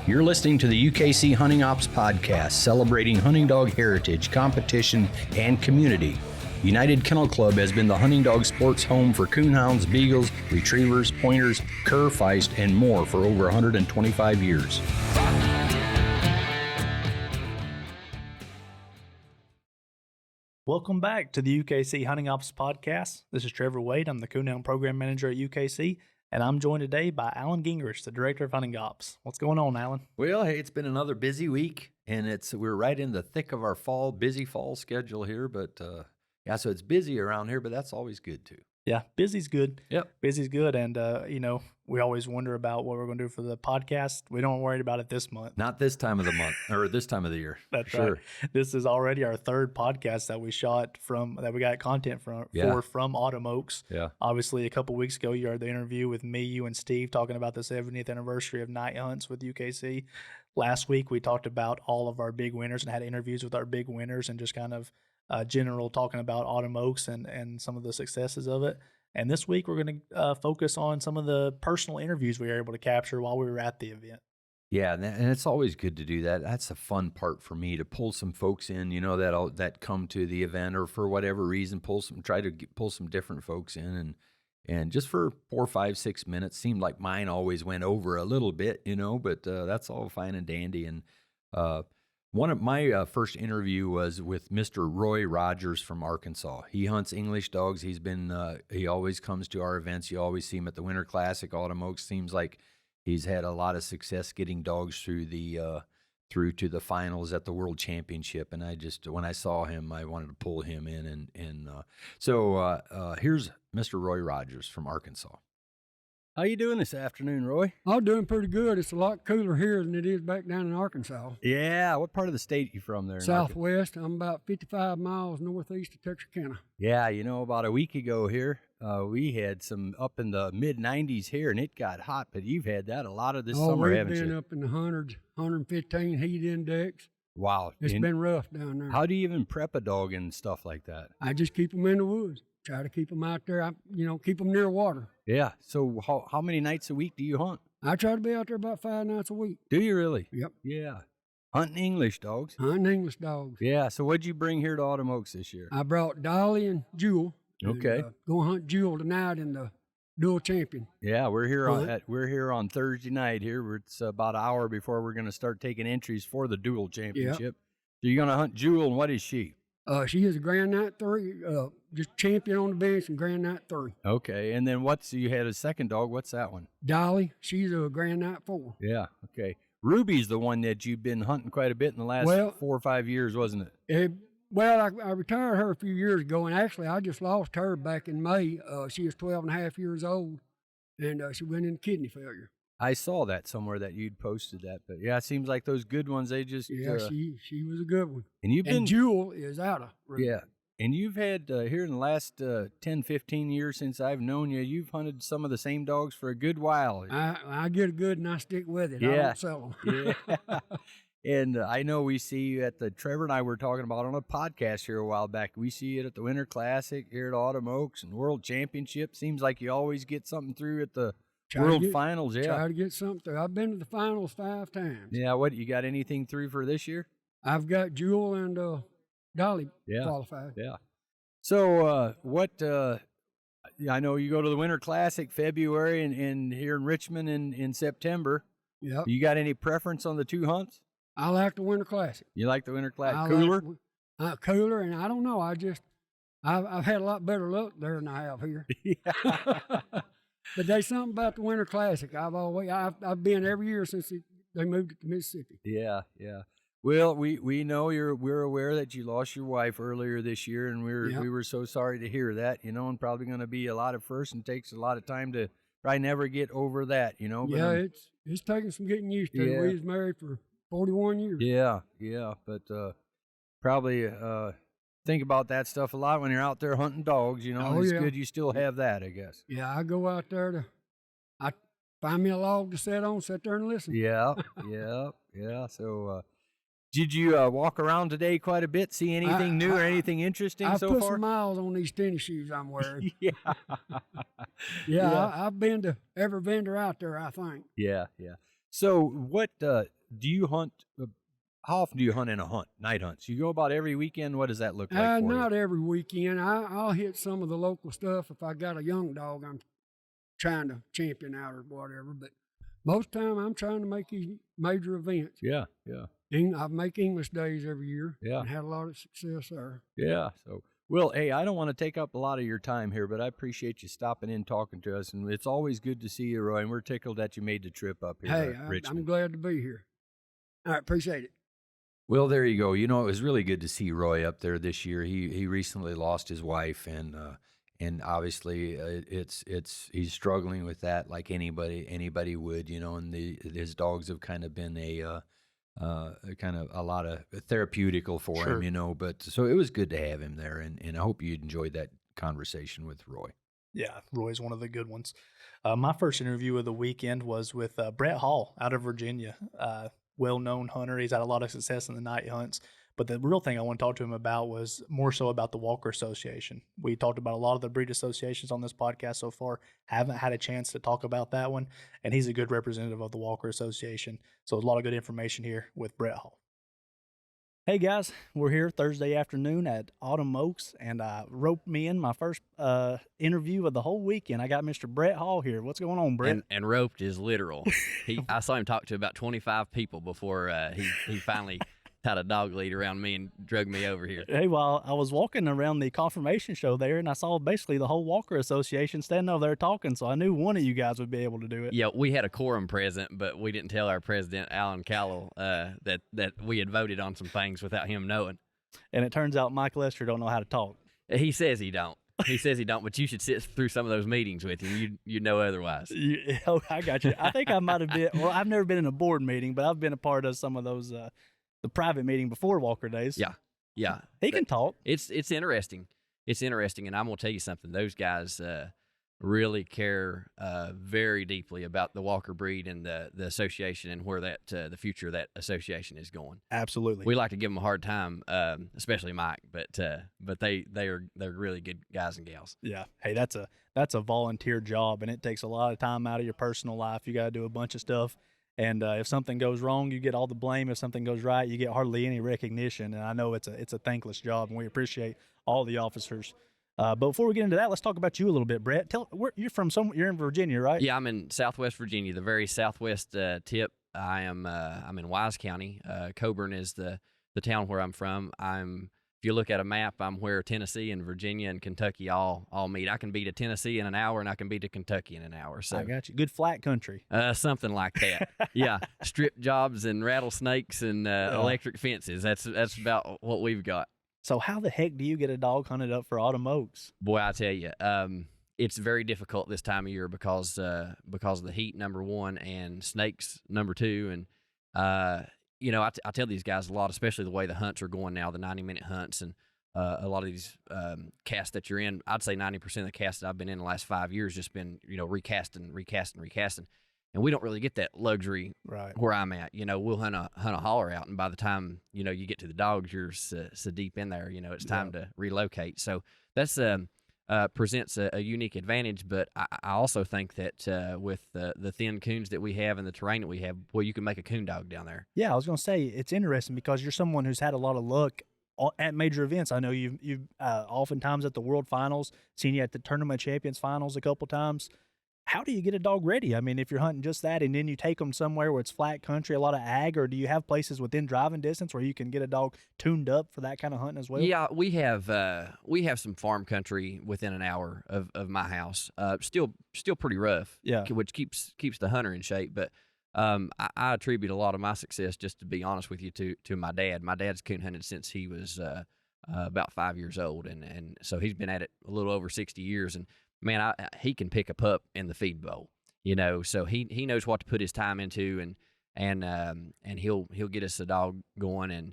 You're listening to the UKC Hunting Ops Podcast, celebrating hunting dog heritage, competition, and community. United Kennel Club has been the hunting dog sports home for coonhounds, beagles, retrievers, pointers, cur, feist, and more for over 125 years. Welcome back to the UKC Hunting Ops Podcast. This is Trevor Wade. I'm the Coonhound Program Manager at UKC, and I'm joined today by Alan Gingrich, the Director of Hunting Ops. What's going on, Alan? Well, hey, it's been another busy week, and we're right in the thick of our busy fall schedule here. But so it's busy around here, but that's always good too. Yeah, busy's good. Yep, busy's good, and we always wonder about what we're going to do for the podcast. We don't worry about it this month. Not this time of the month or this time of the year. That's sure. Right. This is already our third podcast that we shot that we got content from Autumn Oaks. Yeah. Obviously, a couple weeks ago, you heard the interview with me, you, and Steve talking about the 70th anniversary of night hunts with UKC. Last week, we talked about all of our big winners and had interviews with our big winners and just kind of general talking about Autumn Oaks and some of the successes of it. And this week, we're going to focus on some of the personal interviews we were able to capture while we were at the event. Yeah, and it's always good to do that. That's a fun part for me, to pull some folks in, that come to the event, or for whatever reason, pull some different folks in, and just for 4, 5, 6 minutes. Seemed like mine always went over a little bit, but that's all fine and dandy. And one of my first interview was with Mr. Roy Rogers from Arkansas. He hunts English dogs. He always comes to our events. You always see him at the Winter Classic. Autumn Oaks seems like he's had a lot of success getting dogs through to the finals at the World Championship. And when I saw him, I wanted to pull him in. So here's Mr. Roy Rogers from Arkansas. How you doing this afternoon, Roy? I'm doing pretty good. It's a lot cooler here than it is back down in Arkansas. Yeah. What part of the state are you from there? Southwest. I'm about 55 miles northeast of Texarkana. Yeah, about a week ago here, we had some up in the mid-90s here, and it got hot, but you've had that a lot of this summer, haven't you? We've been up in the 100s, 115 heat index. Wow. It's been rough down there. How do you even prep a dog and stuff like that? I just keep them in the woods. Try to keep them out there, keep them near water. Yeah. So how many nights a week do you hunt? I try to be out there about 5 nights a week. Do you really? Yep. Yeah. Hunting English dogs? Hunting English dogs. Yeah. So what'd you bring here to Autumn Oaks this year? I brought Dolly and Jewel. Okay. Going hunt Jewel tonight in the dual champion. Yeah, we're here on Thursday night here. It's about an hour before we're going to start taking entries for the dual championship. Yep. So you're going to hunt Jewel, and what is she? She is a Grand Night 3, just champion on the bench and Grand Night 3. Okay, and then you had a second dog. What's that one? Dolly. She's a Grand Night 4. Yeah, okay. Ruby's the one that you've been hunting quite a bit in the last 4 or 5 years, wasn't it? I retired her a few years ago, and actually I just lost her back in May. She was 12 and a half years old, and she went into kidney failure. I saw that somewhere that you'd posted that, but yeah, it seems like those good ones, they just... Yeah, she was a good one. And Jewel is out of... Yeah, and you've had, here in the last 10, 15 years since I've known you, you've hunted some of the same dogs for a good while. I get a good and I stick with it. Yeah. I don't sell them. Yeah. And I know we see you Trevor and I were talking about on a podcast here a while back. We see you at the Winter Classic here at Autumn Oaks and World Championship. Seems like you always get something through at the World Finals. Yeah. Try to get something through. I've been to the finals 5 times. Yeah. What, you got anything through for this year? I've got Jewel and Dolly qualified. Yeah. So I know you go to the Winter Classic February and here in Richmond in September. Yep. You got any preference on the 2 hunts? I like the Winter Classic. You like the Winter Classic? Cooler? Cooler, and I don't know. I've had a lot better luck there than I have here. Yeah. But there's something about the Winter Classic. I've been every year since they moved it to Mississippi. Yeah, yeah. Well, we know we're aware that you lost your wife earlier this year, and we were so sorry to hear that, and probably going to be a lot of firsts and takes a lot of time to probably never get over that, But yeah, it's taking some getting used to. Yeah. We was married for 41 years. Yeah, but probably think about that stuff a lot when you're out there hunting dogs, It's good you still have that, I guess. Yeah, I go out there I find me a log to sit there and listen. Yeah. So did you walk around today quite a bit, see anything new or anything interesting so far? I put some miles on these tennis shoes I'm wearing. Yeah. Yeah. I've been to every vendor out there, I think. Yeah. So what do you hunt? How often do you hunt in a night hunts? You go about every weekend? What does that look like for Not you? every weekend. I'll hit some of the local stuff if I got a young dog I'm trying to champion out or whatever. But most time I'm trying to make these major events. Yeah. I make English days every year. Yeah. And had a lot of success there. Yeah. So, well, hey, I don't want to take up a lot of your time here, but I appreciate you stopping in, talking to us, and it's always good to see you, Roy. And we're tickled that you made the trip up here. Hey, to Richmond. I'm glad to be here. All right, appreciate it. Well, there you go. You know, it was really good to see Roy up there this year. He recently lost his wife, and obviously he's struggling with that like anybody would, you know. And his dogs have kind of been kind of a lot of therapeutical for him, you know. But so it was good to have him there, and I hope you enjoyed that conversation with Roy. Yeah, Roy's one of the good ones. My first interview of the weekend was with Brett Hall out of Virginia. Well-known hunter. He's had a lot of success in the night hunts. But the real thing I want to talk to him about was more so about the Walker Association. We talked about a lot of the breed associations on this podcast so far. Haven't had a chance to talk about that one. And he's a good representative of the Walker Association. So a lot of good information here with Brett Hall. Hey guys, we're here Thursday afternoon at Autumn Oaks, and I roped me in my first interview of the whole weekend. I got Mr. Brett Hall here. What's going on, Brett? And roped is literal. I saw him talk to about 25 people before he finally tied a dog lead around me and drug me over here. Hey, well, I was walking around the confirmation show there, and I saw basically the whole Walker Association standing over there talking, so I knew one of you guys would be able to do it. Yeah, we had a quorum present, but we didn't tell our president, Alan Callell, that we had voted on some things without him knowing. And it turns out Mike Lester don't know how to talk. He says he don't. He says he don't, but you should sit through some of those meetings with him. You know otherwise. Oh, I got you. I think I might have been, well, I've never been in a board meeting, but I've been a part of some of those the private meeting before Walker days. Yeah. He can talk. It's interesting. It's interesting, and I'm going to tell you something. Those guys really care very deeply about the Walker breed and the association and where that the future of that association is going. Absolutely. We like to give them a hard time, especially Mike, but they're really good guys and gals. Yeah. Hey, that's a volunteer job, and it takes a lot of time out of your personal life. You got to do a bunch of stuff. And if something goes wrong, you get all the blame. If something goes right, you get hardly any recognition. And I know it's a thankless job, and we appreciate all the officers. But before we get into that, let's talk about you a little bit, Brett. You're from you're in Virginia, right? Yeah, I'm in Southwest Virginia, the very southwest tip. I'm in Wise County. Coburn is the town where I'm from. If you look at a map, I'm where Tennessee and Virginia and Kentucky all meet. I can be to Tennessee in an hour, and I can be to Kentucky in an hour. So I got you. Good flat country. Something like that. Yeah, strip jobs and rattlesnakes and electric fences. That's about what we've got. So how the heck do you get a dog hunted up for Autumn Oaks? Boy, I tell you, it's very difficult this time of year because of the heat, number one, and snakes, number two, and you know, I tell these guys a lot, especially the way the hunts are going now, the 90-minute hunts, and a lot of these casts that you're in. I'd say 90% of the casts that I've been in the last 5 years just been, you know, recasting, and we don't really get that luxury where I'm at. You know, we'll hunt a holler out, and by the time, you know, you get to the dogs, you're so deep in there. You know, it's time to relocate. So that's presents a unique advantage, but I also think that with the thin coons that we have and the terrain that we have, well, you can make a coon dog down there. Yeah, I was going to say, it's interesting because you're someone who's had a lot of luck at major events. I know you've oftentimes at the World Finals, seen you at the Tournament Champions Finals a couple times. How do you get a dog ready? I mean, if you're hunting just that and then you take them somewhere where it's flat country, a lot of ag, or do you have places within driving distance where you can get a dog tuned up for that kind of hunting as well? Yeah, we have some farm country within an hour of my house. Still pretty rough. Yeah, which keeps the hunter in shape. But I attribute a lot of my success, just to be honest with you, to my dad. My dad's coon hunted since he was about 5 years old, and so he's been at it a little over 60 years. And man, he can pick a pup in the feed bowl, you know. So he knows what to put his time into, and he'll get us a dog going, and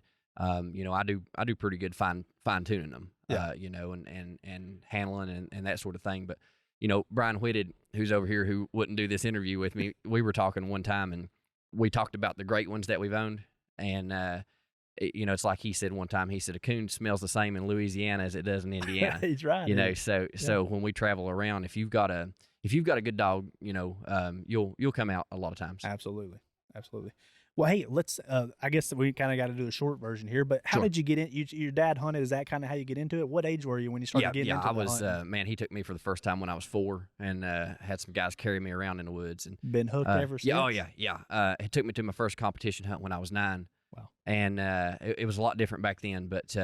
you know, I do pretty good fine tuning them, you know, and handling and that sort of thing. But you know, Brian Whitted, who's over here, who wouldn't do this interview with me, we were talking one time, and we talked about the great ones that we've owned, and you know, it's like he said one time. He said a coon smells the same in Louisiana as it does in Indiana. He's right. You know, so when we travel around, if you've got a good dog, you know, you'll come out a lot of times. Absolutely. Absolutely. Well, hey, let's. I guess we kind of got to do a short version here. But how Sure. did you get in? Your dad hunted. Is that kind of how you get into it? What age were you when you started getting into I the was hunting? man. He took me for the first time when I was 4, and had some guys carry me around in the woods. And Been hooked ever since? yeah, oh yeah. It took me to my first competition hunt when I was 9. Wow. And it was a lot different back then. But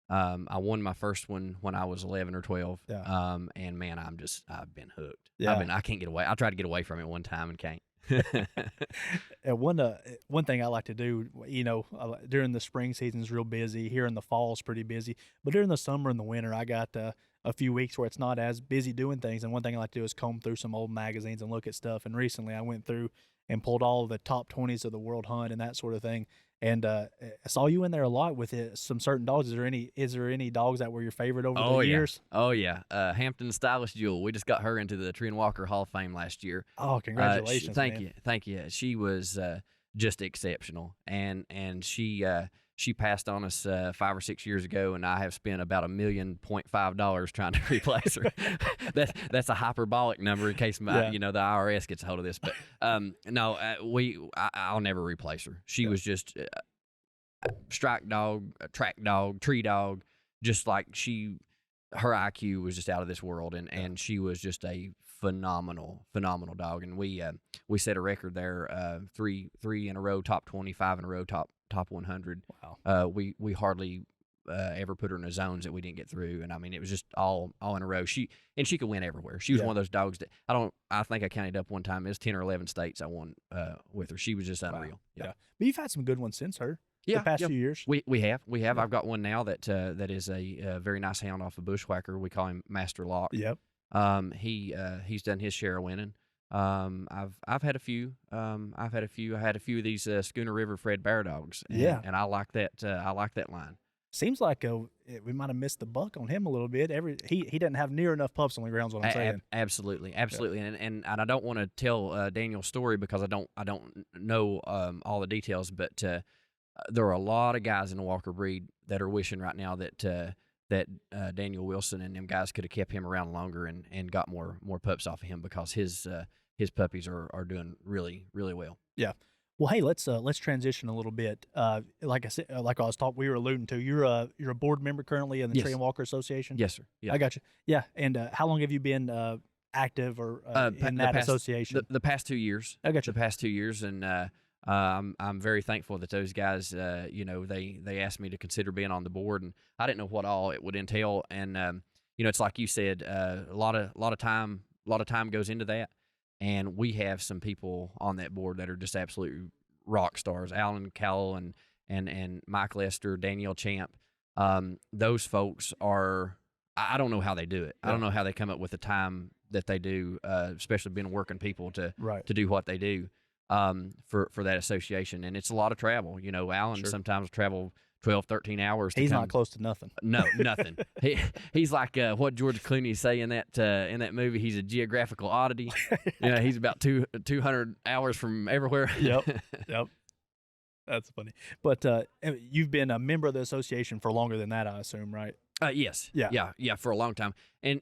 I won my first one when I was 11 or 12. Yeah. And man, I've been hooked. Yeah. I can't get away. I tried to get away from it one time and can't. And one thing I like to do, during the spring season is real busy. Here in the fall is pretty busy, but during the summer and the winter, I got a few weeks where it's not as busy doing things. And one thing I like to do is comb through some old magazines and look at stuff. And recently, I went through and pulled all of the top 20s of the world hunt and that sort of thing. And I saw you in there a lot with some certain dogs. Is there any dogs that were your favorite over the years? Oh yeah. Hampton Stylish Jewel. We just got her into the Tree and Walker Hall of Fame last year. Oh, congratulations! Thank you. She was just exceptional, and she passed on us 5 or 6 years ago, and I have spent about $1.5 million trying to replace her. That's a hyperbolic number in case the IRS gets a hold of this. But no, I'll never replace her. She was just strike dog, track dog, tree dog, just like her IQ was just out of this world, and she was just a phenomenal dog. And we set a record there, 3 in a row, top 20, 5 in a row, top 100. Wow. We hardly ever put her in the zones that we didn't get through, and I mean it was just all in a row. She could win everywhere. She was one of those dogs that I think I counted up one time. It was 10 or 11 states I won with her. She was just unreal. Wow. Yeah. But you've had some good ones since her. The past few years. We have. I've got one now that is a very nice hound off a bushwhacker. We call him Master Lock. Yep. He's done his share of winning. I've had a few. I had a few of these Schooner River Fred Bear dogs. And I like that. I like that line. Seems like we might have missed the buck on him a little bit. He doesn't have near enough pups on the grounds. What I'm saying. Absolutely. Yeah. And I don't want to tell Daniel's story because I don't know all the details, but there are a lot of guys in the Walker breed that are wishing right now that Daniel Wilson and them guys could have kept him around longer and got more pups off of him because his puppies are doing really, really well. Yeah. Well, hey, let's transition a little bit. Like I said, like I was talking, we were alluding to, you're a board member currently in the Tree and Walker Association. Yes, sir. Yeah. I got you. Yeah. And how long have you been active or in that association? The past 2 years. I got you. The past 2 years, and I'm very thankful that those guys, they asked me to consider being on the board, and I didn't know what all it would entail. And it's like you said, a lot of time goes into that, and we have some people on that board that are just absolute rock stars. Alan Cowell and Mike Lester, Danielle Champ. Those folks are. I don't know how they do it. Yeah. I don't know how they come up with the time that they do, especially being working people to do what they do. For that association, and it's a lot of travel. Alan sometimes travel 12, 13 hours. He's not close to nothing. No, nothing. He's like what George Clooney say in that movie. He's a geographical oddity. He's about 200 hours from everywhere. Yep. That's funny. But you've been a member of the association for longer than that, I assume, right? Yes. Yeah, for a long time. And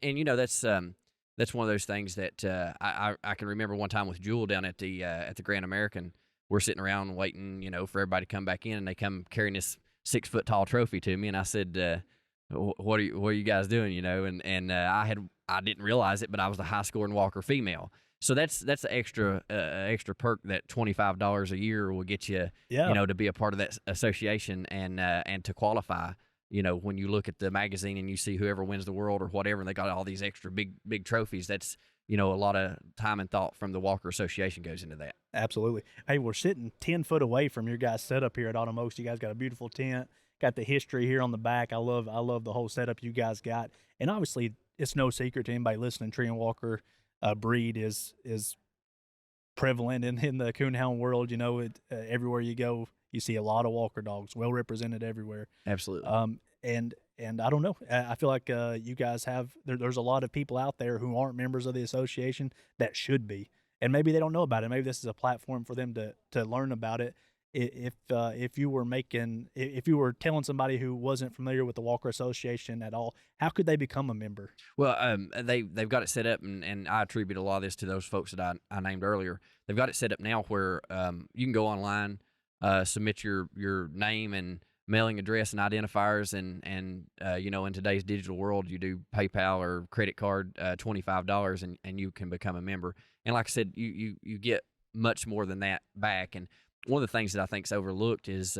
that's one of those things that I can remember one time with Jewel down at the Grand American. We're sitting around waiting, for everybody to come back in, and they come carrying this 6-foot tall trophy to me, and I said, "What are you guys doing?" And I didn't realize it, but I was the high scoring Walker female. So that's an extra perk that $25 a year will get you, to be a part of that association and to qualify. When you look at the magazine and you see whoever wins the world or whatever, and they got all these extra big trophies, that's, a lot of time and thought from the Walker Association goes into that. Absolutely. Hey, we're sitting 10 foot away from your guys' setup here at Autumn Oaks. You guys got a beautiful tent, got the history here on the back. I love the whole setup you guys got. And obviously, it's no secret to anybody listening, Tree and Walker breed is prevalent in the coonhound world. Everywhere you go, you see a lot of Walker dogs, well represented everywhere. Absolutely. And I don't know. I feel like you guys have there's a lot of people out there who aren't members of the association that should be, and maybe they don't know about it. Maybe this is a platform for them to learn about it. If you were telling somebody who wasn't familiar with the Walker Association at all, how could they become a member? Well, they've got it set up, and I attribute a lot of this to those folks that I named earlier. they've got it set up now where you can go online, submit your name and mailing address and identifiers, and in today's digital world, you do PayPal or credit card, $25, and you can become a member. And like I said, you get much more than that back. And one of the things that I think is overlooked is,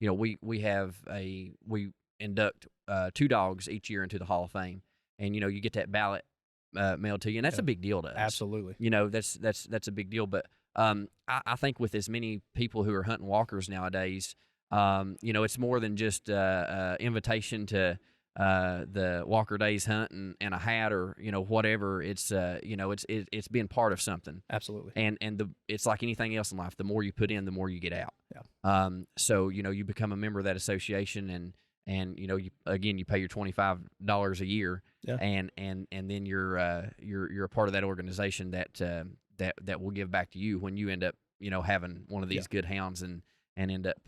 we induct 2 dogs each year into the Hall of Fame, and you get that ballot mailed to you, and that's a big deal to us. Absolutely. That's a big deal. But I think with as many people who are hunting walkers nowadays, it's more than just invitation to the Walker Days hunt and a hat or whatever. It's it's being part of something. Absolutely. And it's like anything else in life. The more you put in, the more you get out. Yeah. So you become a member of that association, and you pay your $25 a year. Yeah. And then you're a part of that organization that will give back to you when you end up having one of these good hounds and end up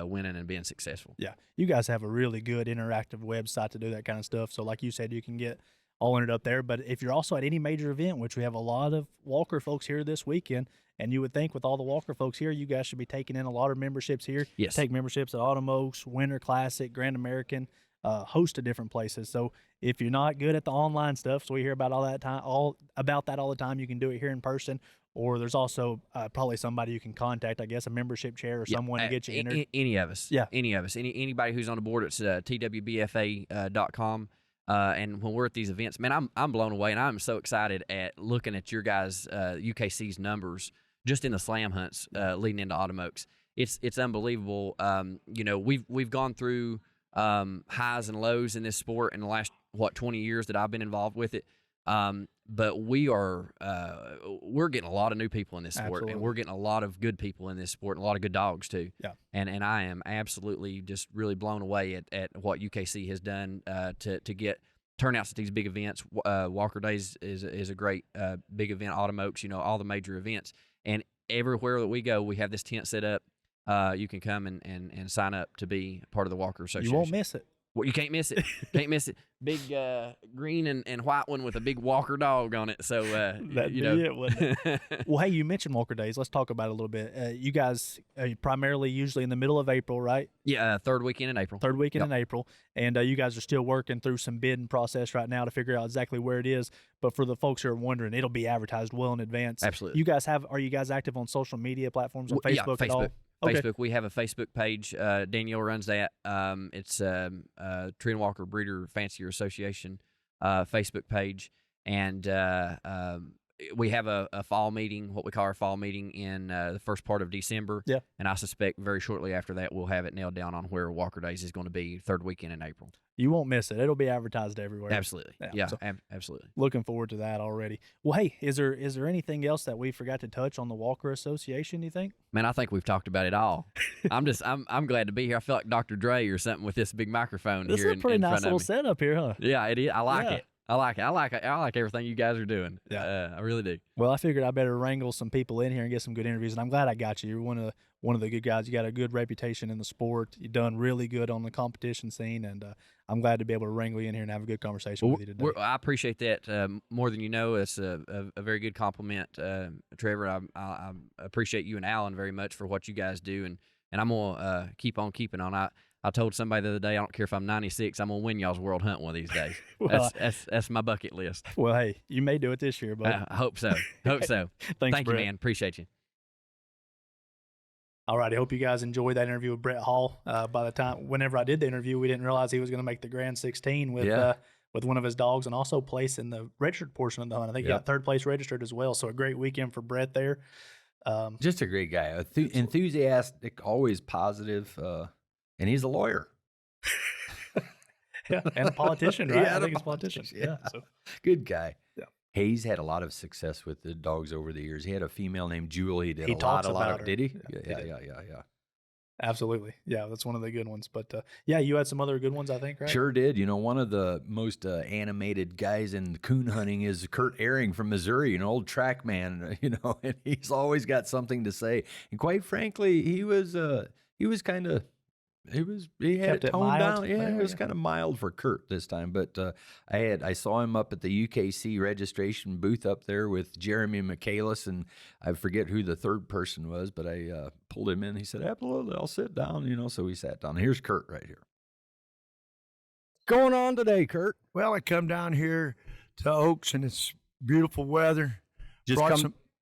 winning and being successful. Yeah. You guys have a really good interactive website to do that kind of stuff. So like you said, you can get all entered up there. But if you're also at any major event, which we have a lot of Walker folks here this weekend, and you would think with all the Walker folks here, you guys should be taking in a lot of memberships here. Yes. Take memberships at Autumn Oaks, Winter Classic, Grand American, host of different places. So if you're not good at the online stuff, so we hear about all that all the time, you can do it here in person. Or there's also probably somebody you can contact, I guess, a membership chair or someone to get you entered. Any of us. Yeah. Any of us. Anybody who's on the board, it's twbfa.com. And when we're at these events, man, I'm blown away, and I'm so excited at looking at your guys' UKC's numbers just in the slam hunts leading into Autumn Oaks. It's unbelievable. We've gone through highs and lows in this sport in the last 20 years that I've been involved with it. But we're getting a lot of new people in this sport. Absolutely. And we're getting a lot of good people in this sport, and a lot of good dogs too. Yeah. And I am absolutely just really blown away at what UKC has done to get turnouts at these big events. Walker Days is a great big event. Autumn Oaks, all the major events, and everywhere that we go, we have this tent set up. You can come and sign up to be part of the Walker Association. You won't miss it. Well, you can't miss it. Can't miss it. Big green and white one with a big Walker dog on it. So That'd be it, wouldn't it? Well, hey, you mentioned Walker Days. Let's talk about it a little bit. You guys primarily usually in the middle of April, right? Yeah, third weekend in April. Third weekend in April, and you guys are still working through some bidding process right now to figure out exactly where it is. But for the folks who are wondering, it'll be advertised well in advance. Absolutely. Are you guys active on social media platforms on Facebook at all? Facebook. Okay. We have a Facebook page. Danielle runs that. It's Tree and Walker Breeder Fancier Association Facebook page, and we have a fall meeting, what we call our fall meeting, in the first part of December. Yeah. And I suspect very shortly after that we'll have it nailed down on where Walker Days is going to be third weekend in April. You won't miss it. It'll be advertised everywhere. Absolutely. Yeah, So absolutely. looking forward to that already. Well, hey, is there anything else that we forgot to touch on the Walker Association, you think? Man, I think we've talked about it all. I'm glad to be here. I feel like Dr. Dre or something with this big microphone This here is a pretty in nice front little of me. setup here, huh? Yeah, it is. I like Yeah. it. I like everything you guys are doing. Yeah. I really do. Well, I figured I better wrangle some people in here and get some good interviews, and I'm glad I got you. You're one of the good guys. You got a good reputation in the sport. You've done really good on the competition scene, and I'm glad to be able to wrangle you in here and have a good conversation with you today. I appreciate that more than you know. It's a very good compliment, Trevor. I appreciate you and Alan very much for what you guys do, and I'm gonna keep on keeping on. I told somebody the other day, I don't care if I'm 96, I'm gonna win y'all's World Hunt one of these days. Well, that's my bucket list. Well, hey, you may do it this year, bud. I hope so. Hope so. Thanks, Thank you, Brett. man. Appreciate you. All right, I hope you guys enjoyed that interview with Brett Hall. Whenever I did the interview, we didn't realize he was going to make the Grand 16 with one of his dogs, and also place in the registered portion of the hunt. I think he got third place registered as well. So a great weekend for Brett there. Just a great guy, enthusiastic, always positive, and he's a lawyer. Yeah, and a politician, right? Yeah, I think he's a politician. Yeah. So. Good guy. Yeah. Hayes had a lot of success with the dogs over the years. He had a female named Julie. He talks a lot about of. her. Did he? Yeah. Yeah. Absolutely. Yeah, that's one of the good ones. But, you had some other good ones, I think, right? Sure did. One of the most animated guys in coon hunting is Kurt Ehring from Missouri, an old track man, and he's always got something to say. And quite frankly, he was kind of He had Kept it it toned mild? down. Yeah, it There was you go. kind of mild for Kurt this time. But I saw him up at the UKC registration booth up there with Jeremy Michaelis, and I forget who the third person was, but I pulled him in. He said, "Absolutely, I'll sit down." So we sat down. Here's Kurt right here. Going on today, Kurt? Well, I come down here to Oaks and it's beautiful weather.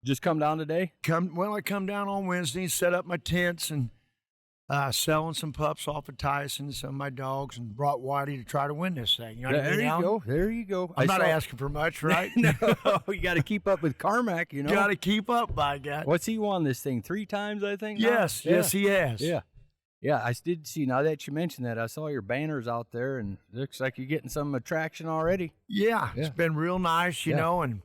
Just come down today? I come down on Wednesday, set up my tents and selling some pups off of Tyson and some of my dogs, and brought Whitey to try to win this thing. You know what I mean, Alan? There you go. I'm not asking for much, right? No, you got to keep up with Carmack, Got to keep up, by God. What's he won this thing 3 times, I think? now? Yes, yes, he has. Yeah, I did see. Now that you mentioned that, I saw your banners out there, and it looks like you're getting some attraction already. Yeah, it's been real nice, you know, and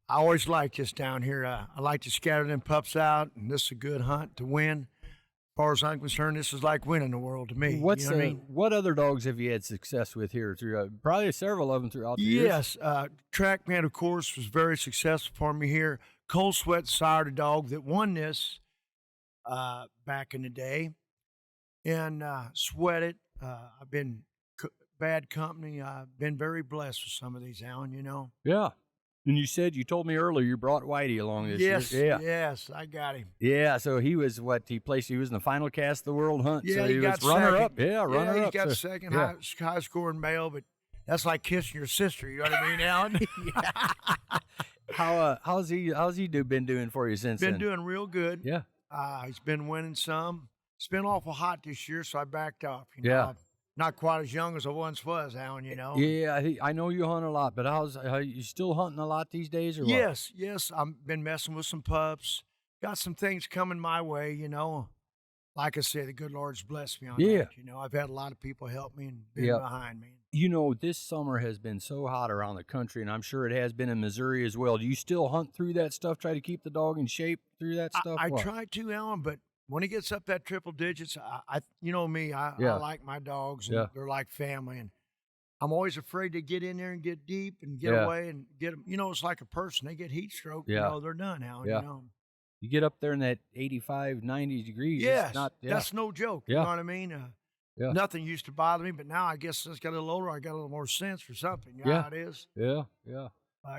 I always like this down here. I like to scatter them pups out, and this is a good hunt to win. As far as I'm concerned, this is like winning the world to me. You know what I mean? What other dogs have you had success with here? Through probably several of them throughout the years. Yes, Trackman, of course, was very successful for me here. Cold Sweat sired a dog that won this back in the day, and Sweated. I've been bad company. I've been very blessed with some of these, Alan. Yeah. And you told me earlier you brought Whitey along this year. Yes, I got him. Yeah, so he was he was in the final cast of the World Hunt. Yeah, so he was got runner second. up. Yeah, runner he up. got so, second yeah. high scoring male, but that's like kissing your sister. You know what I mean, Alan? How's he been doing for you since Been then? doing real good. Yeah. He's been winning some. It's been awful hot this year, so I backed off. Yeah. Not quite as young as I once was, Alan, Yeah, I know you hunt a lot, but how you still hunting a lot these days, or what? Yes. I've been messing with some pups. Got some things coming my way, Like I said, the good Lord's blessed me on that. I've had a lot of people help me and been behind me. This summer has been so hot around the country, and I'm sure it has been in Missouri as well. Do you still hunt through that stuff, try to keep the dog in shape through that stuff? I try to, Alan, but when he gets up that triple digits, I you know me, I like my dogs, and they're like family, and I'm always afraid to get in there and get deep and get away and get them. It's like a person. They get heat stroke, they're done, Alan, You get up there in that 85, 90 degrees. Yes, it's not, that's no joke. You know what I mean? Nothing used to bother me, but now I guess since I got a little older, I got a little more sense or something. You know how it is? Yeah.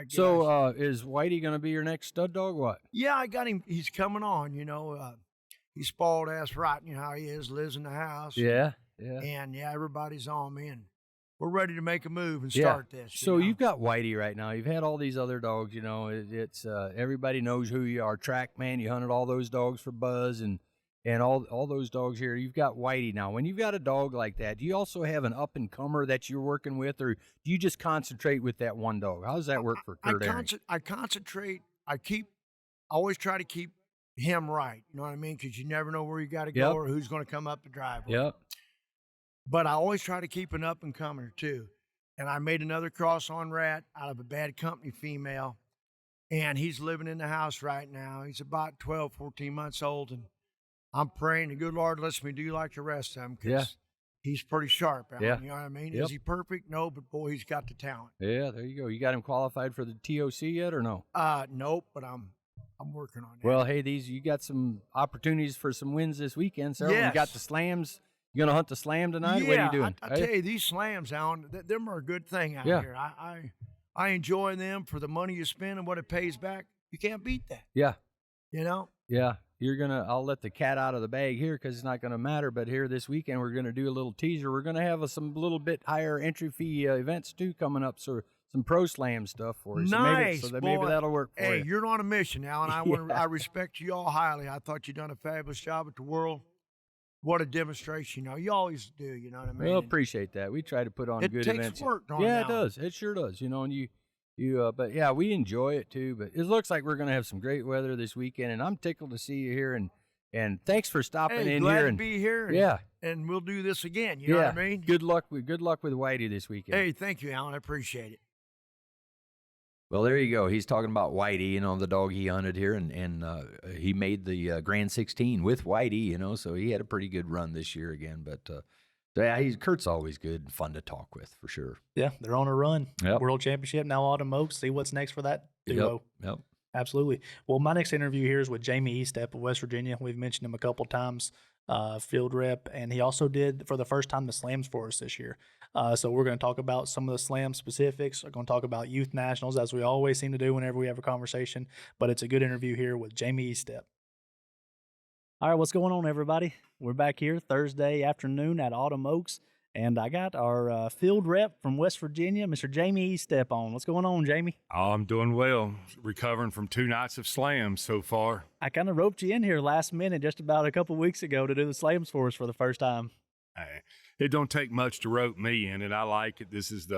So is Whitey going to be your next stud dog? What? Yeah, I got him. He's coming on, He's spoiled ass right. You know how he is, lives in the house. Yeah. And everybody's on me, and we're ready to make a move and start this. So you've got Whitey right now. You've had all these other dogs. It's everybody knows who you are. Trackman, you hunted all those dogs for Buzz and all those dogs here. You've got Whitey now. When you've got a dog like that, do you also have an up and comer that you're working with, or do you just concentrate with that one dog? How does that work for Kurt Aaron? I concentrate. I always try to keep him right. You know what I mean? Because you never know where you got to go or who's going to come up the driveway. Yep. But I always try to keep an up and comer too. And I made another cross on rat out of a bad company female, and he's living in the house right now. He's about 12, 14 months old, and I'm praying the good Lord lets me do like the rest of them, because he's pretty sharp, Alan, you know what I mean? Is he perfect? No, but boy, he's got the talent. Yeah, there you go. You got him qualified for the TOC yet, or no? Nope, but I'm working on that. Well, hey, you got some opportunities for some wins this weekend, sir. You got the slams. You gonna hunt the slam tonight? What are you doing? I tell you, these slams, Alan, them are a good thing out here. I enjoy them for the money you spend and what it pays back. You can't beat that. Yeah. Yeah. I'll let the cat out of the bag here because it's not going to matter. But here this weekend, we're going to do a little teaser. We're going to have some little bit higher entry fee events too coming up. So some pro slam stuff for you. Nice. So maybe that'll work for you. Hey, you're on a mission, Alan. I respect you all highly. I thought you done a fabulous job at the World. What a demonstration. You always do. You know what I mean? Well, appreciate that. We try to put on good events. It takes work, don't it? Yeah, it does. It sure does. And but yeah, we enjoy it too. But it looks like we're going to have some great weather this weekend, and I'm tickled to see you here. And thanks for stopping in glad here. To be here. And we'll do this again. You know what I mean? Good luck with Whitey this weekend. Hey, thank you, Alan. I appreciate it. Well, there you go. He's talking about Whitey, the dog he hunted here, and he made the Grand 16 with Whitey, so he had a pretty good run this year again. But Kurt's always good and fun to talk with for sure. Yeah, they're on a run. Yep. World Championship, now Autumn Oaks. See what's next for that duo. Yep. Absolutely. Well, my next interview here is with Jamie Estep of West Virginia. We've mentioned him a couple times, field rep, and he also did for the first time the slams for us this year. So we're going to talk about some of the slam specifics. We're going to talk about youth nationals, as we always seem to do whenever we have a conversation. But it's a good interview here with Jamie Estep. All right, what's going on, everybody? We're back here Thursday afternoon at Autumn Oaks, and I got our field rep from West Virginia, Mr. Jamie Estep on. What's going on, Jamie? Oh, I'm doing well. Recovering from 2 nights of slams so far. I kind of roped you in here last minute just about a couple weeks ago to do the slams for us for the first time. It don't take much to rope me in it. I like it. This is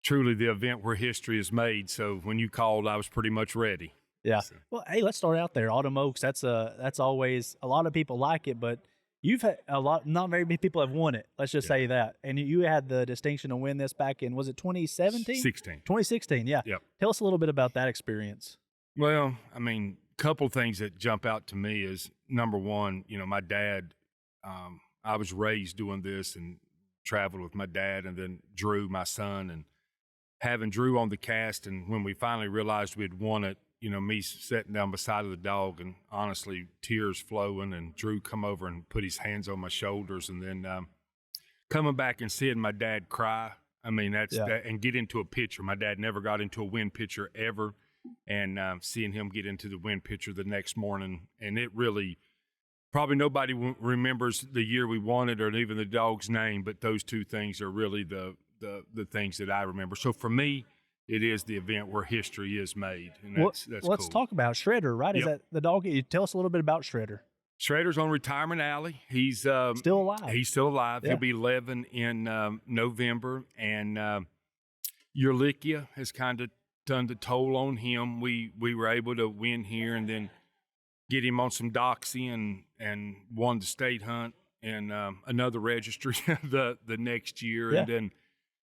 truly the event where history is made. So when you called, I was pretty much ready. Yeah. So. Well, hey, let's start out there. Autumn Oaks. That's always a lot of people like it, but you've had not very many people have won it. Let's just say that. And you had the distinction to win this back in, was it 2017? 2016. Yeah. Yep. Tell us a little bit about that experience. Well, I mean, a couple of things that jump out to me is, number one, my dad, I was raised doing this and traveled with my dad, and then Drew, my son, and having Drew on the cast. And when we finally realized we had won it, me sitting down beside of the dog and honestly tears flowing, and Drew come over and put his hands on my shoulders, and then coming back and seeing my dad cry. I mean, that, and get into a picture. My dad never got into a win picture ever, and seeing him get into the win picture the next morning, and it really, probably nobody remembers the year we won it or even the dog's name, but those two things are really the things that I remember. So for me, it is the event where history is made, and that's let's cool. talk about Shredder, right? Is that the dog? You tell us a little bit about Shredder. Shredder's on retirement alley. He's still alive. He's still alive. Yeah. He'll be 11 in November, and Eurlichia has kind of done the toll on him. We were able to win here and then get him on some doxy and won the state hunt and another registry the next year, and then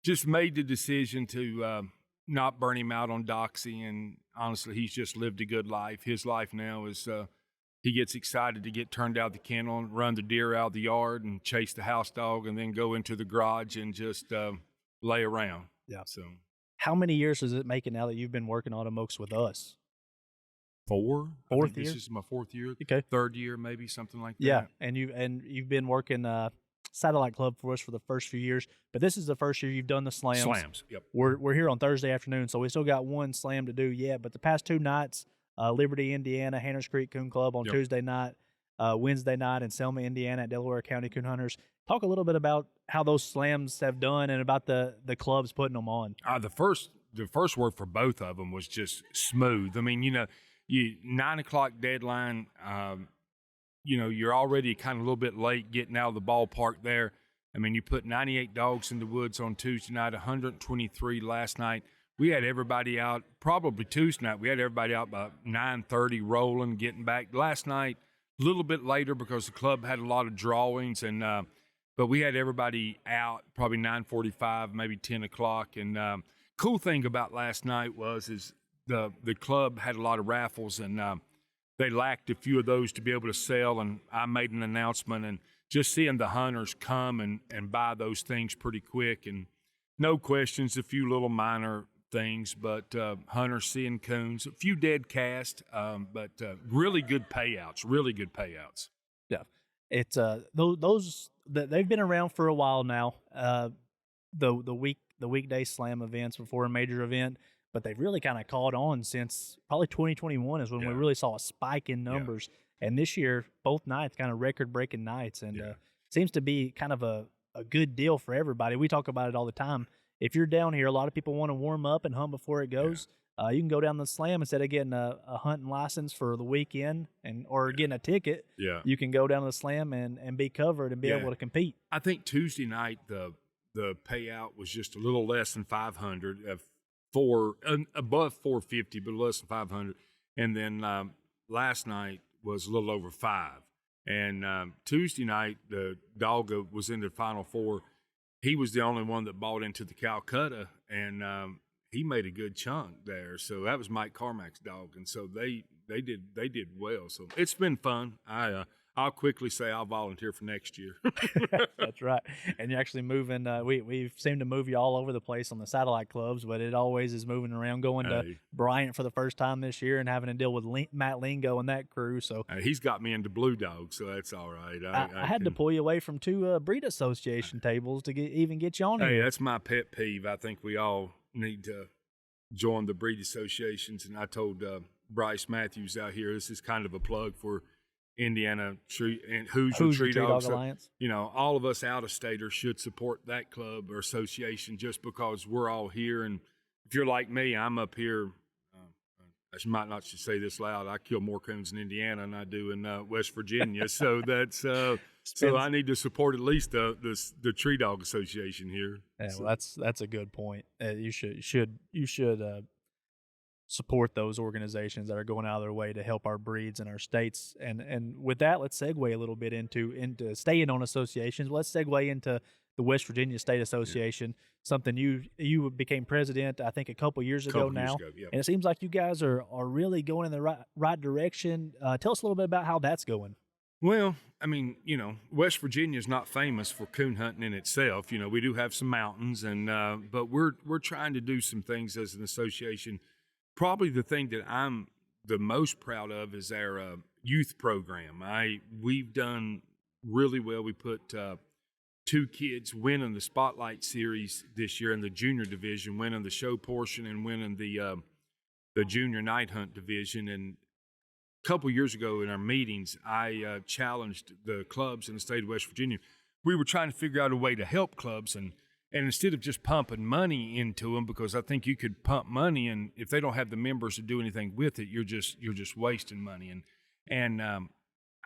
just made the decision to not burn him out on doxy. And honestly, he's just lived a good life. His life now is he gets excited to get turned out the kennel and run the deer out of the yard and chase the house dog and then go into the garage and just lay around. Yeah. So how many years does it make it now that you've been working Autumn Oaks with us? Fourth year. This is my 4th year. Okay. 3rd year, maybe something like that. Yeah, and you've been working Satellite Club for us for the first few years, but this is the first year you've done the slams. Slams. Yep. We're here on Thursday afternoon, so we still got one slam to do yet. But the past 2 nights, Liberty, Indiana, Hanners Creek Coon Club on Tuesday night, Wednesday night in Selma, Indiana at Delaware County Coon Hunters. Talk a little bit about how those slams have done and about the clubs putting them on. The first word for both of them was just smooth. I mean, you 9 o'clock deadline. You're already kind of a little bit late getting out of the ballpark there. I mean, you put 98 dogs in the woods on Tuesday night, 123 last night. We had everybody out, probably Tuesday night. We had everybody out by 9:30 rolling, getting back. Last night, a little bit later because the club had a lot of drawings, and but we had everybody out probably 9:45, maybe 10 o'clock. And cool thing about last night is the club had a lot of raffles, and they lacked a few of those to be able to sell, and I made an announcement, and just seeing the hunters come and buy those things pretty quick, and no questions, a few little minor things, but hunters seeing coons, a few dead cast, but really good payouts. Yeah, it's those that they've been around for a while now. The weekday slam events before a major event. But they've really kind of caught on since probably 2021 is when we really saw a spike in numbers. Yeah. And this year, both nights, kind of record-breaking nights. And seems to be kind of a good deal for everybody. We talk about it all the time. If you're down here, a lot of people want to warm up and hunt before it goes. Yeah. You can go down the slam instead of getting a hunting license for the weekend or getting a ticket. Yeah. You can go down to the slam and be covered and be able to compete. I think Tuesday night, the payout was just a little less than 500 above 450, but less than 500. And then last night was a little over 5. And Tuesday night, the dog was in the Final Four. He was the only one that bought into the Calcutta, and he made a good chunk there. So that was Mike Carmack's dog, and so they did well. So it's been fun. I I'll quickly say I'll volunteer for next year. That's right. And you're actually moving. We seem to move you all over the place on the satellite clubs, but it always is moving around, going to Bryant for the first time this year and having to deal with Matt Lingo and that crew. So he's got me into Blue Dogs, so that's all right. I had to pull you away from 2 breed association tables to get you on Hey, here. that's my pet peeve. I think we all need to join the breed associations, and I told Bryce Matthews out here, this is kind of a plug for Indiana and Hoosier Tree Dog Alliance. You know, all of us out-of-staters should support that club or association just because we're all here. And if you're like me, I'm up here. I might not should say this loud. I kill more coons in Indiana than I do in West Virginia. So that's so I need to support at least the Tree Dog Association here. Yeah, so. well, that's a good point. You should support those organizations that are going out of their way to help our breeds and our states. And with that, let's segue a little bit into staying on associations. Let's segue into the West Virginia State Association, something you became president, I think, a couple years ago now. Yep. And it seems like you guys are really going in the right direction. Tell us a little bit about how that's going. Well, I mean, you know, West Virginia is not famous for coon hunting in itself. You know, we do have some mountains, and but we're trying to do some things as an association. Probably the thing that I'm the most proud of is our youth program. We've done really well. We put 2 kids winning the Spotlight Series this year in the junior division, winning the show portion and winning the junior night hunt division. And a couple years ago in our meetings, I challenged the clubs in the state of West Virginia. We were trying to figure out a way to help clubs, and instead of just pumping money into them, because I think you could pump money, and if they don't have the members to do anything with it, you're just wasting money. And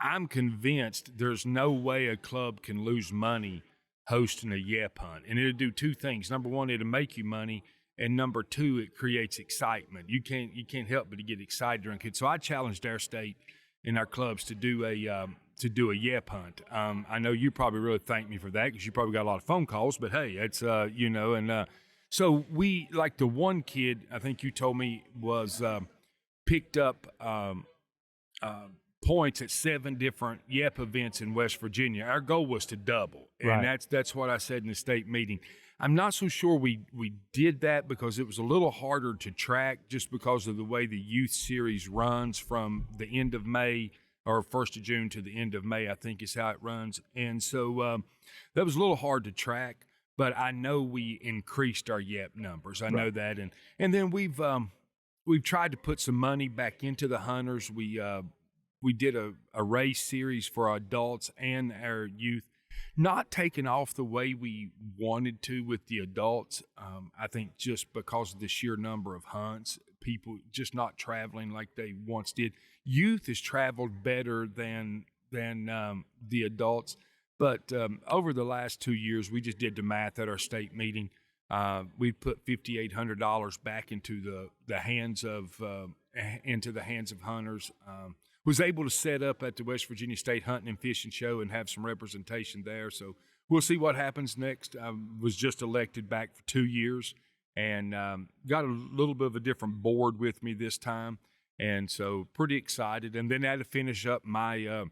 I'm convinced there's no way a club can lose money hosting a yep hunt, and it'll do 2 things. Number 1, it'll make you money, and number 2, it creates excitement. You can't help but to get excited during kids. So I challenged our state and our clubs to do a yep hunt. I know you probably really thank me for that because you probably got a lot of phone calls, but hey, it's, you know, and so we, like the one kid, I think you told me was picked up points at 7 different yep events in West Virginia. Our goal was to double, and right. that's what I said in the state meeting. I'm not so sure we did that because it was a little harder to track just because of the way the youth series runs from the end of May or 1st of June to the end of May, I think is how it runs. And so that was a little hard to track, but I know we increased our yep numbers. I know that. And then we've tried to put some money back into the hunters. We did a race series for our adults and our youth. Not taking off the way we wanted to with the adults. I think just because of the sheer number of hunts, people just not traveling like they once did. Youth has traveled better than the adults, but over the last 2 years, we just did the math at our state meeting. We put $5,800 back into the hands of hunters. Was able to set up at the West Virginia State Hunting and Fishing Show and have some representation there. So we'll see what happens next. I was just elected back for 2 years and got a little bit of a different board with me this time. And so pretty excited. And then I had to finish up my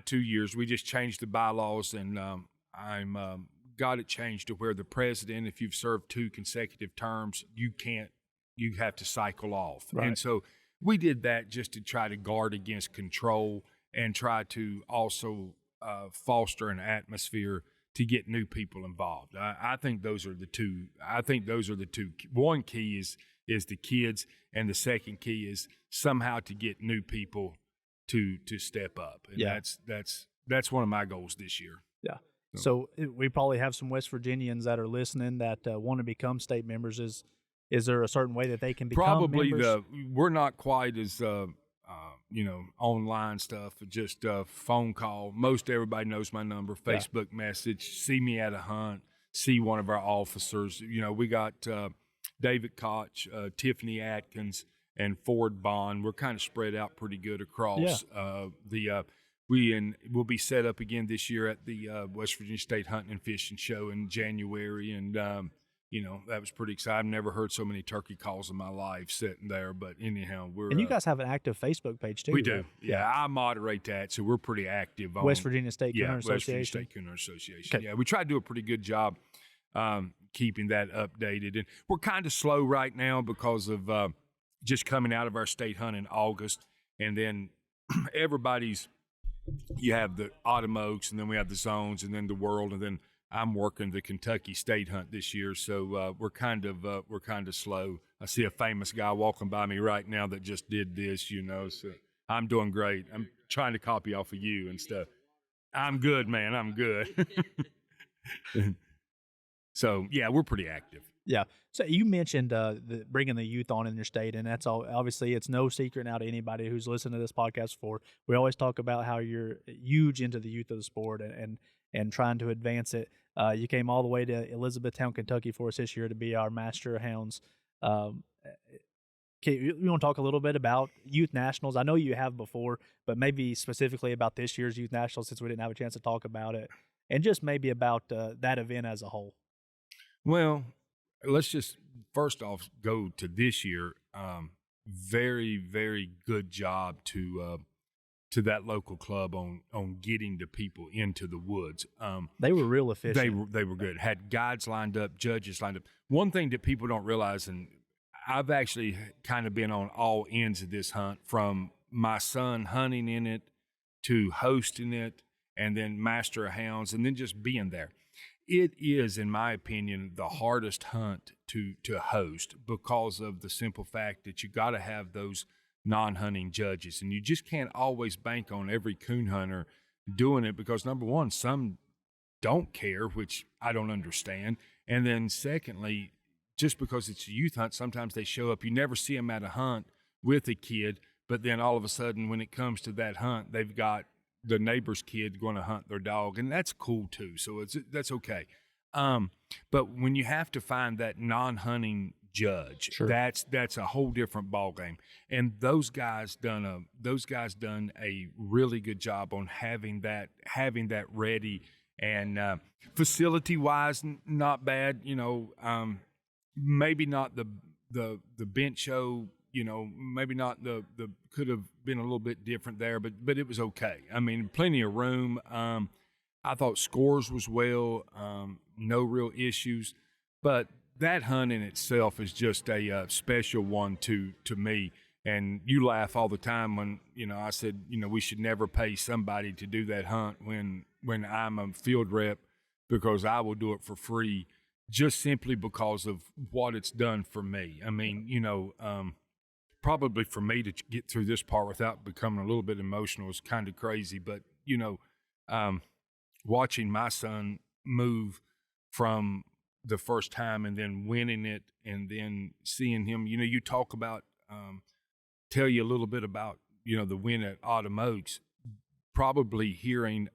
2 years. We just changed the bylaws, and I'm got it changed to where the president, if you've served 2 consecutive terms, you have to cycle off. Right. And so we did that just to try to guard against control and try to also foster an atmosphere to get new people involved. I think those are the 2. I think those are the 2. One key is the kids, and the second key is somehow to get new people to step up. And that's one of my goals this year. Yeah. So we probably have some West Virginians that are listening that want to become state members. Is there a certain way that they can become Probably members? We're not quite as online stuff, just phone call. Most everybody knows my number, Facebook message, see me at a hunt, see one of our officers. You know, we got David Koch, Tiffany Atkins, and Ford Bond. We're kind of spread out pretty good across we'll be set up again this year at the West Virginia State Hunting and Fishing Show in January, and that was pretty exciting. I've never heard so many turkey calls in my life sitting there. But anyhow, and you guys have an active Facebook page too. We do. Right? Yeah, I moderate that, so we're pretty active on West Virginia State Coonhound Association. West Virginia State Coonhound Association. Okay. Yeah, we try to do a pretty good job keeping that updated. And we're kind of slow right now because of just coming out of our state hunt in August, and then you have the Autumn Oaks, and then we have the zones, and then the World, and then I'm working the Kentucky State Hunt this year, so we're kind of slow. I see a famous guy walking by me right now that just did this, so I'm doing great. I'm trying to copy off of you and stuff. I'm good, man. I'm good. So yeah, we're pretty active. Yeah. So you mentioned bringing the youth on in your state, and that's all. Obviously, it's no secret now to anybody who's listened to this podcast before. We always talk about how you're huge into the youth of the sport and trying to advance it. You came all the way to Elizabethtown, Kentucky for us this year to be our Master of Hounds. You want to talk a little bit about Youth Nationals? I know you have before, but maybe specifically about this year's Youth Nationals, since we didn't have a chance to talk about it, and just maybe about that event as a whole. Well, let's just first off go to this year. Very, very good job to that local club on getting the people into the woods. They were real efficient. They were good. Had guides lined up, judges lined up. One thing that people don't realize, and I've actually kind of been on all ends of this hunt, from my son hunting in it to hosting it, and then Master of Hounds, and then just being there. It is, in my opinion, the hardest hunt to host because of the simple fact that you got to have those non-hunting judges, and you just can't always bank on every coon hunter doing it because, number one, some don't care, which I don't understand, and then secondly, just because it's a youth hunt, sometimes they show up. You never see them at a hunt with a kid, but then all of a sudden when it comes to that hunt, they've got the neighbor's kid going to hunt their dog, and that's cool too. So that's okay. But when you have to find that non-hunting judge, sure, that's a whole different ballgame. And those guys done a really good job on having that ready, and facility wise, not bad. Maybe not the bench show. Maybe not the could have been a little bit different there, but it was okay. I mean, plenty of room. I thought scores was well, no real issues, but that hunt in itself is just a special one to me. And you laugh all the time when, I said, we should never pay somebody to do that hunt when I'm a field rep, because I will do it for free just simply because of what it's done for me. I mean, probably for me to get through this part without becoming a little bit emotional is kind of crazy. But, watching my son move from the first time and then winning it, and then seeing him, you talk about, tell you a little bit about, the win at Autumn Oaks, probably hearing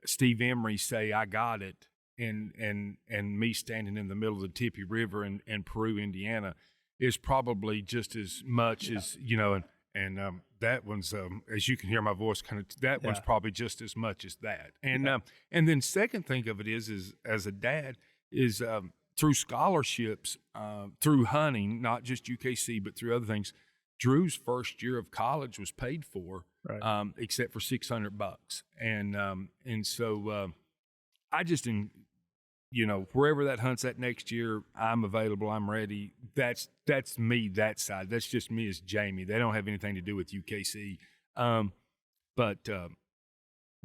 Steve Emery say, "I got it," and me standing in the middle of the Tippy River in Peru, Indiana, is probably just as much as, and that one's, as you can hear my voice that one's probably just as much as that. And then second thing of it is as a dad is, through scholarships, through hunting, not just UKC, but through other things, Drew's first year of college was paid for, right, except for $600. And so I just, wherever that hunt's at next year, I'm available. I'm ready. That's me, that side. That's just me as Jamie. They don't have anything to do with UKC. But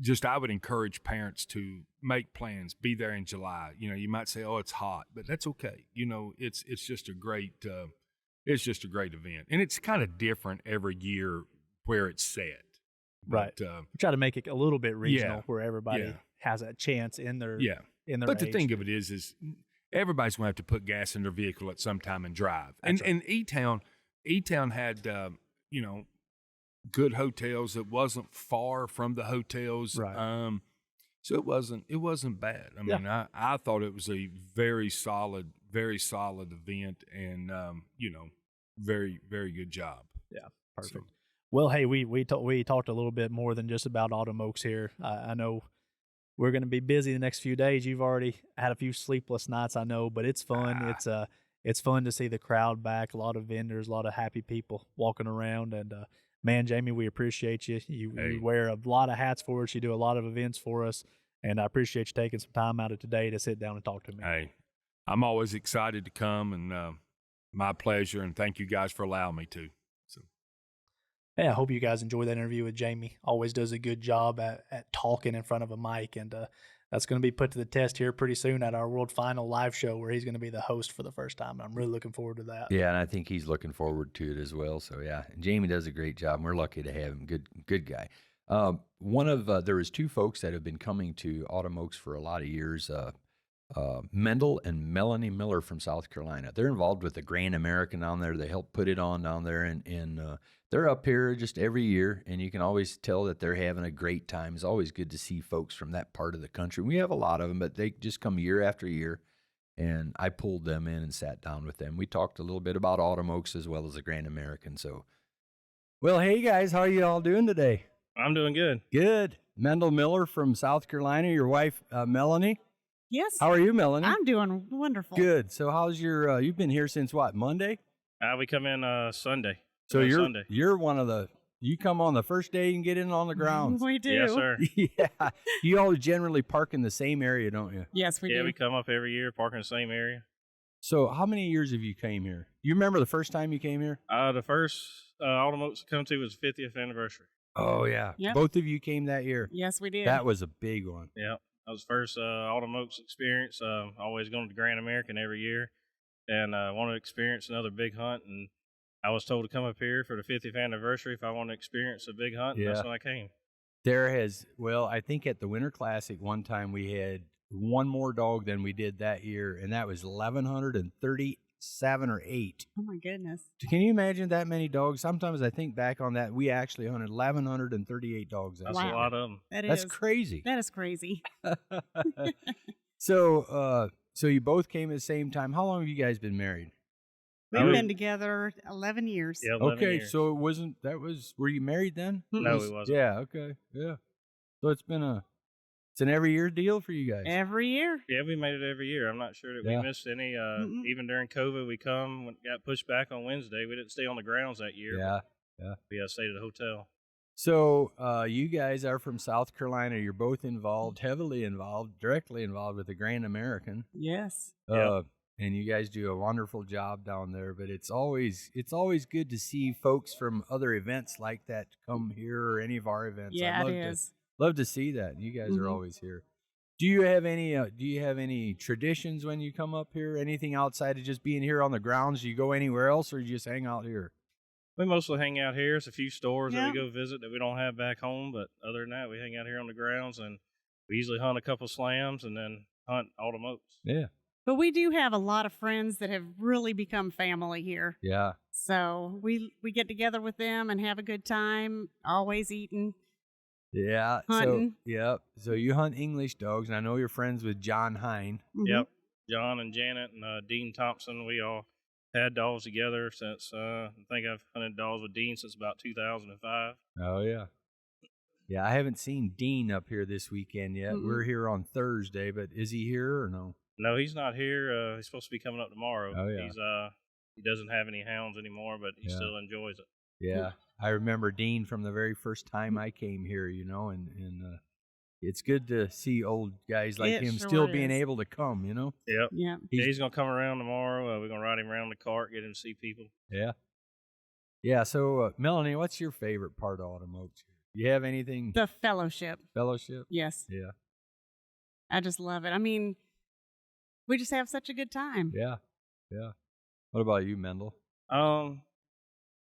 just I would encourage parents to make plans, be there in July. You might say, "Oh, it's hot," but that's okay. It's just a great event, and it's kind of different every year where it's set. Right. But, we try to make it a little bit regional, where everybody has a chance in their But the age. thing of it is everybody's going to have to put gas in their vehicle at some time and drive. That's And E-Town had good hotels. It wasn't far from the hotels. Right. So it wasn't bad. I mean, I thought it was a very solid event, and very, very good job. Yeah, perfect. So, well, hey, we talked a little bit more than just about Autumn Oaks here. I know we're going to be busy the next few days. You've already had a few sleepless nights, I know, but it's fun. It's fun to see the crowd back, a lot of vendors, a lot of happy people walking around. And, man, Jamie, we appreciate you. You wear a lot of hats for us. You do a lot of events for us. And I appreciate you taking some time out of today to sit down and talk to me. Hey, I'm always excited to come, and my pleasure, and thank you guys for allowing me to. So, yeah, I hope you guys enjoy that interview with Jamie. Always does a good job at talking in front of a mic, and that's going to be put to the test here pretty soon at our World Final live show, where he's going to be the host for the first time. I'm really looking forward to that. Yeah, and I think he's looking forward to it as well. So yeah, and Jamie does a great job. And we're lucky to have him. Good guy. There was 2 folks that have been coming to Autumn Oaks for a lot of years. Mendel and Melanie Miller from South Carolina. They're involved with the Grand American down there. They help put it on down there, and they're up here just every year, and you can always tell that they're having a great time. It's always good to see folks from that part of the country. We have a lot of them, but they just come year after year, and I pulled them in and sat down with them. We talked a little bit about Autumn Oaks as well as the Grand American. So, well, hey guys, how are you all doing today? I'm doing good. Good. Mendel Miller from South Carolina, your wife, Melanie. Yes. How are you, Melanie? I'm doing wonderful. Good. So how's your, you've been here since what, Monday? We come in Sunday. So Sunday. you're one of the, you come on the first day and get in on the grounds. We do. Yes, sir. Yeah. You all generally park in the same area, don't you? Yes, we do. Yeah, we come up every year, park in the same area. So how many years have you came here? You remember the first time you came here? The first Autumn Oaks to come to was 50th anniversary. Oh, yeah. Yep. Both of you came that year. Yes, we did. That was a big one. Yeah, that was first Autumn Oaks experience. Always going to the Grand American every year, and wanted to experience another big hunt. And I was told to come up here for the 50th anniversary if I wanted to experience a big hunt. And that's when I came. I think at the Winter Classic one time we had one more dog than we did that year, and that was 1,137 or 8. Oh, my goodness. Can you imagine that many dogs? Sometimes I think back on that. We actually hunted 1,138 dogs. That's a lot of them. That's crazy. That is crazy. So you both came at the same time. How long have you guys been married? We've been together 11 years. Yeah, 11 okay, years. so were you married then? No, we wasn't. Yeah, okay, yeah. So it's an every year deal for you guys. Every year. Yeah, we made it every year. I'm not sure that we missed any. Even during COVID, we got pushed back on Wednesday. We didn't stay on the grounds that year. Yeah. We stayed at a hotel. So you guys are from South Carolina. You're both directly involved with the Grand American. Yes. And you guys do a wonderful job down there. But it's always good to see folks from other events like that come here or any of our events. Yeah, it is. Love to see that. You guys are always here. Do you have any traditions when you come up here? Anything outside of just being here on the grounds? Do you go anywhere else, or you just hang out here? We mostly hang out here. There's a few stores that we go visit that we don't have back home, but other than that, we hang out here on the grounds, and we usually hunt a couple slams and then hunt Autumn Oaks. Yeah. But we do have a lot of friends that have really become family here. Yeah. So we get together with them and have a good time, always eating. Yeah. Hunting. So you hunt English dogs, and I know you're friends with John Hine. Mm-hmm. Yep. John and Janet and Dean Thompson, we all had dogs together since, I think I've hunted dogs with Dean since about 2005. Oh, yeah. Yeah, I haven't seen Dean up here this weekend yet. Mm-mm. We're here on Thursday, but is he here or no? No, he's not here. He's supposed to be coming up tomorrow. Oh, yeah. He doesn't have any hounds anymore, but he still enjoys it. Yeah. I remember Dean from the very first time I came here, and it's good to see old guys like him still being able to come, Yep. Yeah. He's going to come around tomorrow. We're going to ride him around the cart, get him to see people. Yeah. Yeah, so Melanie, what's your favorite part of Autumn Oaks? You have anything? The fellowship. Fellowship? Yes. Yeah. I just love it. I mean, we just have such a good time. Yeah. Yeah. What about you, Mendel?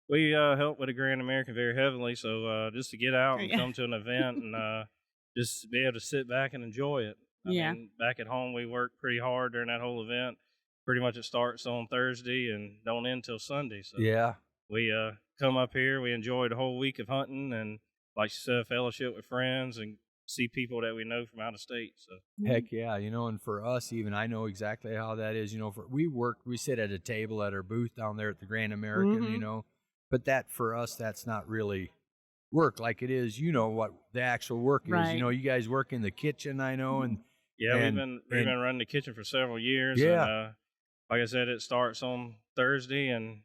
We help with the Grand American very heavily, so just to get out and come to an event and just be able to sit back and enjoy it. I mean, back at home, we work pretty hard during that whole event. Pretty much it starts on Thursday and don't end till Sunday. So yeah. We come up here, we enjoy the whole week of hunting and, like you said, fellowship with friends and see people that we know from out of state. So heck yeah, and for us even, I know exactly how that is. We sit at a table at our booth down there at the Grand American, but that for us, that's not really work like it is. You know what the actual work is. Right. You know, you guys work in the kitchen, I know, and Yeah, and, we've been running the kitchen for several years. Yeah. And, like I said, it starts on Thursday, and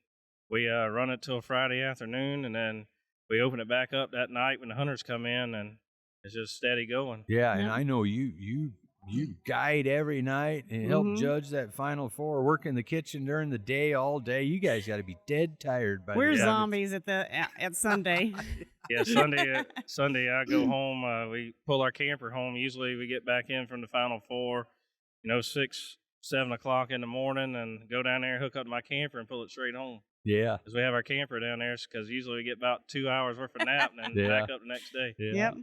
we run it till Friday afternoon, and then we open it back up that night when the hunters come in, and it's just steady going. yeah, and Yeah. I know you guide every night and help judge that Final Four, work in the kitchen during the day, all day. You guys got to be dead tired by We're the time zombies at Sunday. Yeah, Sunday I go home. We pull our camper home. Usually we get back in from the Final Four, 6, 7 o'clock in the morning, and go down there, hook up to my camper, and pull it straight home. Yeah. Because we have our camper down there, because usually we get about 2 hours worth of nap and then back up the next day. Yeah. Yep.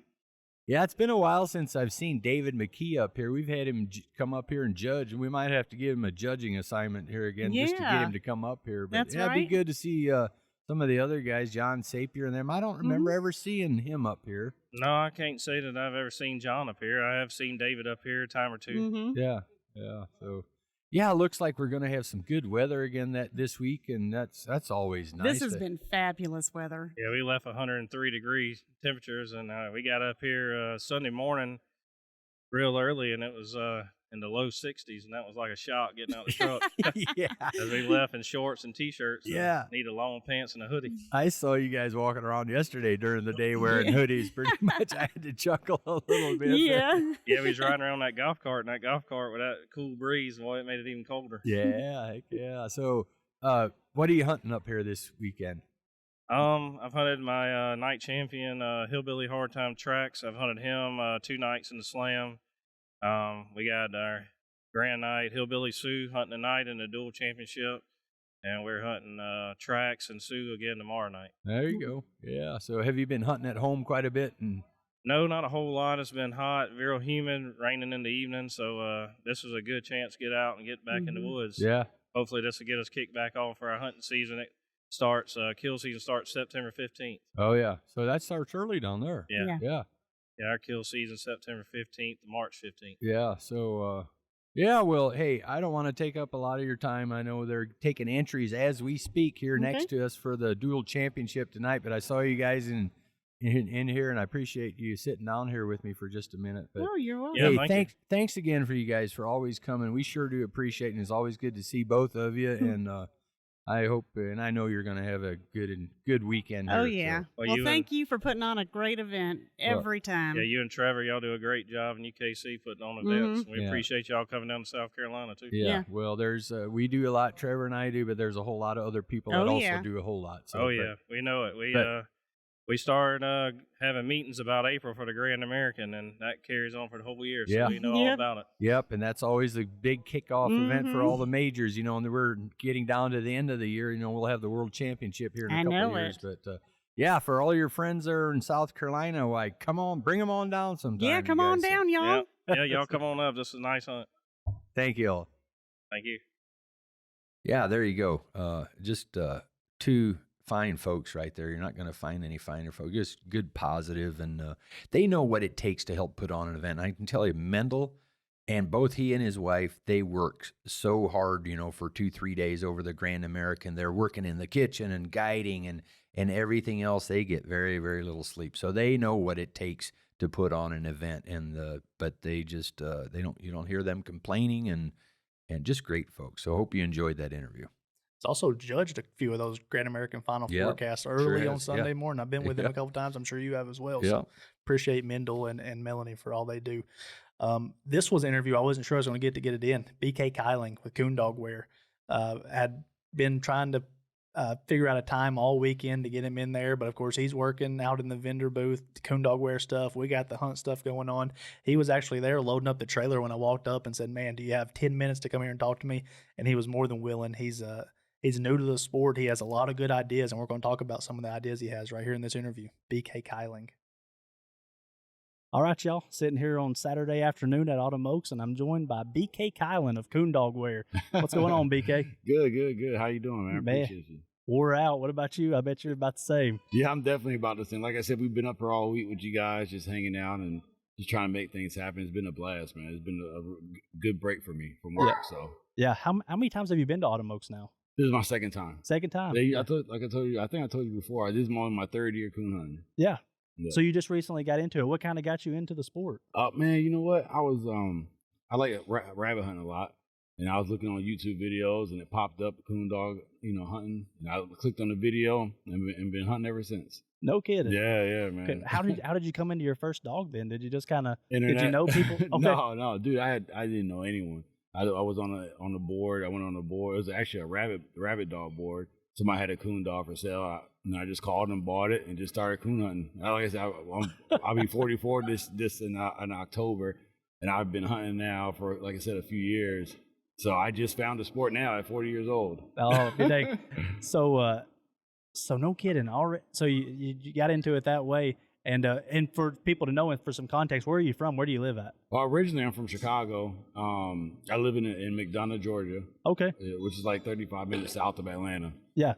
Yeah, it's been a while since I've seen David McKee up here. We've had him come up here and judge, and we might have to give him a judging assignment here again just to get Yeah. him to come up here. But That's yeah, it'd be right. good to see some of the other guys, John Sapier and them. I don't remember ever seeing him up here. No, I can't say that I've ever seen John up here. I have seen David up here a time or two. Mm-hmm. Yeah, yeah. So, yeah, it looks like we're going to have some good weather again this week, and that's always nice. This has been fabulous weather. Yeah, we left 103 degree temperatures, and we got up here Sunday morning real early, and it was in the low 60s, and that was like a shock getting out of the truck. Yeah. As we left in shorts and T-shirts. Yeah. Needed long pants and a hoodie. I saw you guys walking around yesterday during the day wearing hoodies. Pretty much, I had to chuckle a little bit. Yeah. Yeah, we was riding around that golf cart, and that golf cart with that cool breeze, boy, it made it even colder. Yeah, heck yeah. So, what are you hunting up here this weekend? I've hunted my night champion, Hillbilly Hard Time Tracks. I've hunted him 2 nights in the Slam. We got our Grand Night Hillbilly Sioux hunting tonight in the dual championship, and we're hunting Tracks and Sioux again tomorrow night. There you go. Yeah. So, have you been hunting at home quite a bit? And No, not a whole lot. It's been hot, real humid, raining in the evening, so this is a good chance to get out and get back in the woods. yeah, Hopefully this will get us kicked back off for our hunting season. It starts, kill season starts September 15th. oh yeah. So that starts early down there. Yeah. Yeah. Yeah, our kill season September 15th to March 15th. Yeah. So, yeah. Well, hey, I don't want to take up a lot of your time. I know they're taking entries as we speak here next to us for the dual championship tonight. But I saw you guys in here, and I appreciate you sitting down here with me for just a minute. But Oh, you're welcome. Yeah, hey, thank thanks again for you guys for always coming. We sure do appreciate it, and it's always good to see both of you. And I hope, and I know you're going to have a good weekend here. Oh, yeah. So. Well, Well, you thank you for putting on a great event every time. Yeah, you and Trevor, y'all do a great job in UKC putting on events. We Yeah. appreciate y'all coming down to South Carolina, too. Yeah. Yeah. Well, there's we do a lot, Trevor and I do, but there's a whole lot of other people that Oh, also yeah. do a whole lot. So, Oh, but- yeah, we know it. but- We started having meetings about April for the Grand American, and that carries on for the whole year, so Yeah. we know all Yep. about it. Yep, and that's always the big kickoff event for all the majors, and we're getting down to the end of the year. We'll have the World Championship here in a I couple know of years. it. But yeah, for all your friends there in South Carolina, why come on, bring them on down sometime. Yeah, you come on guys. down, y'all. Yeah, y'all come on up. This is a nice hunt. Thank you all. Thank you. Yeah, there you go. Just 2 fine folks right there. You're not going to find any finer folks. Just good, positive, and they know what it takes to help put on an event. And I can tell you, Mendel and both he and his wife, they work so hard, for 2-3 days over the Grand American. They're working in the kitchen and guiding and everything else. They get very, very little sleep, so they know what it takes to put on an event. But they just you don't hear them complaining, and just great folks. So I hope you enjoyed that interview. It's also judged a few of those Grand American Final Yep, forecasts sure early on has, Sunday yeah. morning. I've been with them Yeah. a couple times. I'm sure you have as well. Yeah. So appreciate Mendel and Melanie for all they do. This was an interview I wasn't sure I was going to get it in. BK Kyling with Coon Dog Wear had been trying to figure out a time all weekend to get him in there, but of course he's working out in the vendor booth, the Coon Dog Wear stuff. We got the hunt stuff going on. He was actually there loading up the trailer when I walked up and said, "Man, do you have 10 minutes to come here and talk to me?" And he was more than willing. He's new to the sport. He has a lot of good ideas, and we're going to talk about some of the ideas he has right here in this interview. BK Kyling. All right, y'all. Sitting here on Saturday afternoon at Autumn Oaks, and I'm joined by BK Kylan of Coon Dog Wear. What's going on, BK? Good. How you doing, man? I Man. appreciate you. Wore out. What about you? I bet you're about the same. Yeah, I'm definitely about the same. Like I said, we've been up here all week with you guys, just hanging out and just trying to make things happen. It's been a blast, man. It's been a good break for me from work. So Yeah. How many times have you been to Autumn Oaks now? this is my second time. Second time. I think I told you before. This is my 3rd year coon hunting. Yeah. Yeah. So you just recently got into it. What kind of got you into the sport? Man, you know what? I was I like rabbit hunting a lot, and I was looking on YouTube videos, and it popped up coon dog, hunting, and I clicked on the video and been hunting ever since. No kidding. Yeah, man. Okay, How did you come into your first dog then? Did you just kind of did Internet. you know people? Okay. No, dude. I didn't know anyone. I was on the board. I went on the board. It was actually a rabbit dog board. Somebody had a coon dog for sale. I just called and bought it and just started coon hunting. Like I said, I'll be 44 this in October, and I've been hunting now for, like I said, a few years. So I just found the sport now at 40 years old. Oh, good day. So no kidding. Already, so you got into it that way, and for people to know, and for some context, where are you from? Where do you live at? Well, originally I'm from Chicago. I live in McDonough, Georgia. Okay. Which is like 35 minutes south of Atlanta. Yeah,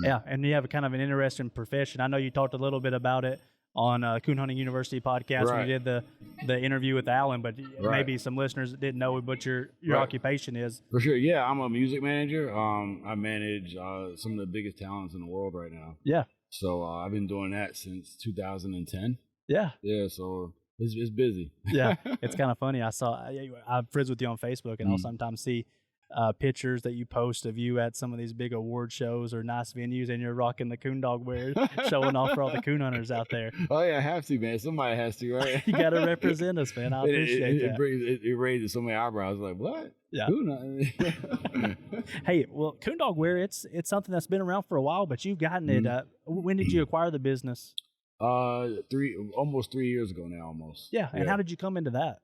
yeah, and you have a kind of an interesting profession. I know you talked a little bit about it on Coon Hunting University podcast when you did the interview with Alan, but maybe some listeners that didn't know what your occupation is. For sure, yeah, I'm a music manager. I manage some of the biggest talents in the world right now. Yeah. So I've been doing that since 2010. Yeah. Yeah, so it's busy. Yeah, it's kind of funny. I'm friends with you on Facebook, and I'll sometimes see pictures that you post of you at some of these big award shows or nice venues, and you're rocking the coon dog wear, showing off for all the coon hunters out there. Oh yeah, I have to, man. Somebody has to, right? You got to represent us, man. I appreciate that. It raises so many eyebrows. Like, what? Yeah. Coon Hey, well, coon dog wear, it's something that's been around for a while, but you've gotten it. When did you acquire the business? Almost 3 years ago now, almost. Yeah, and how did you come into that?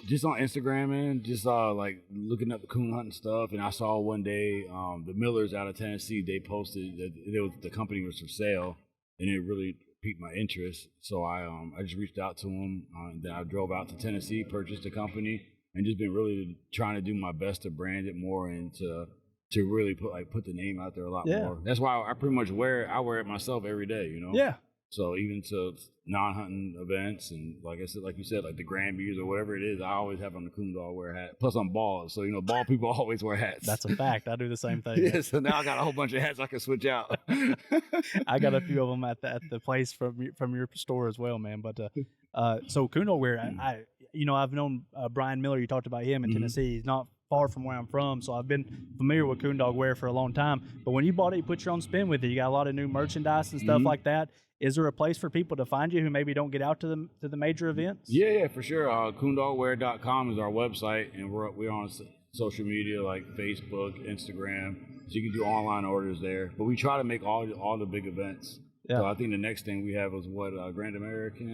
Just on Instagram, man. Just like looking up the coon hunting stuff, and I saw one day the Millers out of Tennessee. They posted that the company was for sale, and it really piqued my interest. So I just reached out to them. Then I drove out to Tennessee, purchased the company, and just been really trying to do my best to brand it more and to really put the name out there a lot more. That's why I pretty much wear it myself every day. Yeah. So even to non-hunting events, and like you said, like the Grammys or whatever it is, I always have on the coon dog wear hat. Plus I'm bald, so bald people always wear hats. That's a fact. I do the same thing. Yeah, so now I got a whole bunch of hats I can switch out. I got a few of them at the place from your store as well, man. But so coon dog wear, I've known Brian Miller. You talked about him in Tennessee. He's not far from where I'm from, so I've been familiar with coon dog wear for a long time. But when you bought it, you put your own spin with it. You got a lot of new merchandise and stuff like that. Is there a place for people to find you who maybe don't get out to the major events? Yeah, for sure. Coondogwear.com is our website, and we're on social media like Facebook, Instagram, so you can do online orders there. But we try to make all the big events. Yeah. So I think the next thing we have is Grand American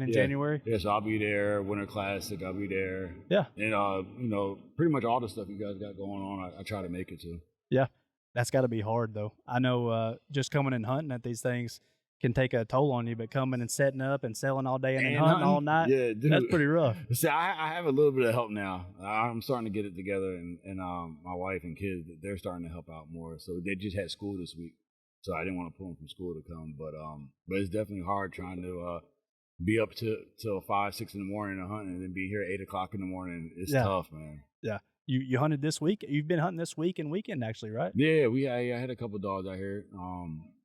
in January. Yes, I'll be there. Winter Classic, I'll be there. Yeah, and pretty much all the stuff you guys got going on, I try to make it to. Yeah, that's got to be hard though. I know just coming and hunting at these things can take a toll on you, but coming and setting up and selling all day and then hunting all night, that's pretty rough. See, I have a little bit of help now. I'm starting to get it together, and my wife and kids, they're starting to help out more. So they just had school this week, so I didn't want to pull them from school to come. But it's definitely hard trying to be up till 5, 6 in the morning to hunt, and then be here at 8 o'clock in the morning. It's tough, man. Yeah. You hunted this week? You've been hunting this week and weekend actually, right? Yeah, I had a couple of dogs out here.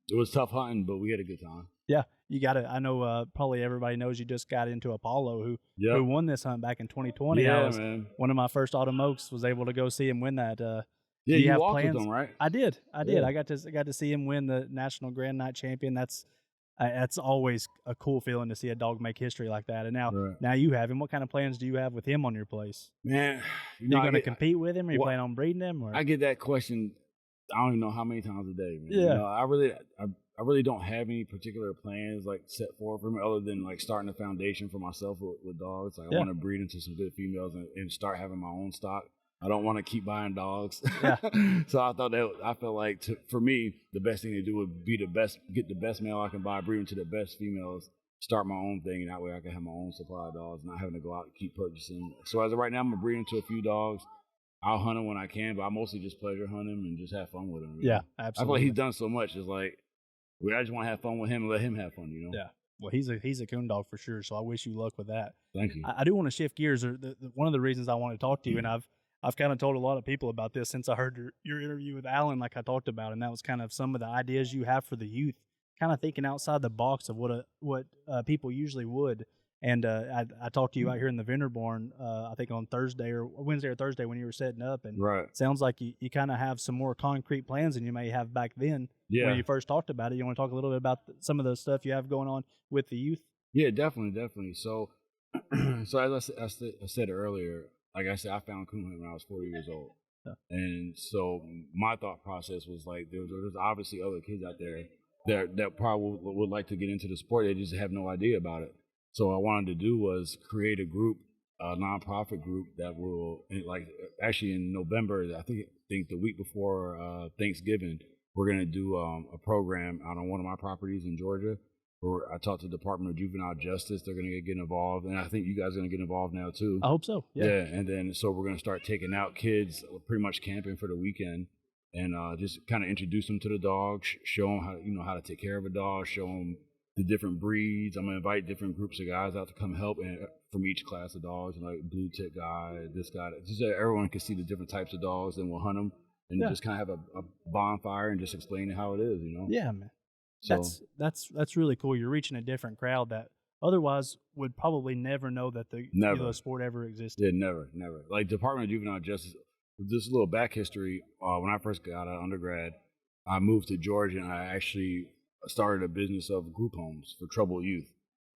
It was tough hunting, but we had a good time. Yeah, you got it. I know probably everybody knows you just got into Apollo, who won this hunt back in 2020. Yeah, man. One of my first autumn oaks, was able to go see him win that. You have walked plans? With him, right? I did. Yeah. I got to see him win the National Grand Night Champion. That's always a cool feeling to see a dog make history like that. And now you have him. What kind of plans do you have with him on your place? Man, are you going to compete with him? Are you planning on breeding him? Or? I get that question. I don't even know how many times a day, man. Yeah. I really don't have any particular plans like set forward for me other than like starting a foundation for myself with dogs. Like I want to breed into some good females and start having my own stock. I don't want to keep buying dogs. Yeah. So I felt like for me, the best thing to do would be get the best male I can buy, breed into the best females, start my own thing, and that way I can have my own supply of dogs, not having to go out and keep purchasing. So as of right now, I'm breeding into a few dogs. I'll hunt them when I can, but I mostly just pleasure hunt them and just have fun with them. Yeah, absolutely. I feel like he's done so much. It's like I just want to have fun with him and let him have fun, Yeah. Well, he's a coon dog for sure, so I wish you luck with that. Thank you. I do want to shift gears. One of the reasons I want to talk to you, and I've kind of told a lot of people about this since I heard your interview with Alan, like I talked about, and that was kind of some of the ideas you have for the youth kind of thinking outside the box of what people usually would. And I talked to you out here in the Venterborn, I think on Thursday or Wednesday or Thursday when you were setting up, and Right. it sounds like you kind of have some more concrete plans than you may have back then Yeah. when you first talked about it. You want to talk a little bit about some of the stuff you have going on with the youth? Yeah, definitely. So, so as I said earlier, like I said, I found coon hunting when I was 40 years old. Yeah. And so my thought process was like, there's obviously other kids out there that probably would like to get into the sport. They just have no idea about it. So what I wanted to do was create a group, a nonprofit group that will, like, actually in November, I think the week before Thanksgiving, we're going to do a program out on one of my properties in Georgia where I talked to the Department of Juvenile Justice. They're going to get involved, and I think you guys are going to get involved now too. I hope so. Yeah. And then so we're going to start taking out kids, pretty much camping for the weekend, and just kind of introduce them to the dogs, show them how to take care of a dog, show them the different breeds. I'm going to invite different groups of guys out to come help, and from each class of dogs, like blue tick guy, this guy, just so everyone can see the different types of dogs, and we'll hunt them and just kind of have a bonfire and just explain how it is, Yeah, man. So, That's really cool. You're reaching a different crowd that otherwise would probably never know that the sport ever existed. Yeah, never. Like Department of Juvenile Justice, just a little back history. When I first got out of undergrad, I moved to Georgia, and I actually started a business of group homes for troubled youth.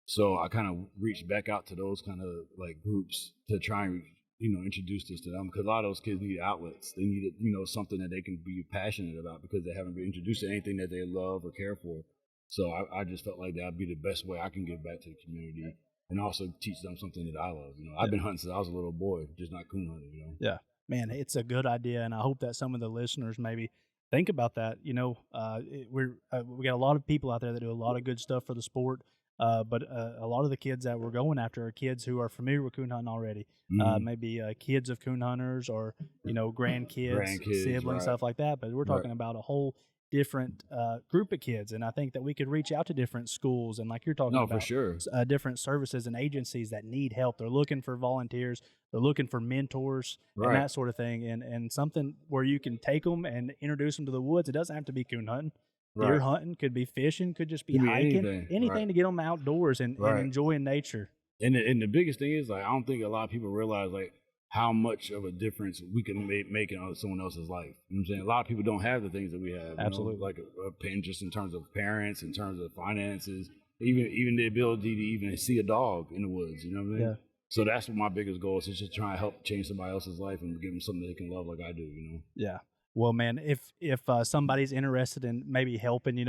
So I kind of reached back out to those kind of like groups to try and introduce this to them, because a lot of those kids need outlets. They need something that they can be passionate about because they haven't been introduced to anything that they love or care for. So I just felt like that'd be the best way I can give back to the community and also teach them something that I love. I've been hunting since I was a little boy, just not coon hunting. Yeah, man, it's a good idea, and I hope that some of the listeners maybe think about that. We got a lot of people out there that do a lot of good stuff for the sport. But a lot of the kids that we're going after are kids who are familiar with coon hunting already. Maybe kids of coon hunters or grandkids, siblings, right. Stuff like that. But we're talking about a whole different group of kids, and I think that we could reach out to different schools and, like you're talking about, for sure, different services and agencies that need help. They're looking for volunteers. They're looking for mentors and that sort of thing, and something where you can take them and introduce them to the woods. It doesn't have to be coon hunting. Deer hunting, could be fishing, could just be hiking, anything to get them outdoors and enjoying nature. And the biggest thing is, like, I don't think a lot of people realize like how much of a difference we can make in someone else's life. You know what I'm saying? A lot of people don't have the things that we have. Absolutely. Like a pen, just in terms of parents, in terms of finances, even the ability to even see a dog in the woods. You know what I mean? Yeah. So that's what my biggest goal is just try and help change somebody else's life and give them something they can love like I do. Yeah. Well, man, if somebody's interested in maybe helping,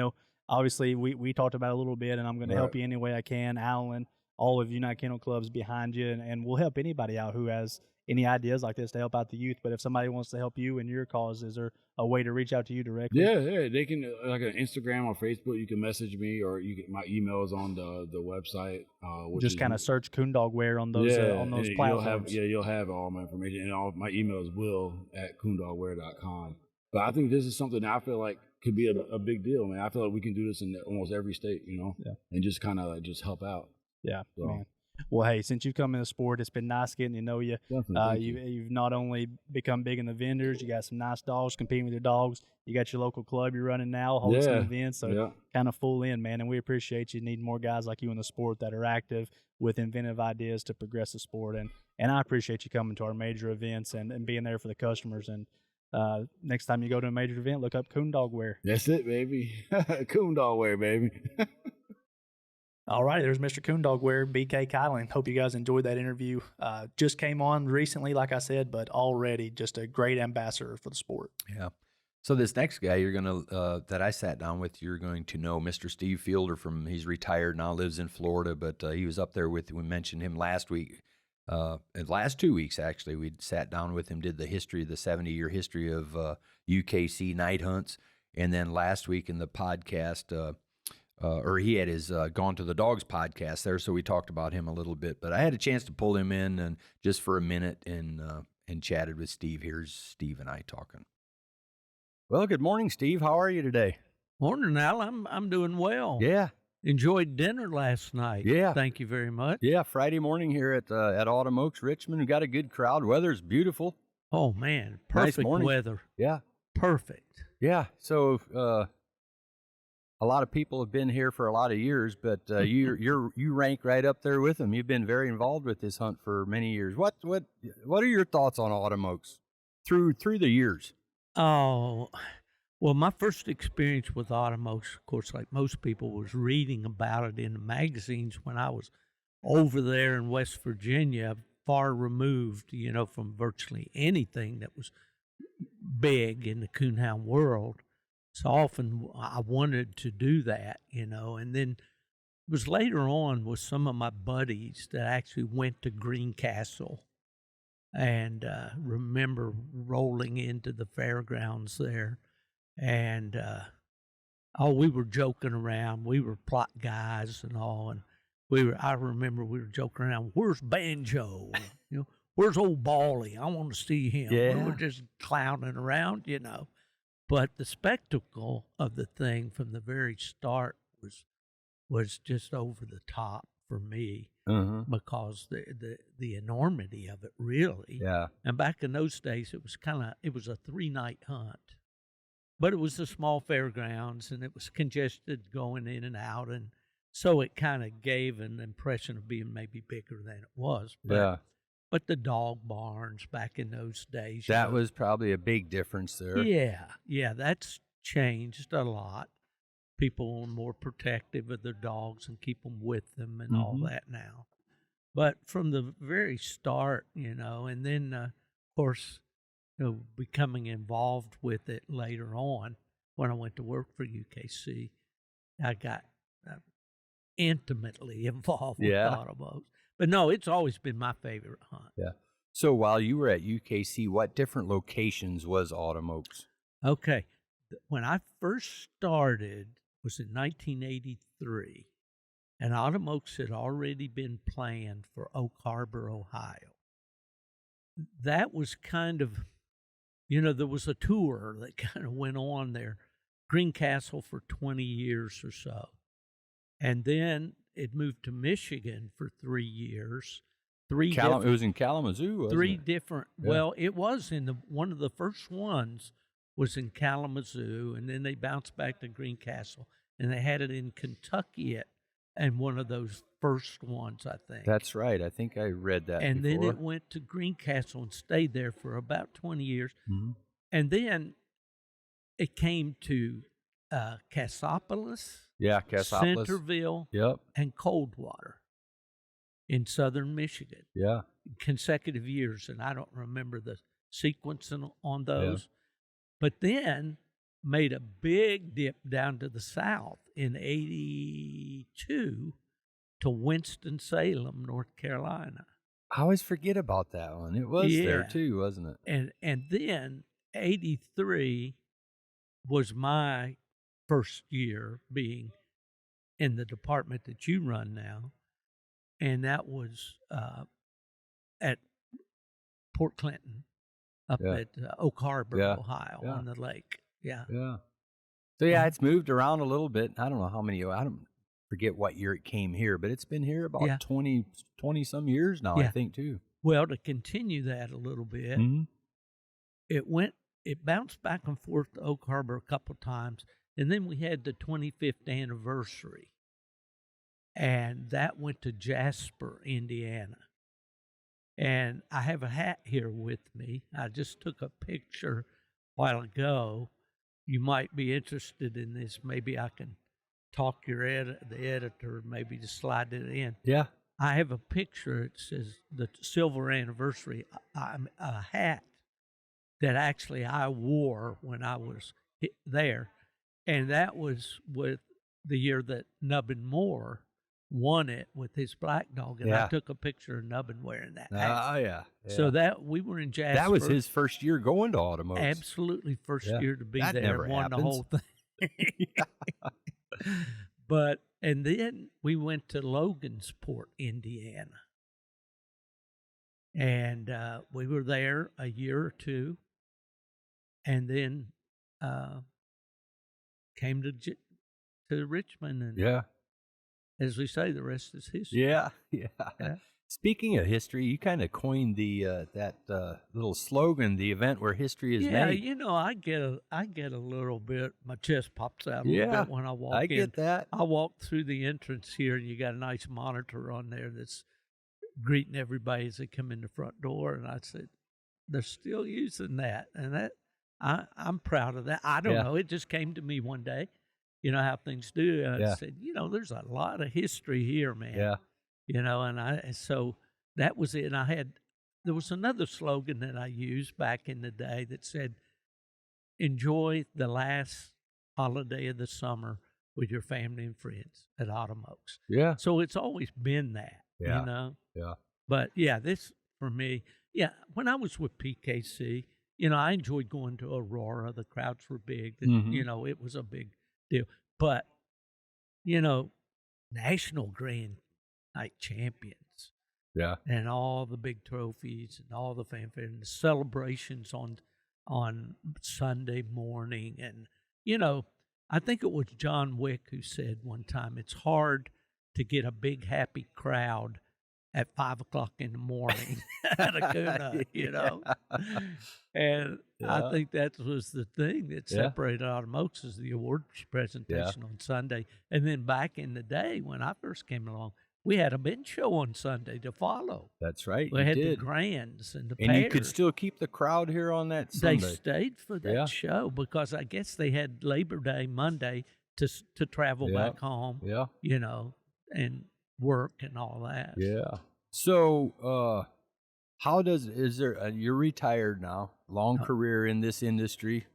obviously we talked about it a little bit, and I'm going to help you any way I can. Alan, all of United Kennel Club's behind you, and we'll help anybody out who has any ideas like this to help out the youth. But if somebody wants to help you in your cause, is there a way to reach out to you directly? Yeah, they can, like on Instagram or Facebook, you can message me, or my email is on the website. Just kind of search Coondog Wear on those platforms. You'll have all my information, and all my email is will@coondogwear.com. But I think this is something that I feel like could be a big deal, man. I feel like we can do this in almost every state, and just kind of just help out. Yeah, so. Man. Well, hey, since you've come in the sport, it's been nice getting to know you. You've not only become big in the vendors, you got some nice dogs competing with your dogs. You got your local club you're running now, holding some events, so kind of full in, man. And we appreciate you. Need more guys like you in the sport that are active with inventive ideas to progress the sport. And I appreciate you coming to our major events and being there for the customers. And next time you go to a major event, look up Coondog Wear. That's it, baby. Coondog Wear, baby. All right, there's Mr. Coondog Wear, BK Kylan. Hope you guys enjoyed that interview. Just came on recently, like I said, but already just a great ambassador for the sport. Yeah. So this next guy you're gonna that I sat down with, you're going to know, Mr. Steve Fielder. He's retired now, lives in Florida, but he was up there we mentioned him last week. Last 2 weeks, actually, we sat down with him, did the 70-year history of UKC night hunts. And then last week in the podcast, or he had his Gone to the Dogs podcast there, so we talked about him a little bit. But I had a chance to pull him in and just for a minute and chatted with Steve. Here's Steve and I talking. Well, good morning, Steve. How are you today? Morning, Al. I'm doing well. Yeah. Enjoyed dinner last night. Yeah. Thank you very much. Yeah, Friday morning here at Autumn Oaks, Richmond. We got a good crowd. Weather's beautiful. Oh, man. Perfect nice morning. weather. Yeah. Perfect. Yeah. So a lot of people have been here for a lot of years, but you rank right up there with them. You've been very involved with this hunt for many years. What are your thoughts on autumn oaks through the years? Oh, well, my first experience with autumn oaks, of course, like most people, was reading about it in the magazines when I was over there in West Virginia, far removed, from virtually anything that was big in the coonhound world. So often I wanted to do that, and then it was later on with some of my buddies that actually went to Greencastle and remember rolling into the fairgrounds there. And, we were joking around. We were plot guys and all. And I remember we were joking around, where's Banjo? Where's old Bally? I want to see him. Yeah. We were just clowning around, But the spectacle of the thing from the very start was just over the top for me, because the enormity of it, really. Yeah. And back in those days, it was a 3-night hunt, but it was the small fairgrounds, and it was congested going in and out, and so it kind of gave an impression of being maybe bigger than it was. But the dog barns back in those days. That was probably a big difference there. Yeah, that's changed a lot. People are more protective of their dogs and keep them with them and all that now. But from the very start, and then, of course, becoming involved with it later on when I went to work for UKC, I got intimately involved with autumn oaks. But no, it's always been my favorite hunt. Yeah. So while you were at UKC, what different locations was autumn oaks? Okay. When I first started was in 1983, and autumn oaks had already been planned for Oak Harbor, Ohio. That was kind of, there was a tour that kind of went on there, Greencastle for 20 years or so. And then it moved to Michigan for 3 years. It was in Kalamazoo, wasn't it? Different. Yeah. Well, it was one of the first ones was in Kalamazoo, and then they bounced back to Greencastle, and they had it in Kentucky and one of those first ones, I think. That's right. I think I read that and before. Then it went to Greencastle and stayed there for about 20 years. Mm-hmm. And then it came to Cassopolis, Centerville, and Coldwater in southern Michigan. Yeah. Consecutive years, and I don't remember the sequence on those. Yeah. But then made a big dip down to the south in 82 to Winston-Salem, North Carolina. I always forget about that one. It was there too, wasn't it? And then 83 was my first year being in the department that you run now, and that was at Port Clinton, up at Oak Harbor, Ohio, on the lake. Yeah. So it's moved around a little bit. I don't know how many. I don't forget what year it came here, but it's been here about 20 some years now, I think, too. Well, to continue that a little bit, it bounced back and forth to Oak Harbor a couple times, and then we had the 25th anniversary, and that went to Jasper, Indiana. And I have a hat here with me. I just took a picture a while ago. You might be interested in this. Maybe I can talk the editor, maybe to slide it in. Yeah. I have a picture. It says the silver anniversary. A hat that actually I wore when I was there. And that was with the year that Nubbin Moore won it with his black dog, and I took a picture of Nubbin wearing that hat. Oh, yeah. So that we were in Jasper. That was his first year going to autumn oaks. Absolutely, first year to be that there. Never won happens. the whole thing. And then we went to Logansport, Indiana, and we were there a year or two, and then came to Richmond, and as we say, the rest is history. Yeah. Speaking of history, you kind of coined the that little slogan, "The event where history is Yeah, made." you know, I get a little bit. My chest pops out a little Yeah, bit when I walk I in. get that. I walk through the entrance here, and you got a nice monitor on there that's greeting everybody as they come in the front door. And I said, they're still using that, and that I'm proud of that. I don't Yeah. know. It just came to me one day. You know how things do. And I Yeah. said, you know, there's a lot of history here, man. Yeah. You know, and so that was it. And there was another slogan that I used back in the day that said, enjoy the last holiday of the summer with your family and friends at Autumn Oaks. Yeah. So it's always been that, Yeah. you know. Yeah. But yeah, this for me, yeah, when I was with PKC, you know, I enjoyed going to Aurora. The crowds were big. You know, it was a big deal. But, you know, National Grand Night Champions. Yeah. And all the big trophies and all the fanfare and the celebrations on Sunday morning. And, you know, I think it was John Wick who said one time, it's hard to get a big happy crowd at 5 o'clock in the morning at a coon hunt, you know. And I think that was the thing that separated Autumn Oaks is the awards presentation on Sunday. And then back in the day when I first came along, we had a bench show on Sunday to follow. That's right. We you had did. the grands and the And you could pairs. still keep the crowd here on that Sunday. They stayed for that show because I guess they had Labor Day Monday to travel back home. Yeah. You know, and work and all that. Yeah. So, you're retired now, long career in this industry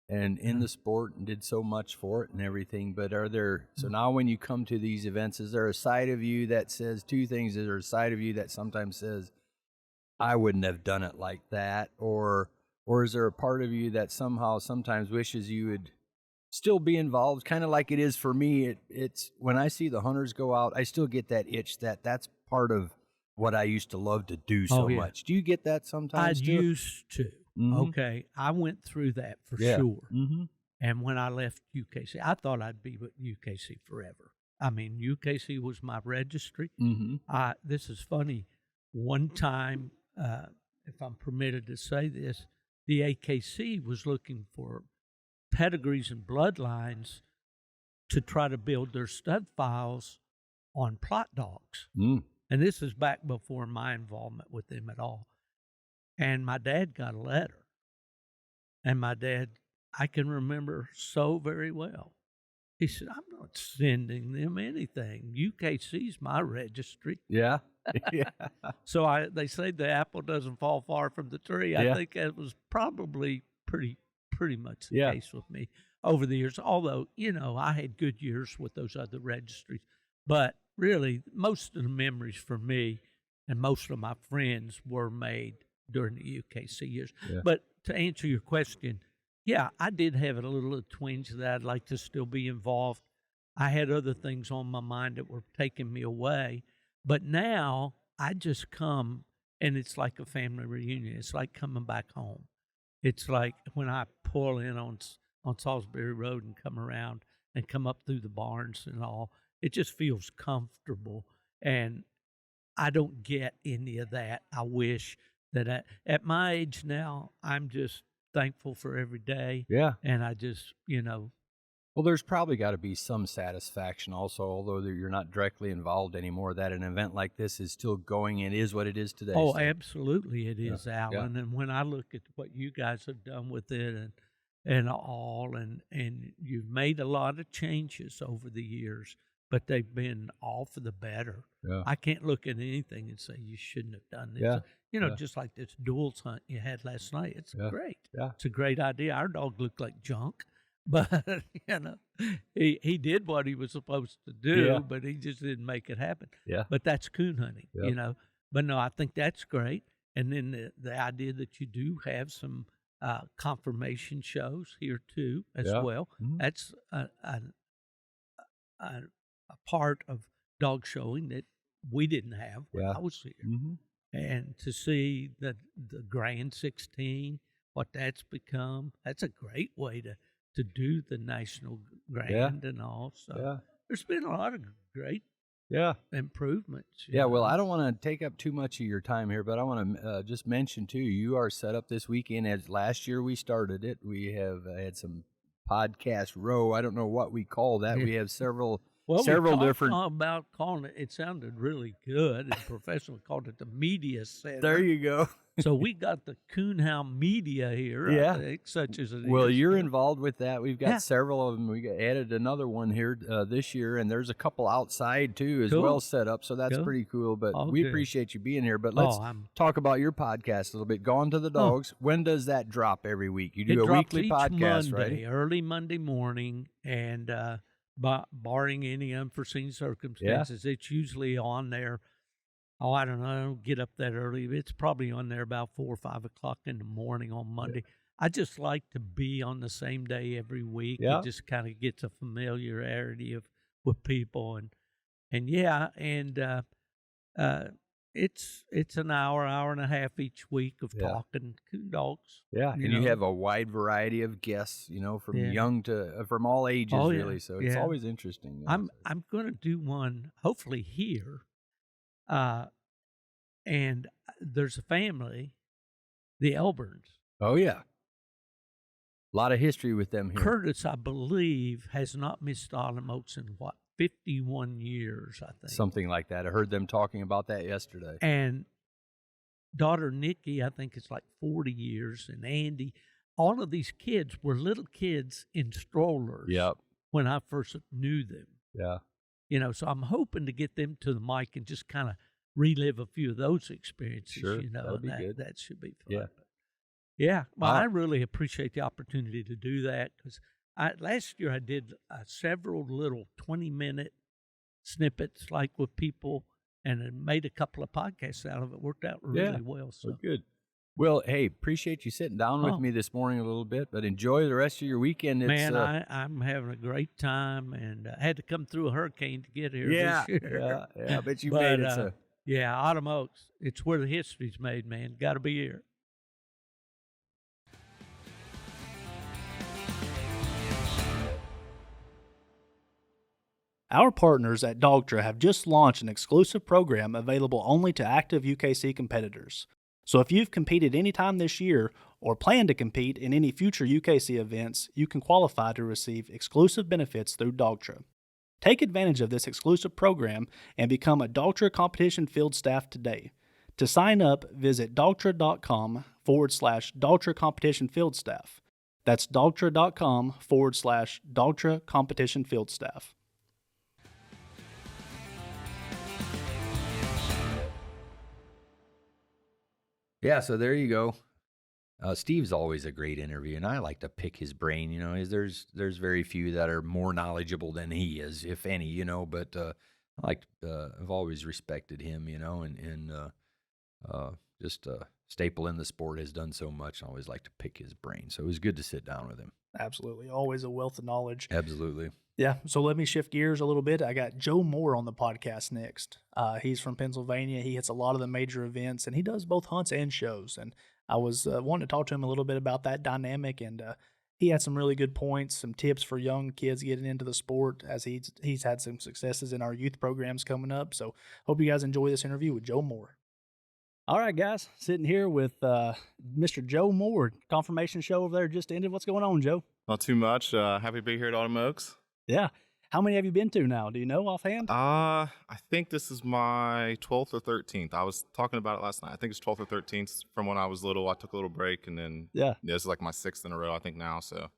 and in the sport and did so much for it and everything. But so now when you come to these events, is there a side of you that says two things? Is there a side of you that sometimes says, I wouldn't have done it like that? Or is there a part of you that sometimes wishes you would still be involved? Kind of like it is for me. It's when I see the hunters go out, I still get that itch that's part of what I used to love to do so much. Do you get that sometimes? I too? used to. Okay. I went through that for sure. And when I left UKC, I thought I'd be with UKC forever. I mean, UKC was my registry. This is funny. One time, if I'm permitted to say this, the AKC was looking for pedigrees and bloodlines to try to build their stud files on plot dogs. And this is back before my involvement with them at all. And my dad got a letter. And my dad, I can remember so very well. He said, I'm not sending them anything. UKC's my registry. Yeah. Yeah. So they say the apple doesn't fall far from the tree. I think that was probably pretty much the case with me over the years. Although, you know, I had good years with those other registries. But really, most of the memories for me and most of my friends were made during the UKC years. But to answer your question, I did have a little twinge that I'd like to still be involved. I had other things on my mind that were taking me away. But now I just come, and it's like a family reunion. It's like coming back home. It's like when I pull in on Salisbury Road and come around and come up through the barns and all, it just feels comfortable. And I don't get any of that. I wish that at my age now, I'm just thankful for every day. Yeah. And I just, you know. Well, there's probably got to be some satisfaction also, although you're not directly involved anymore, that an event like this is still going and is what it is today. Oh, so. Absolutely it is, Alan. And when I look at what you guys have done with it and all, and you've made a lot of changes over the years, but they've been all for the better. Yeah. I can't look at anything and say you shouldn't have done this. Yeah. You know, just like this duels hunt you had last night. It's great. Yeah. It's a great idea. Our dog looked like junk, but, you know, he did what he was supposed to do, but he just didn't make it happen. Yeah. But that's coon hunting, you know. But no, I think that's great. And then the idea that you do have some confirmation shows here too as well. That's a part of dog showing that we didn't have when I was here. And to see the Grand 16, what that's become, that's a great way to do the National Grand and all. So there's been a lot of great improvements. Yeah, well, I don't want to take up too much of your time here, but I want to just mention, too, you are set up this weekend. As last year we started it, we have had some podcast row. I don't know what we call that. We have several different. About calling it, it sounded really good and professional. Called it the Media Center. There you go. So we got the Coonhound Media here, I think, such as it Well, is. you're involved with that. We've got several of them. We added another one here this year, and there's a couple outside, too, as well set up, so that's pretty cool. But we appreciate you being here. But let's talk about your podcast a little bit. Gone to the Dogs. When does that drop every week? You do a weekly podcast, Monday, right? early Monday morning, and barring any unforeseen circumstances, it's usually on there. Oh, I don't know. I don't get up that early. It's probably on there about 4 or 5 o'clock in the morning on Monday. I just like to be on the same day every week. It just kind of gets a familiarity with people, it's an hour and a half each week of talking coon dogs. Yeah, and you have a wide variety of guests, from young to from all ages, really. So it's always interesting. I'm going to do one hopefully here. And there's a family, the Elburns. Oh, yeah. A lot of history with them here. Curtis, I believe, has not missed Autumn Oaks in, 51 years, I think. Something like that. I heard them talking about that yesterday. And daughter Nikki, I think it's like 40 years, and Andy. All of these kids were little kids in strollers when I first knew them. Yeah. So I'm hoping to get them to the mic and just kind of relive a few of those experiences. Sure, that'll be good. That should be fun. Yeah. Well, I really appreciate the opportunity to do that because last year I did several little 20-minute snippets like with people and made a couple of podcasts out of it. Worked out really well. So good. Well, hey, appreciate you sitting down with me this morning a little bit, but enjoy the rest of your weekend. I'm having a great time, and I had to come through a hurricane to get here this year. But you made it. Autumn Oaks, it's where the history's made, man. Got to be here. Our partners at Dogtra have just launched an exclusive program available only to active UKC competitors. So if you've competed anytime this year or plan to compete in any future UKC events, you can qualify to receive exclusive benefits through Dogtra. Take advantage of this exclusive program and become a Dogtra competition field staff today. To sign up, visit dogtra.com/Dogtra competition field staff. That's dogtra.com/Dogtra competition field staff. Yeah, so there you go. Steve's always a great interview, and I like to pick his brain. There's very few that are more knowledgeable than he is, if any. But I've always respected him. Just staple in the sport has done so much. I always like to pick his brain, so it was good to sit down with him. Absolutely, always a wealth of knowledge. Absolutely. Yeah, so let me shift gears a little bit. I got Joe Moore on the podcast next. He's from Pennsylvania. He hits a lot of the major events, and he does both hunts and shows. And I was wanting to talk to him a little bit about that dynamic, and he had some really good points, some tips for young kids getting into the sport as he's had some successes in our youth programs coming up. So hope you guys enjoy this interview with Joe Moore. All right, guys, sitting here with Mr. Joe Moore. Confirmation show over there just ended. What's going on, Joe? Not too much. Happy to be here at Autumn Oaks. Yeah. How many have you been to now? Do you know offhand? I think this is my 12th or 13th. I was talking about it last night. I think it's 12th or 13th from when I was little. I took a little break, and then this is like my 6th in a row, I think, now. So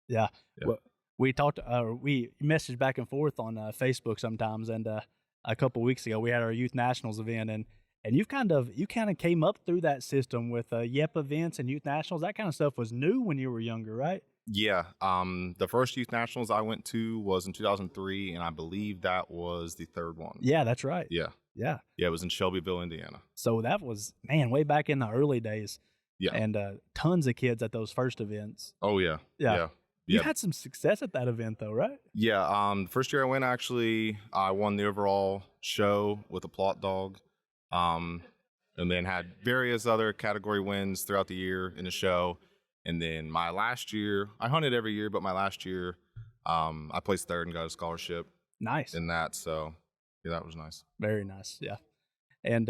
yeah. Well, we talked. We messaged back and forth on Facebook sometimes, and a couple weeks ago we had our Youth Nationals event, and you kind of came up through that system with YEP events and Youth Nationals. That kind of stuff was new when you were younger, right? Yeah. The first Youth Nationals I went to was in 2003, and I believe that was the third one. Yeah, that's right. Yeah. Yeah. Yeah, it was in Shelbyville, Indiana. So that was, man, way back in the early days. Yeah. And tons of kids at those first events. Oh, yeah. Yeah. You had some success at that event, though, right? Yeah. First year I went, actually, I won the overall show with a plot dog. And then had various other category wins throughout the year in the show. And then my last year, I hunted every year, but my last year, I placed third and got a scholarship. Nice. In that, so Yeah, that was nice. Very nice. Yeah. And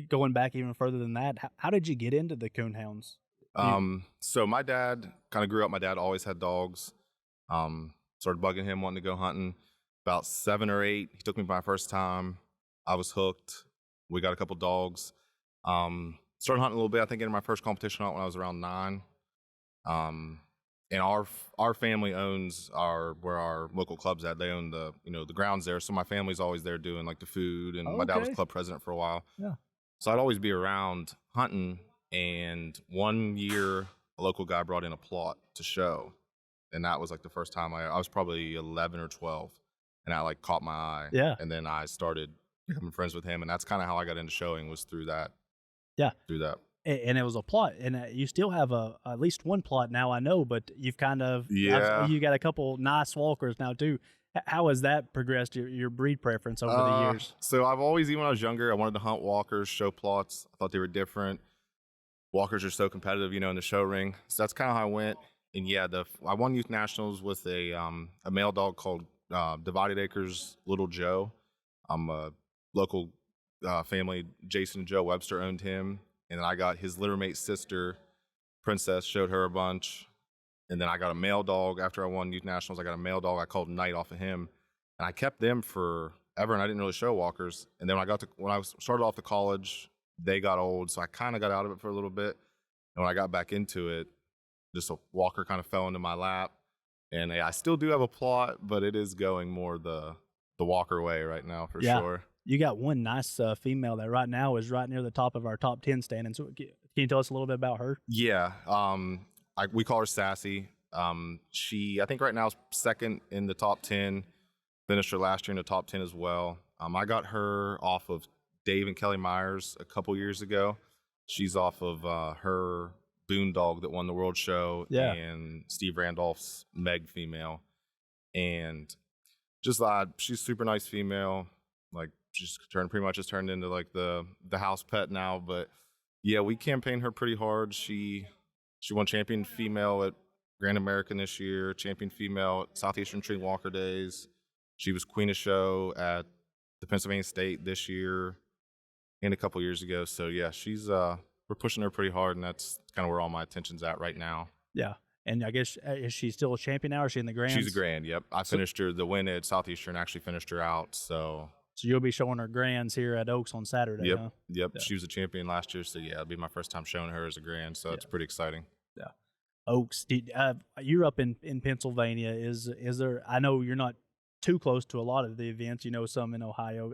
going back even further than that, how did you get into the coonhounds? So my dad kind of grew up. My dad always had dogs. Started bugging him, wanting to go hunting. About 7 or 8, he took me my first time. I was hooked. We got a couple dogs. Started hunting a little bit. I think in my first competition hunt when I was around 9. And our family owns where our local club's at. They own the grounds there. So my family's always there doing like the food, and my dad was club president for a while. Yeah. So I'd always be around hunting. And one year, a local guy brought in a plot to show, and that was like the first time I was probably 11 or 12, and I like caught my eye. Yeah. And then I started becoming friends with him, and that's kind of how I got into showing, was through that. Yeah. Through that. And it was a plot, and you still have at least one plot now, I know, but you've kind of you got a couple nice walkers now too. How has that progressed your breed preference over the years? So I've always, even when I was younger, I wanted to hunt walkers, show plots. I thought they were different. Walkers are so competitive, in the show ring. So that's kind of how I went. And yeah, I won youth nationals with a male dog called Divided Acres Little Joe. A local family, Jason and Joe Webster, owned him. And then I got his littermate sister, Princess, showed her a bunch. And then I got a male dog after I won youth nationals. I got a male dog. I called Knight off of him, and I kept them forever. And I didn't really show walkers. And then when I started off to college, they got old, so I kind of got out of it for a little bit. And when I got back into it, just a walker kind of fell into my lap. And I still do have a plot, but it is going more the walker way right now for sure. You got one nice female that right now is right near the top of our top 10 standings. So can you tell us a little bit about her? Yeah. We call her Sassy. She, I think right now is second in the top 10. Finished her last year in the top 10 as well. I got her off of Dave and Kelly Myers a couple years ago. She's off of her Boone dog that won the world show, and Steve Randolph's Meg female. And just she's a super nice female. Like, she's pretty much turned into like the house pet now. But yeah, we campaigned her pretty hard. She won champion female at Grand American this year, champion female at Southeastern Tree Walker Days. She was queen of show at the Pennsylvania State this year and a couple years ago. So yeah, she's we're pushing her pretty hard, and that's kind of where all my attention's at right now. Yeah. And I guess, is she still a champion now, or is she in the Grands? She's a Grand, yep. I finished her, the win at Southeastern actually finished her out, so you'll be showing her Grands here at Oaks on Saturday, Yep, huh? yep. Yeah. She was a champion last year, so yeah, it'll be my first time showing her as a Grand, so it's pretty exciting. Yeah. Oaks, you're up in Pennsylvania. Is there, I know you're not too close to a lot of the events, some in Ohio,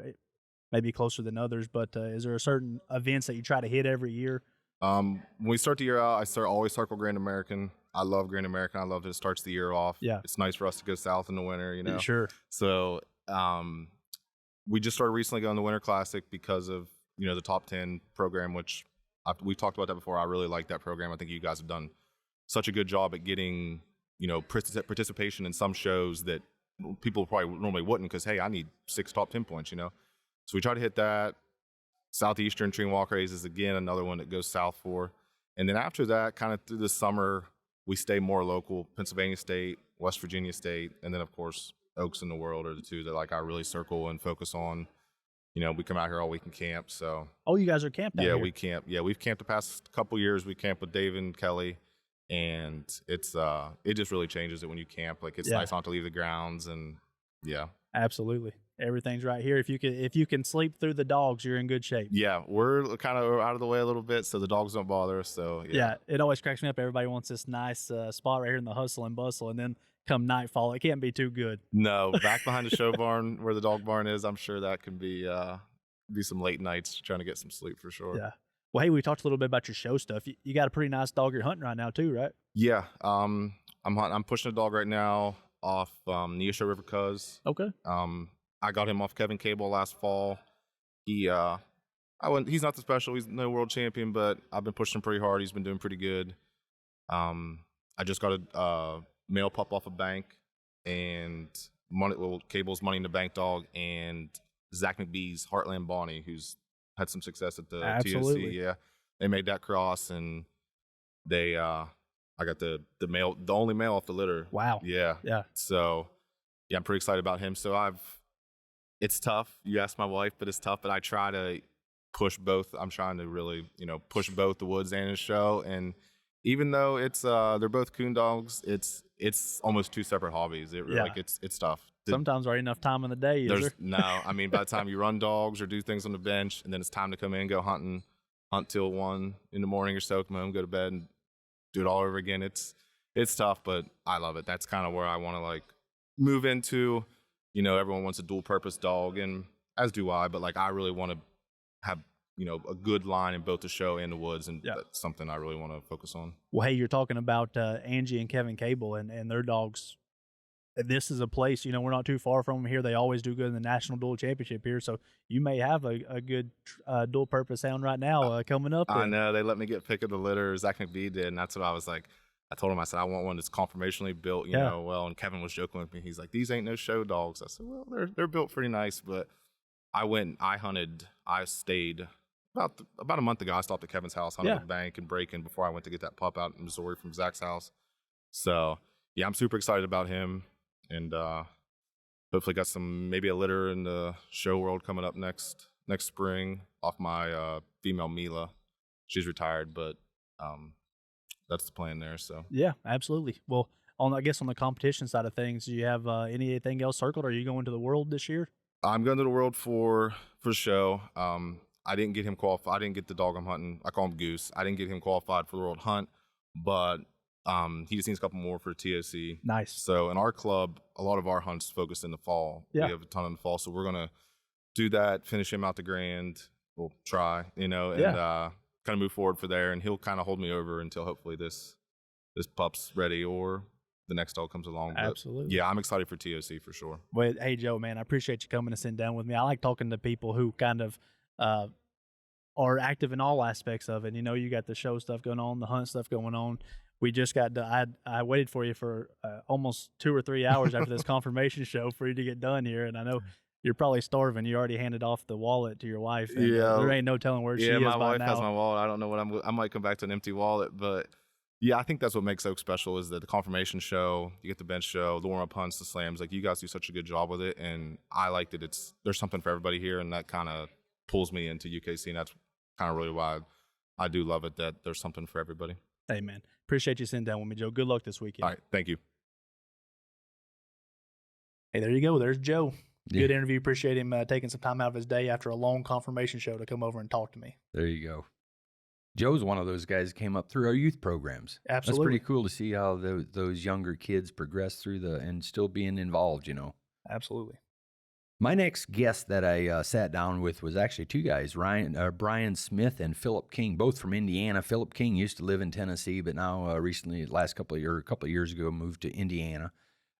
maybe closer than others, but is there a certain events that you try to hit every year? When we start the year out, always circle Grand American. I love Grand American. I love that it starts the year off. Yeah. It's nice for us to go south in the winter, Sure. So we just started recently going to the Winter Classic because of, the top 10 program, which we've talked about that before. I really like that program. I think you guys have done such a good job at getting, participation in some shows that people probably normally wouldn't, because, hey, I need 6 top 10 points, So we try to hit that. Southeastern Tree Walker Days is, again, another one that goes south for. And then after that, kind of through the summer, we stay more local. Pennsylvania State, West Virginia State, and then, of course, Oaks in the World are the two that I really circle and focus on. We come out here all week and camp. So. Oh, you guys are camped out here? Yeah, we camp. Yeah, we've camped the past couple years. We camped with Dave and Kelly, and it's it just really changes it when you camp. Like, it's nice not to leave the grounds, and yeah. Absolutely. Everything's right here. If you can sleep through the dogs, you're in good shape. Yeah, we're kind of out of the way a little bit, so the dogs don't bother us. So yeah, it always cracks me up. Everybody wants this nice spot right here in the hustle and bustle, and then come nightfall, it can't be too good. No, back behind the show barn where the dog barn is, I'm sure that can be some late nights trying to get some sleep for sure. Yeah. Well, hey, we talked a little bit about your show stuff. You got a pretty nice dog you're hunting right now too, right? Yeah, I'm pushing a dog right now off Neosho River Cuz. Okay. I got him off Kevin Cable last fall. He's not the special. He's no world champion, but I've been pushing him pretty hard. He's been doing pretty good. I just got a male pup off a bank, and Cable's Money in the Bank dog, and Zach McBee's Heartland Bonnie, who's had some success at the Absolutely. TOC. Yeah, they made that cross, and they I got the only male off the litter. Wow. Yeah. Yeah. So yeah, I'm pretty excited about him. So it's tough. You ask my wife, but it's tough. But I try to push both. I'm trying to really, push both the woods and his show. And even though it's they're both coon dogs, it's almost two separate hobbies. It really, like it's tough. Sometimes there ain't enough time in the day. No. I mean, by the time you run dogs or do things on the bench, and then it's time to come in, go hunting, hunt till 1 in the morning or so, come home, go to bed, and do it all over again. It's tough, but I love it. That's kind of where I want to like move into. Everyone wants a dual purpose dog, and as do I. But like, I really want to have a good line in both the show and the woods, and that's something I really want to focus on. Well, hey, you're talking about Angie and Kevin Cable and their dogs. This is a place, we're not too far from them here. They always do good in the National Dual Championship here, so you may have a good dual purpose hound right now coming up. I know. They let me get pick of the litter. Zach McBee did, and that's what I was like. I told him, I said, I want one that's conformationally built, you know, well. And Kevin was joking with me. He's like, these ain't no show dogs. I said, well, they're built pretty nice. But I stayed about a month ago. I stopped at Kevin's house, hunted the bank and breaking before I went to get that pup out in Missouri from Zach's house. So, yeah, I'm super excited about him. And hopefully got maybe a litter in the show world coming up next spring off my female Mila. She's retired, but that's the plan there. So yeah, absolutely. Well, I guess on the competition side of things, do you have anything else circled? Are you going to the World this year? I'm going to the World for show. I didn't get him qualified. I didn't get the dog I'm hunting. I call him Goose. I didn't get him qualified for the World Hunt, but he just needs a couple more for TOC. Nice. So in our club, a lot of our hunts focus in the fall. Yeah. We have a ton in the fall, so we're gonna do that. Finish him out the Grand. We'll try, and kind of move forward for there. And he'll kind of hold me over until hopefully this pup's ready or the next dog comes along. But absolutely. yeah, I'm excited for TOC for sure. Well, hey Joe, man, I appreciate you coming to sit down with me. I like talking to people who kind of are active in all aspects of it. You got the show stuff going on, the hunt stuff going on. We just got done. I waited for you for almost 2 or 3 hours after this confirmation show for you to get done here, and I know you're probably starving. You already handed off the wallet to your wife. And there ain't no telling where she is by now. Yeah, my wife has my wallet. I don't know what I might come back to an empty wallet, but yeah, I think that's what makes Oak special is that the confirmation show, you get the bench show, the warm-up hunts, the slams. Like, you guys do such a good job with it, and I like that there's something for everybody here, and that kind of pulls me into UKC, and that's kind of really why I do love it, that there's something for everybody. Hey, man. Appreciate you sitting down with me, Joe. Good luck this weekend. All right. Thank you. Hey, there you go. There's Joe. Good interview. Appreciate him taking some time out of his day after a long confirmation show to come over and talk to me. There you go. Joe's one of those guys that came up through our youth programs. Absolutely. That's pretty cool to see how those younger kids progress through and still being involved, Absolutely. My next guest that I sat down with was actually two guys, Brian Smith and Philip King, both from Indiana. Philip King used to live in Tennessee, but now recently, a couple of years ago, moved to Indiana.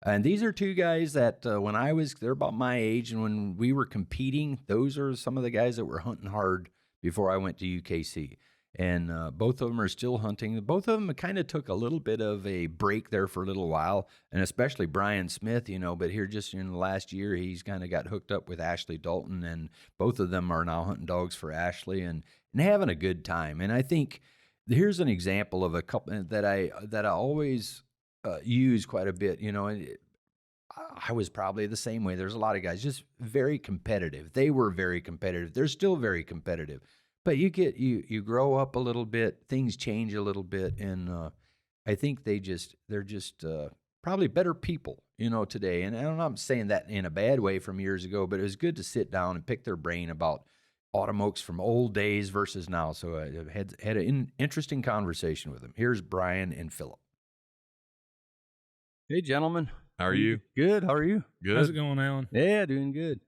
And these are two guys that they're about my age, and when we were competing, those are some of the guys that were hunting hard before I went to UKC. And both of them are still hunting. Both of them kind of took a little bit of a break there for a little while, and especially Brian Smith, but here just in the last year, he's kind of got hooked up with Ashley Dalton, and both of them are now hunting dogs for Ashley and having a good time. And I think here's an example of a couple that I always use quite a bit. I was probably the same way. There's a lot of guys just very competitive. They were very competitive. They're still very competitive. But you grow up a little bit, things change a little bit, and I think they're just probably better people, today. And I'm not saying that in a bad way from years ago, but it was good to sit down and pick their brain about Autumn Oaks from old days versus now. So I had an interesting conversation with them. Here's Brian and Philip. Hey, gentlemen. How are you? Good. How are you? Good. How's it going, Alan? Yeah, doing good.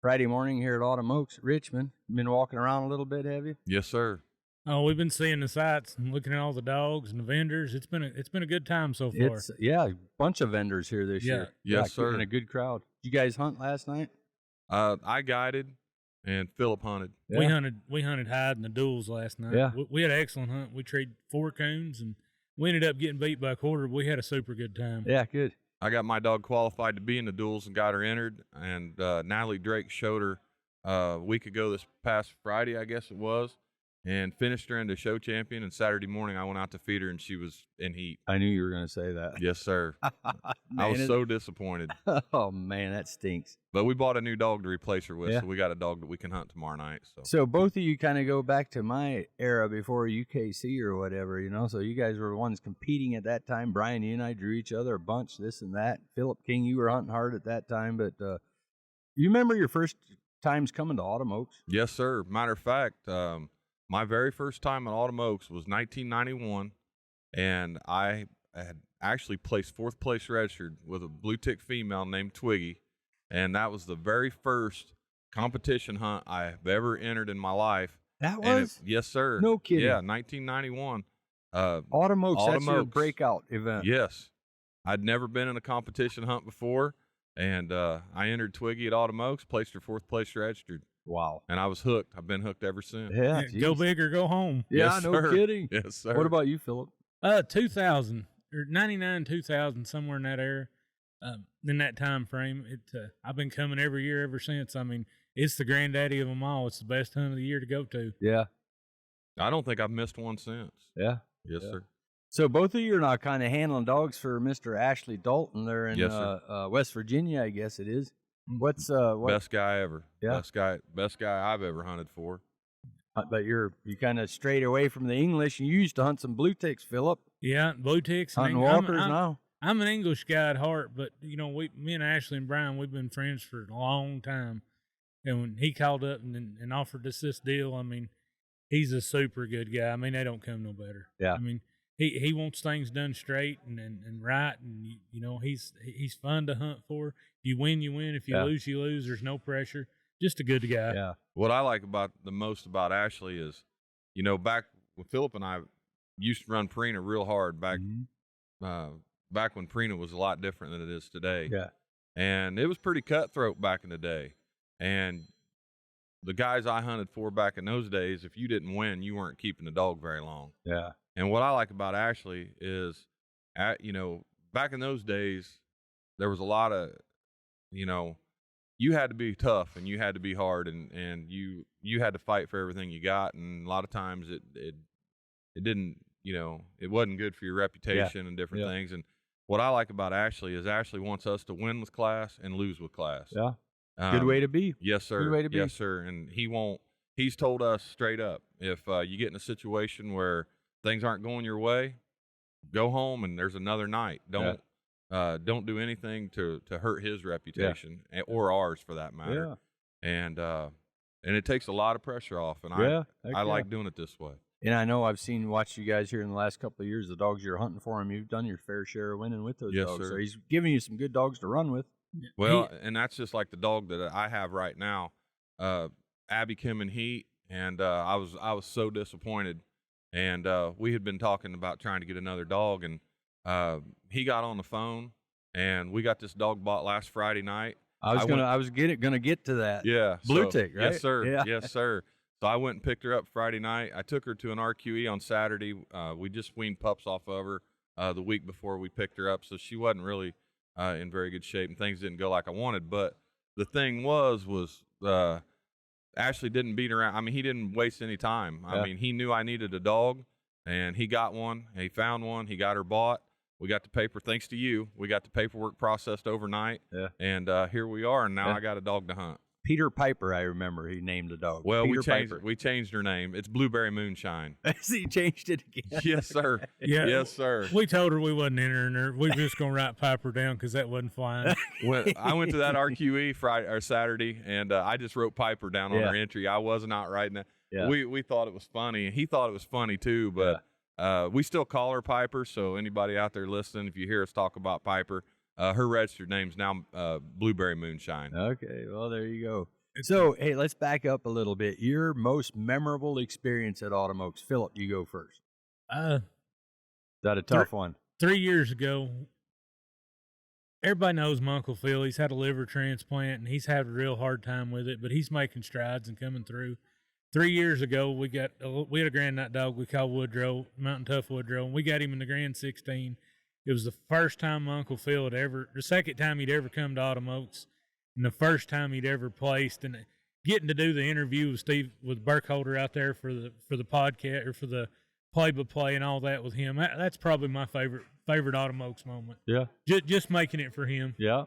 Friday morning here at Autumn Oaks, Richmond. Been walking around a little bit, have you? Yes, sir. Oh, we've been seeing the sights and looking at all the dogs and the vendors. It's been a good time so far. A bunch of vendors here this year. Yes, sir. And a good crowd. Did you guys hunt last night? I guided, and Philip hunted. Yeah. We hunted hide in the duels last night. Yeah. We had an excellent hunt. We treed 4 coons, and we ended up getting beat by a quarter. We had a super good time. Yeah, good. I got my dog qualified to be in the duels and got her entered, and Natalie Drake showed her a week ago this past Friday, I guess it was, and finished her into show champion. And Saturday morning, I went out to feed her, and she was in heat. I knew you were going to say that. Yes, sir. I was so disappointed. Oh, man, that stinks. But we bought a new dog to replace her with, Yeah. so we got a dog that we can hunt tomorrow night. So both of you kind of go back to my era before UKC or whatever, you know. So you guys were the ones competing at that time. Brian, you and I drew each other a bunch, this and that. Philip King, you were hunting hard at that time. But you remember your first times coming to Autumn Oaks? Yes, sir. Matter of fact, my very first time at Autumn Oaks was 1991, and I had actually placed 4th place registered with a blue tick female named Twiggy, and that was the very first competition hunt I've ever entered in my life. That was? Yes, sir. No kidding. Yeah, 1991. Autumn Oaks, that's your breakout event. Yes. I'd never been in a competition hunt before, and I entered Twiggy at Autumn Oaks, placed her 4th place registered. Wow. And I was hooked. I've been hooked ever since. Yeah, go big or go home. Yeah, Yes, no sir. kidding. Yes, sir. What about you, Philip? 2000 or 99, 2000, somewhere in that era, in that time frame. I've been coming every year ever since. I mean, it's the granddaddy of them all. It's the best hunt of the year to go to. Yeah. I don't think I've missed one since. Yeah. Yes, Yeah. sir. So both of you are now kind of handling dogs for Mr. Ashley Dalton there in Yes, sir. West Virginia, I guess it is. What's Best guy ever. Yeah. Best guy I've ever hunted for. But you kind of strayed away from the English. You used to hunt some blue ticks, Philip. Yeah, blue ticks. Hunting walkers now. I'm an English guy at heart, but me and Ashley and Brian, we've been friends for a long time. And when he called up and offered us this deal, I mean, he's a super good guy. I mean, they don't come no better. Yeah. I mean, he wants things done straight and right, and he's fun to hunt for. If you win, you win. If you lose, you lose. There's no pressure. Just a good guy. Yeah. What I like the most about Ashley is, back when Philip and I used to run Purina real hard back when Purina was a lot different than it is today. Yeah. And it was pretty cutthroat back in the day. And the guys I hunted for back in those days, if you didn't win, you weren't keeping the dog very long. Yeah. And what I like about Ashley is, back in those days, there was a lot of, you had to be tough and you had to be hard and you had to fight for everything you got. And a lot of times it didn't, it wasn't good for your reputation and different things. And what I like about Ashley is Ashley wants us to win with class and lose with class. Yeah. Good way to be. Yes, sir. Good way to be. Yes, sir. And he's told us straight up, if you get in a situation where things aren't going your way, go home and there's another night. Don't do anything to hurt his reputation or ours for that matter. Yeah. And it takes a lot of pressure off. And I like doing it this way. And I know watched you guys here in the last couple of years, the dogs you're hunting for him, you've done your fair share of winning with those dogs. Sir. So he's giving you some good dogs to run with. Well, and that's just like the dog that I have right now. Abby came in heat, and I was so disappointed. And we had been talking about trying to get another dog, and he got on the phone, and we got this dog bought last Friday night. I was gonna get to that. Yeah, blue tick, right? Yes, sir. Yeah. Yes, sir. So I went and picked her up Friday night. I took her to an RQE on Saturday. We just weaned pups off of her the week before we picked her up, so she wasn't really in very good shape, and things didn't go like I wanted. But the thing was Ashley didn't beat around. I mean, he didn't waste any time. I mean, he knew I needed a dog, and he got one. He found one. He got her bought. We got the paper, thanks to you. We got the paperwork processed overnight, and here we are. And now I got a dog to hunt. Peter Piper, I remember he named the dog. Well, Peter we changed her name. It's Blueberry Moonshine. He changed it again. Yes, sir. Yeah. Yes, sir. We told her we wasn't entering her. We were just gonna write Piper down because that wasn't flying. I went to that RQE Friday or Saturday, and I just wrote Piper down on her entry. I was not writing that. Yeah. We thought it was funny, and he thought it was funny too. But we still call her Piper. So anybody out there listening, if you hear us talk about Piper, her registered name's now Blueberry Moonshine. Okay, well there you go. So, hey, let's back up a little bit. Your most memorable experience at Autumn Oaks. Philip, you go first. Is that a tough one? 3 years ago, everybody knows my Uncle Phil. He's had a liver transplant, and he's had a real hard time with it, but he's making strides and coming through. 3 years ago, we had a Grand Night dog we called Woodrow, Mountain Tough Woodrow, and we got him in the Grand 16. It was the first time my Uncle Phil the second time he'd ever come to Autumn Oaks, and the first time he'd ever placed. And getting to do the interview with Steve with Burkholder out there for the podcast or for the play-by-play and all that with him. That's probably my favorite Automokes moment. Yeah. Just making it for him. Yeah.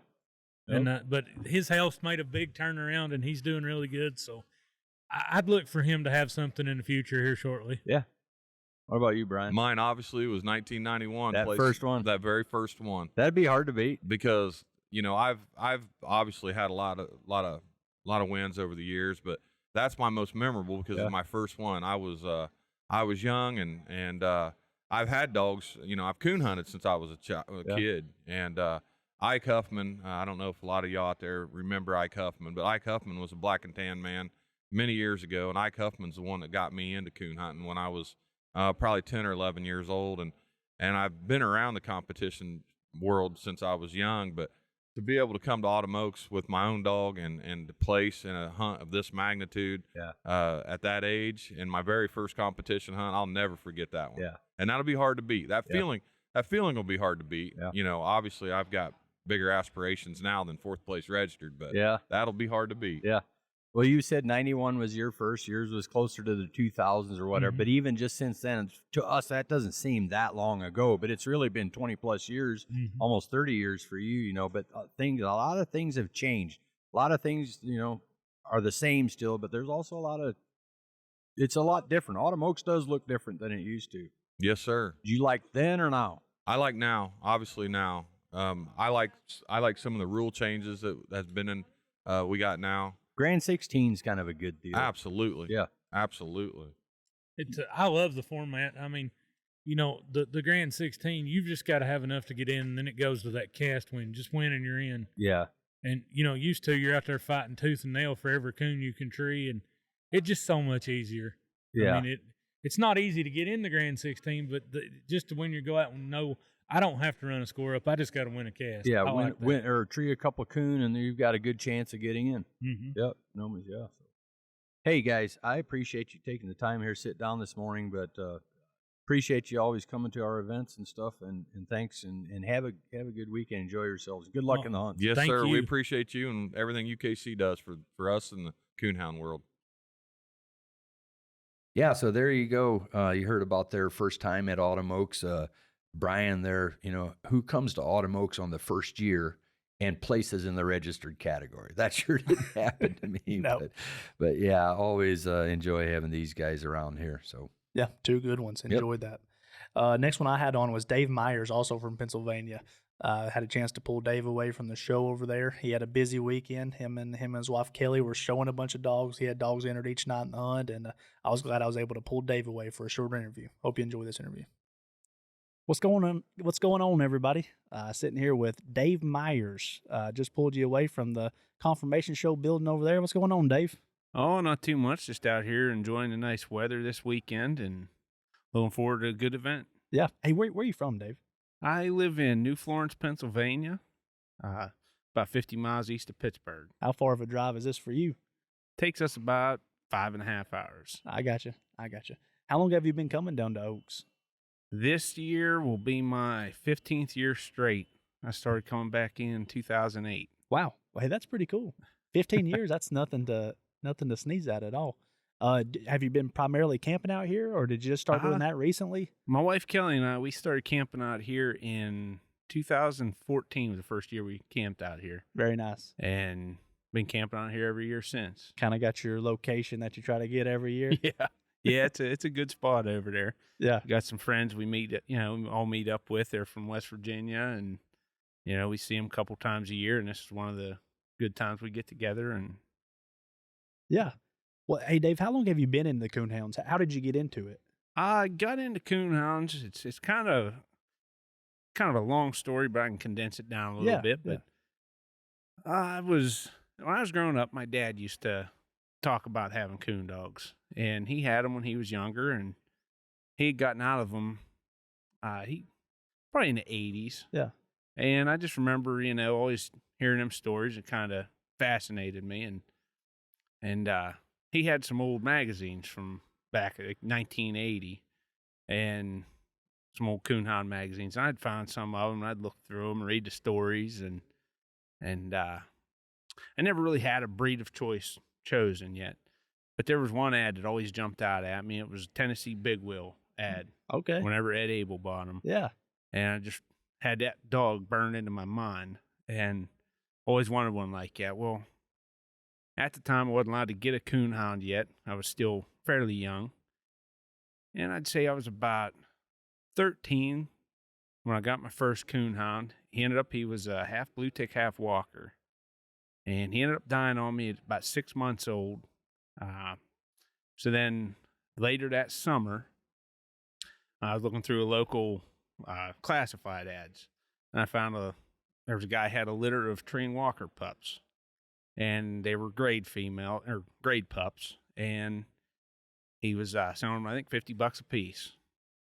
And but his health's made a big turnaround, and he's doing really good. So I'd look for him to have something in the future here shortly. Yeah. What about you, Brian? Mine obviously was 1991. That first one? That very first one. That'd be hard to beat because I've obviously had a lot of wins over the years, but that's my most memorable because of my first one. I was young and I've had dogs. I've coon hunted since I was a kid, and Ike Huffman. I don't know if a lot of y'all out there remember Ike Huffman, but Ike Huffman was a black and tan man many years ago, and Ike Huffman's the one that got me into coon hunting when I was probably 10 or 11 years old, and I've been around the competition world since I was young, but to be able to come to Automokes with my own dog and to place in a hunt of this magnitude at that age in my very first competition hunt, I'll never forget that one. Yeah. And that'll be hard to beat. That feeling will be hard to beat. Yeah. Obviously I've got bigger aspirations now than fourth place registered, but that'll be hard to beat. Yeah. Well, you said 91 was your first. Yours was closer to the 2000s or whatever. Mm-hmm. But even just since then, to us, that doesn't seem that long ago. But it's really been 20 plus years, almost 30 years for you. But a lot of things have changed. A lot of things, are the same still. But there's also it's a lot different. Automokes does look different than it used to. Yes, sir. Do you like then or now? I like now. Obviously now. I like some of the rule changes that has been in. We got now. Grand 16 is kind of a good deal. Absolutely. Yeah. Absolutely. I love the format. I mean, the Grand 16, you've just got to have enough to get in, and then it goes to that cast win. Just win and you're in. Yeah. And, used to, you're out there fighting tooth and nail for every coon you can tree, and it's just so much easier. Yeah. I mean, it's not easy to get in the Grand 16, but just to when you go out and know, I don't have to run a score up. I just got to win a cast. Yeah, win or tree a couple coon, and then you've got a good chance of getting in. Mm-hmm. Yep. Yeah. Hey guys, I appreciate you taking the time here, sit down this morning, but appreciate you always coming to our events and stuff. And thanks, and have a good weekend. Enjoy yourselves. Good luck in the hunt. Yes, Thank sir. you. We appreciate you and everything UKC does for us in the coonhound world. Yeah, so there you go. You heard about their first time at Automokes. Brian there, who comes to Automokes on the first year and places in the registered category. That sure didn't happen to me. No. But yeah, always enjoy having these guys around here. So yeah, two good ones. Enjoyed that. Next one I had on was Dave Myers, also from Pennsylvania. Had a chance to pull Dave away from the show over there. He had a busy weekend. Him and his wife Kelly were showing a bunch of dogs. He had dogs entered each night in the hunt, and I was glad I was able to pull Dave away for a short interview. Hope you enjoy this interview. What's going on, everybody? Sitting here with Dave Myers. Just pulled you away from the confirmation show building over there. What's going on, Dave? Oh, not too much. Just out here enjoying the nice weather this weekend and looking forward to a good event. Yeah. Hey, where are you from, Dave? I live in New Florence, Pennsylvania, about 50 miles east of Pittsburgh. How far of a drive is this for you? Takes us about 5.5 hours. I got you. How long have you been coming down to Oaks? This year will be my 15th year straight. I started coming back in 2008. Wow. Well, hey, that's pretty cool. 15 years, that's nothing to sneeze at all. Have you been primarily camping out here, or did you just start doing that recently? My wife Kelly and I, we started camping out here in 2014 was the first year we camped out here. Very nice. And been camping out here every year since. Kind of got your location that you try to get every year? Yeah. Yeah, it's a good spot over there. Yeah. Got some friends we meet, we all meet up with. They're from West Virginia, and, we see them a couple times a year, and this is one of the good times we get together. And yeah. Well, hey, Dave, how long have you been in the coonhounds? How did you get into it? I got into coonhounds. It's kind of a long story, but I can condense it down a little bit. But when I was growing up, my dad used to talk about having coon dogs, and he had them when he was younger, and he had gotten out of them. He probably in the 80s. Yeah. And I just remember, always hearing them stories. It kind of fascinated me, and he had some old magazines from back in 1980, and some old coonhound magazines. I'd find some of them, and I'd look through them and read the stories, and I never really had a breed of choice chosen yet. But there was one ad that always jumped out at me. It was a Tennessee Big Wheel ad. Okay. Whenever Ed Abel bought him. Yeah. And I just had that dog burned into my mind and always wanted one like that. Well, at the time, I wasn't allowed to get a coonhound yet. I was still fairly young. And I'd say I was about 13 when I got my first coonhound. He was a half blue tick, half walker. And he ended up dying on me at about 6 months old. So then later that summer, I was looking through a local classified ads, and I found there was a guy had a litter of trained walker pups, and they were grade pups, and he was selling them, I think, $50 a piece.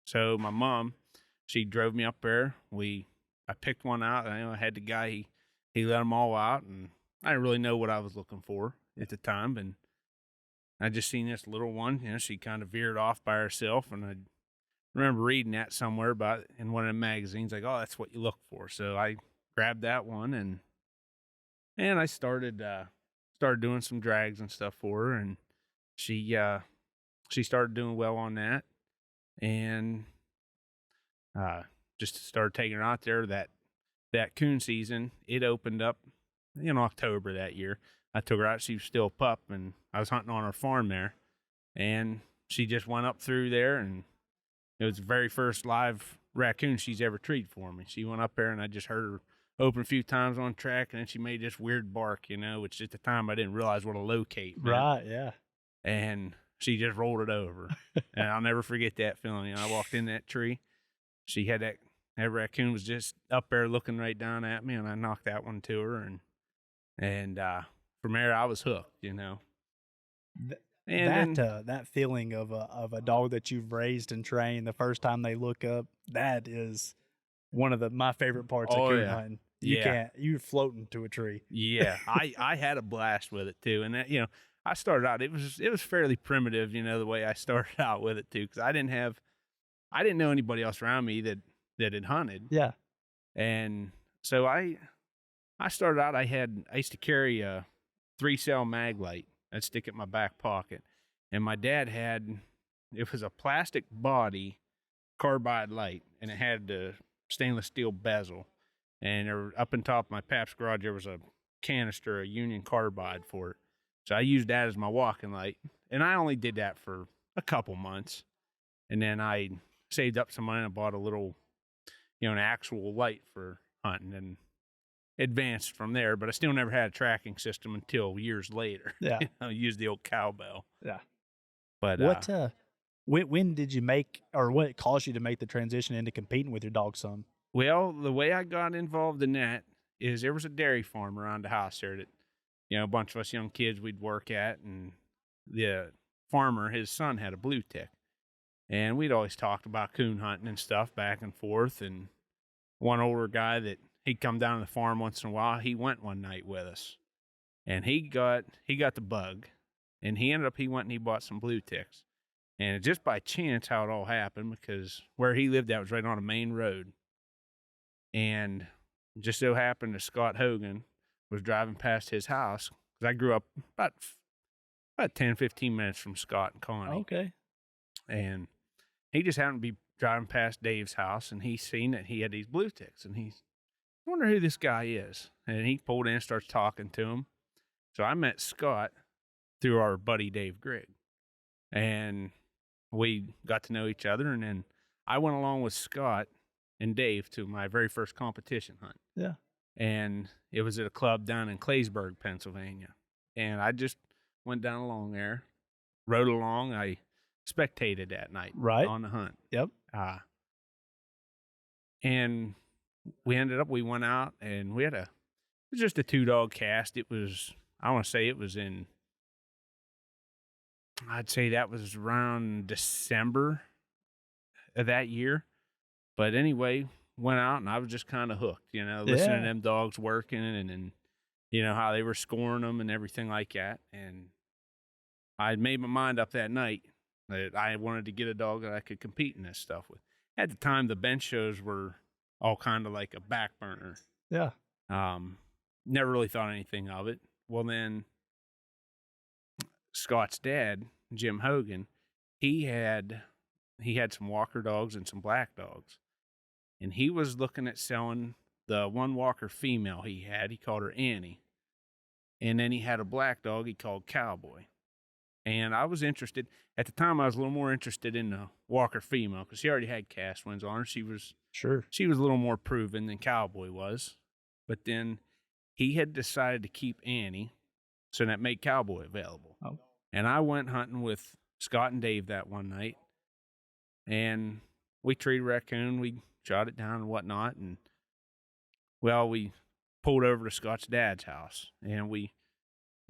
So my mom, she drove me up there. I picked one out. I had the guy. He let them all out, and I didn't really know what I was looking for at the time, and I just seen this little one. She kind of veered off by herself, and I remember reading that somewhere about in one of the magazines, like, oh, that's what you look for. So I grabbed that one and I started doing some drags and stuff for her, and she started doing well on that, and just started taking her out there. That coon season, it opened up in October that year. I took her out. She was still a pup, and I was hunting on her farm there, and she just went up through there, and it was the very first live raccoon she's ever treated for me. She went up there, and I just heard her open a few times on track, and then she made this weird bark, which at the time I didn't realize what a locate meant. Right, yeah. And she just rolled it over. And I'll never forget that feeling. I walked in that tree. She had that raccoon was just up there looking right down at me, and I knocked that one to her, and from there I was hooked, And that feeling of a dog that you've raised and trained the first time they look up, that is one of my favorite parts of coon hunting. You're floating to a tree. Yeah, I had a blast with it too, and that I started out. It was fairly primitive, the way I started out with it too, because I didn't know anybody else around me that had hunted. Yeah, and so I started out. I used to carry a 3-cell mag light. I'd stick it in my back pocket. And my dad it was a plastic body carbide light, and it had the stainless steel bezel. And up on top of my pap's garage, there was a canister, a Union carbide for it. So I used that as my walking light. And I only did that for a couple months. And then I saved up some money and bought a little, an actual light for hunting, and advanced from there, but I still never had a tracking system until years later. Yeah. I used the old cowbell. Yeah. But when did you make, or what caused you to make the transition into competing with your dog some? Well, the way I got involved in that is there was a dairy farm around the house there that, a bunch of us young kids we'd work at, and the farmer, his son had a blue tick, and we'd always talked about coon hunting and stuff back and forth. And one older guy that he'd come down to the farm once in a while. He went one night with us, and he got the bug, and he went and he bought some blue ticks. And just by chance how it all happened, because where he lived at was right on a main road. And just so happened that Scott Hogan was driving past his house, because I grew up about 10, 15 minutes from Scott and Connie. Okay. And he just happened to be driving past Dave's house, and he seen that he had these blue ticks, and I wonder who this guy is. And he pulled in and starts talking to him. So I met Scott through our buddy Dave Grigg, and we got to know each other. And then I went along with Scott and Dave to my very first competition hunt. Yeah. And it was at a club down in Claysburg, Pennsylvania. And I just went down along there, rode along. I spectated that night on the hunt. Yep. And we went out, and it was just a 2-dog cast. It was, I want to say it was I'd say that was around December of that year. But anyway, went out, and I was just kind of hooked, listening to them dogs working, and how they were scoring them and everything like that. And I had made my mind up that night that I wanted to get a dog that I could compete in this stuff with. At the time, the bench shows were all kind of like a back burner. Yeah. Never really thought anything of it. Well, then Scott's dad, Jim Hogan, he had some Walker dogs and some black dogs, and he was looking at selling the one Walker female he had. He called her Annie, and then he had a black dog he called Cowboy. And I was interested at the time. I was a little more interested in the Walker female because she already had cast wins on her. She was a little more proven than Cowboy was. But then he had decided to keep Annie, so that made Cowboy available. Oh. And I went hunting with Scott and Dave that one night, and we treated a raccoon. We shot it down and whatnot, and well, we pulled over to Scott's dad's house, and we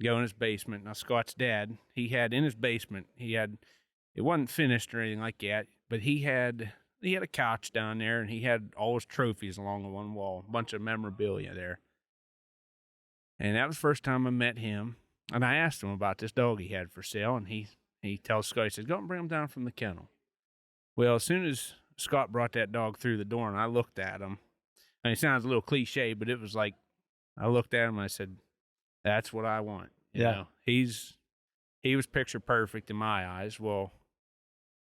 go in his basement. Now, Scott's dad, he had in his basement, it wasn't finished or anything like that, but he had a couch down there, and he had all his trophies along the one wall, a bunch of memorabilia there. And that was the first time I met him, and I asked him about this dog he had for sale, and he tells Scott, he says, go and bring him down from the kennel. Well, as soon as Scott brought that dog through the door, and I looked at him, and it sounds a little cliche, but it was like, I looked at him and I said, that's what I want. You know, he was picture perfect in my eyes. Well,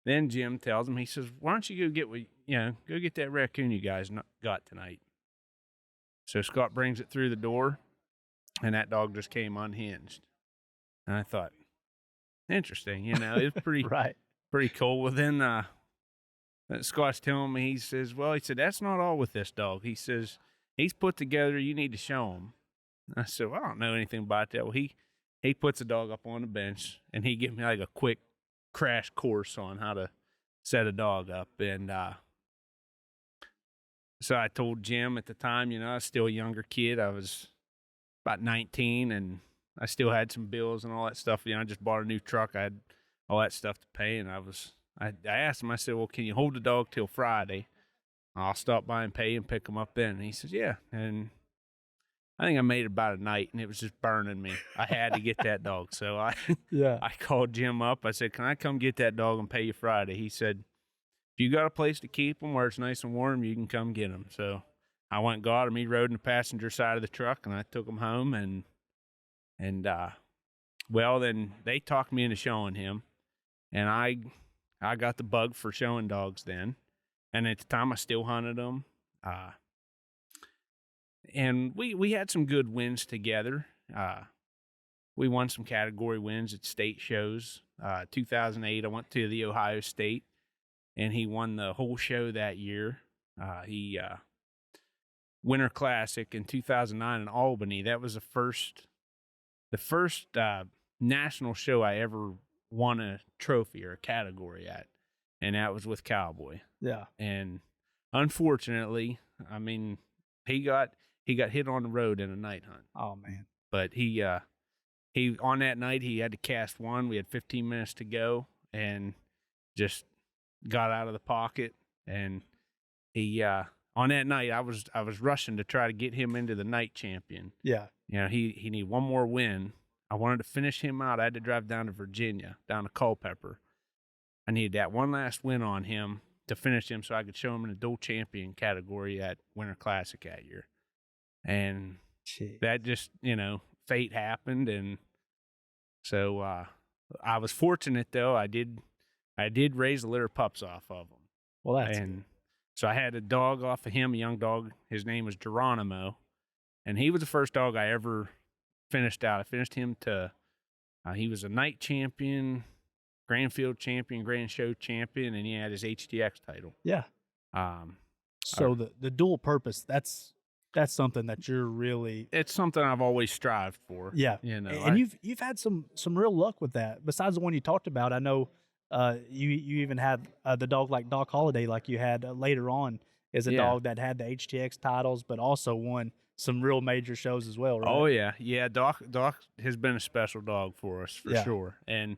then Jim tells him, he says, why don't you go get that raccoon you guys got tonight. So Scott brings it through the door, and that dog just came unhinged. And I thought, interesting, it's pretty, pretty cool. Well, then Scott's telling me, he said, that's not all with this dog. He says, he's put together, you need to show him. I said, well, I don't know anything about that. Well, he puts the dog up on the bench, and he gives me like a quick crash course on how to set a dog up. And so I told Jim at the time, I was still a younger kid. I was about 19, and I still had some bills and all that stuff. I just bought a new truck. I had all that stuff to pay, and I asked him, I said, well, can you hold the dog till Friday? I'll stop by and pay and pick him up then. And he says, yeah. And I think I made it about a night, and it was just burning me. I had to get that dog. So I called Jim up. I said, can I come get that dog and pay you Friday? He said, if you got a place to keep him where it's nice and warm, you can come get him. So I went and got him. He rode in the passenger side of the truck, and I took him home. And well, then they talked me into showing him, and I got the bug for showing dogs then. And at the time, I still hunted them. And we had some good wins together. We won some category wins at state shows. 2008, I went to the Ohio State, and he won the whole show that year. He Winter Classic in 2009 in Albany. That was the first national show I ever won a trophy or a category at, and that was with Cowboy. Yeah. And unfortunately, I mean, he got hit on the road in a night hunt. Oh man. But he on that night he had to cast one. We had 15 minutes to go, and just got out of the pocket. And he on that night I was rushing to try to get him into the night champion. Yeah. He needed one more win. I wanted to finish him out. I had to drive down to Virginia, down to Culpeper. I needed that one last win on him to finish him so I could show him in the dual champion category at Winter Classic that year. And that just, fate happened. And so I was fortunate, though. I did raise a litter of pups off of him. Well, that's good. So I had a dog off of him, a young dog. His name was Geronimo. And he was the first dog I ever finished out. I finished him to, he was a night champion, Grand Field champion, Grand Show champion, and he had his HTX title. Yeah. So the dual purpose, that's something that you're really. It's something I've always strived for. Yeah. And you've had some real luck with that. Besides the one you talked about, I know you even had the dog like Doc Holliday, like you had later on, is a dog that had the HTX titles, but also won some real major shows as well, right? Oh yeah. Yeah. Doc has been a special dog for us for sure. And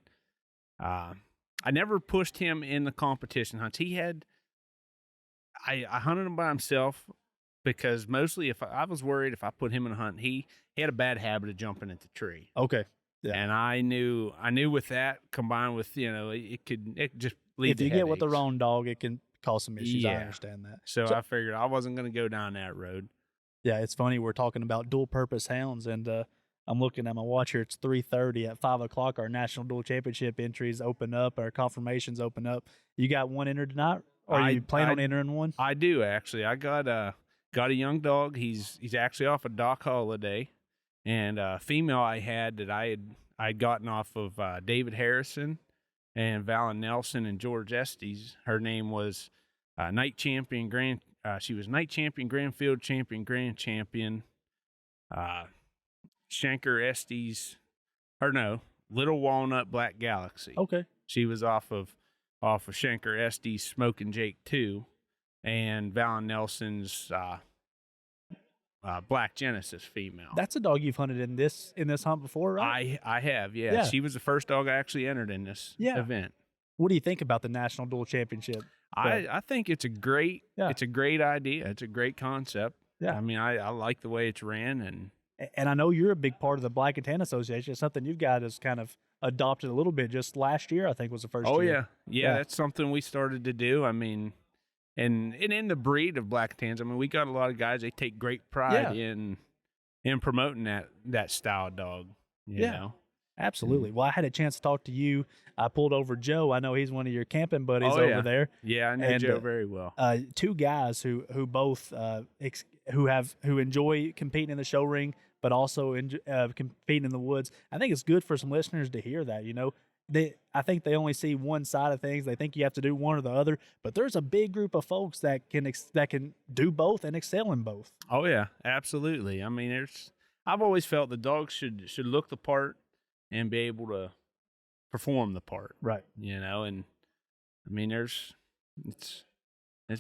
I never pushed him in the competition hunts. I hunted him by himself because mostly if I was worried if I put him in a hunt, he had a bad habit of jumping at the tree. Okay. Yeah. And I knew with that combined with, it could just lead if to you headaches. get with the wrong dog, it can cause some issues. Yeah. I understand that. So I figured I wasn't going to go down that road. Yeah, it's funny. We're talking about dual purpose hounds, and I'm looking at my watch here. It's 3:30. At 5 o'clock, our National Dual Championship entries open up. Our confirmations open up. You got one entered tonight? Or are you planning on entering one? I do, actually. I got a young dog. He's actually off a dock holiday. And a female I had that I'd gotten off of David Harrison and Valen Nelson and George Estes. Her name was Night Champion Grand. She was Night Champion, Grand Field Champion, Grand Champion. Schenker Estes, Little Walnut Black Galaxy. Okay. She was off of Schenker Estes Smoking Jake 2 and Valen Nelson's Black Genesis female. That's a dog you've hunted in this hunt before, right? I have, yeah. She was the first dog I actually entered in this event. What do you think about the National Dual Championship? I think it's a great idea. It's a great concept. Yeah. I mean, I like the way it's ran, and I know you're a big part of the Black and Tan Association. It's something you've got as kind of adopted a little bit just last year, I think was the first year. Yeah, that's something we started to do. I mean, and in the breed of Black and Tans, I mean, we got a lot of guys, they take great pride in promoting that style dog, you know? Absolutely. Well, I had a chance to talk to you. I pulled over Joe. I know he's one of your camping buddies over there. Yeah, I know Joe very well. Two guys who both who enjoy competing in the show ring, but also competing in the woods. I think it's good for some listeners to hear that. You know, I think they only see one side of things. They think you have to do one or the other. But there's a big group of folks that can do both and excel in both. Oh yeah, absolutely. I mean, I've always felt the dogs should look the part and be able to perform the part. Right. You know, and I mean, it's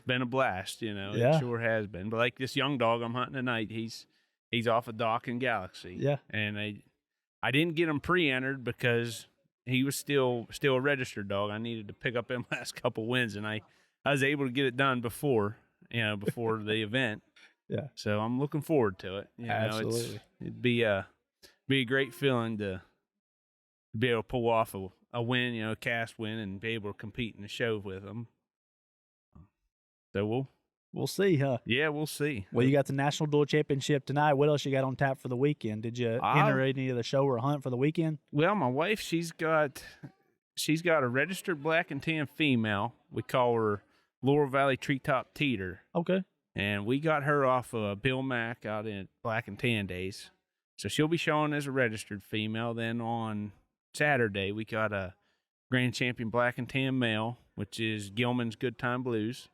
been a blast, you know. Yeah. It sure has been. But like this young dog I'm hunting tonight, he's off a dock in Galaxy. Yeah. And I didn't get him pre-entered because he was still a registered dog. I needed to pick up him last couple wins, and I was able to get it done before the event. Yeah. So I'm looking forward to it. You Absolutely. know, it'd be a great feeling to be able to pull off a win, you know, a cast win, and be able to compete in the show with them. So we'll see, huh? Yeah, we'll see. Well, you got the National Dual Championship tonight. What else you got on tap for the weekend? Did you enter any of the show or hunt for the weekend? Well, my wife, she's got a registered Black and Tan female. We call her Laurel Valley Treetop Teeter. Okay. And we got her off of Bill Mack out in Black and Tan days. So she'll be showing as a registered female. Then on Saturday, we got a Grand Champion Black and Tan male, which is Gilman's Good Time Blues.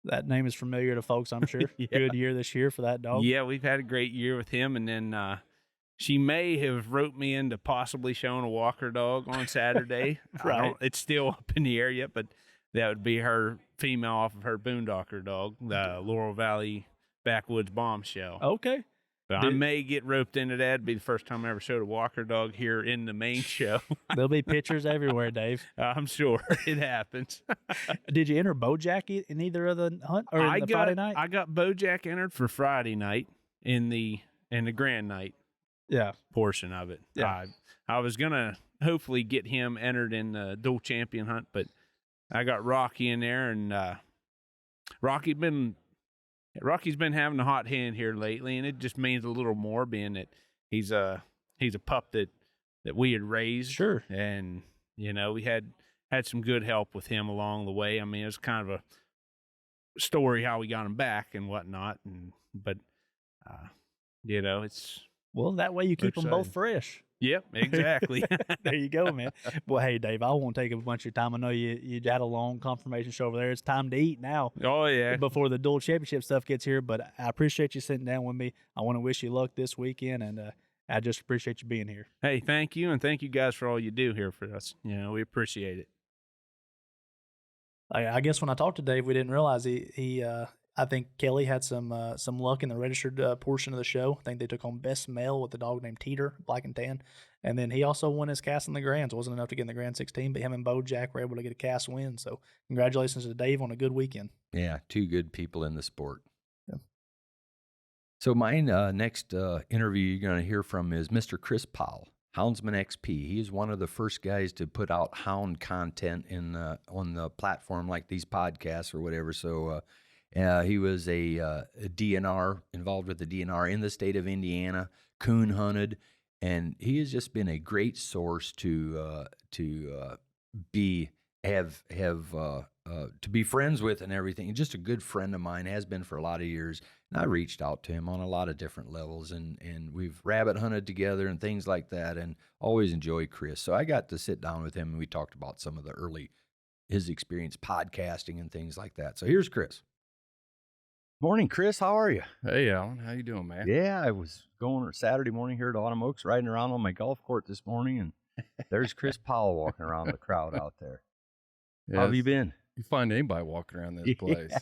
That name is familiar to folks, I'm sure. Yeah. Good year this year for that dog. Yeah, we've had a great year with him. And then she may have roped me into possibly showing a Walker dog on Saturday. Right. It's still up in the air yet, but that would be her female off of her Boondocker dog, the Laurel Valley Backwoods Bombshell. Okay. But I may get roped into that. It'd be the first time I ever showed a Walker dog here in the main show. There'll be pictures everywhere, Dave. I'm sure it happens. Did you enter Bojack in either of the hunt or Friday night? I got Bojack entered for Friday night in the grand night. Yeah. Portion of it. Yeah. I was gonna hopefully get him entered in the dual champion hunt, but I got Rocky in there, and Rocky's been having a hot hand here lately, and it just means a little more, being that he's a pup that we had raised. Sure. And you know, we had some good help with him along the way. I mean, it was kind of a story how we got him back and whatnot, but you know, it's that way you keep them both fresh. Yep, exactly. There you go, man. Well, hey, Dave, I won't take a bunch of your time. I know you had a long confirmation show over there. It's time to eat now. Oh, yeah. Before the dual championship stuff gets here, but I appreciate you sitting down with me. I want to wish you luck this weekend, and I just appreciate you being here. Hey, thank you, and thank you guys for all you do here for us. You know, we appreciate it. I guess when I talked to Dave, we didn't realize he I think Kelly had some luck in the registered portion of the show. I think they took home best male with a dog named Teeter, Black and Tan. And then he also won his cast in the Grands. It wasn't enough to get in the Grand 16, but him and Bojack were able to get a cast win. So congratulations to Dave on a good weekend. Yeah, two good people in the sport. Yeah. So my next interview you're going to hear from is Mr. Chris Powell, Houndsman XP. He's one of the first guys to put out hound content on the platform like these podcasts or whatever. So he was a DNR, involved with the DNR in the state of Indiana, coon hunted, and he has just been a great source to be friends with and everything. Just a good friend of mine, has been for a lot of years. And I reached out to him on a lot of different levels, and we've rabbit hunted together and things like that, and always enjoy Chris. So I got to sit down with him, and we talked about some of his experience podcasting and things like that. So here's Chris. Morning, Chris. How are you? Hey, Alan. How you doing, man? Yeah, I was going Saturday morning here at Autumn Oaks, riding around on my golf court this morning, and there's Chris Powell walking around the crowd out there. How have you been? You find anybody walking around this place.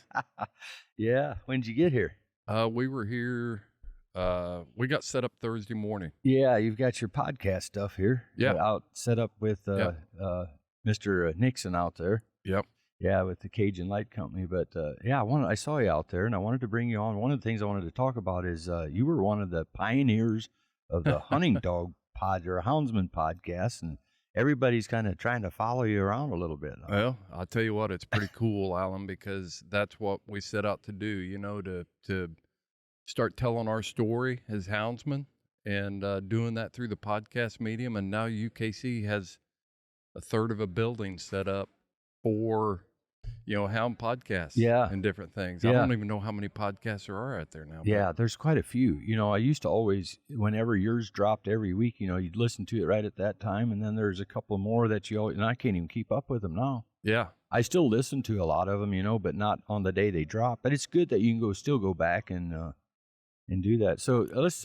Yeah. When did you get here? We were here. We got set up Thursday morning. Yeah, you've got your podcast stuff here. Yeah. Out set up with Mr. Nixon out there. Yep. Yeah, with the Cajun Light Company. But I saw you out there, and I wanted to bring you on. One of the things I wanted to talk about is you were one of the pioneers of the hunting dog Houndsman podcast, and everybody's kind of trying to follow you around a little bit. Well, I'll tell you what, it's pretty cool, Alan, because that's what we set out to do, to start telling our story as houndsmen, and doing that through the podcast medium. And now UKC has a third of a building set up for, hound podcasts and different things. I don't even know how many podcasts there are out there now. Yeah, there's quite a few. I used to always, whenever yours dropped every week, you'd listen to it right at that time. And then there's a couple more that and I can't even keep up with them now. Yeah. I still listen to a lot of them, but not on the day they drop. But it's good that you can still go back and do that. So let's,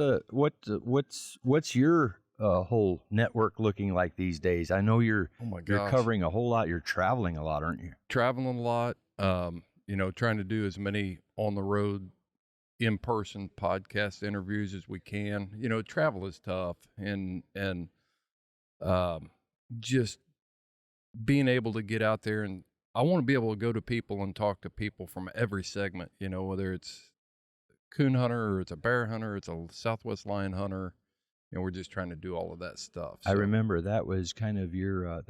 what's your whole network looking like these days? I know you're covering a whole lot. You're traveling a lot, aren't you? Traveling a lot. Trying to do as many on the road, in-person podcast interviews as we can. Travel is tough, and just being able to get out there, and I want to be able to go to people and talk to people from every segment. Whether it's a coon hunter or it's a bear hunter, it's a Southwest lion hunter. And we're just trying to do all of that stuff. So. I remember that was kind of your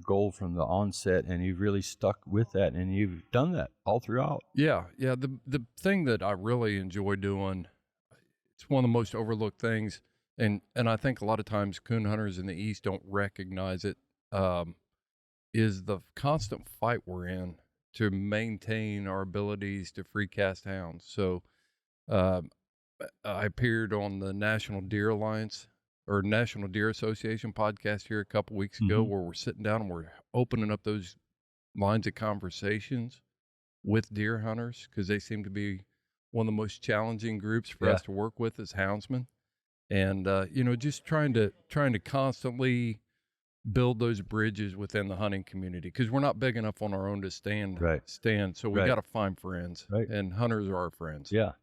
goal from the onset, and you've really stuck with that, and you've done that all throughout. Yeah. The thing that I really enjoy doing, it's one of the most overlooked things, and I think a lot of times coon hunters in the East don't recognize it, is the constant fight we're in to maintain our abilities to free cast hounds. So. I appeared on the National Deer Alliance or National Deer Association podcast here a couple weeks ago, where we're sitting down and we're opening up those lines of conversations with deer hunters, because they seem to be one of the most challenging groups for us to work with as houndsmen. And, just trying to constantly build those bridges within the hunting community, because we're not big enough on our own to stand. So we got to find friends, and hunters are our friends. Yeah.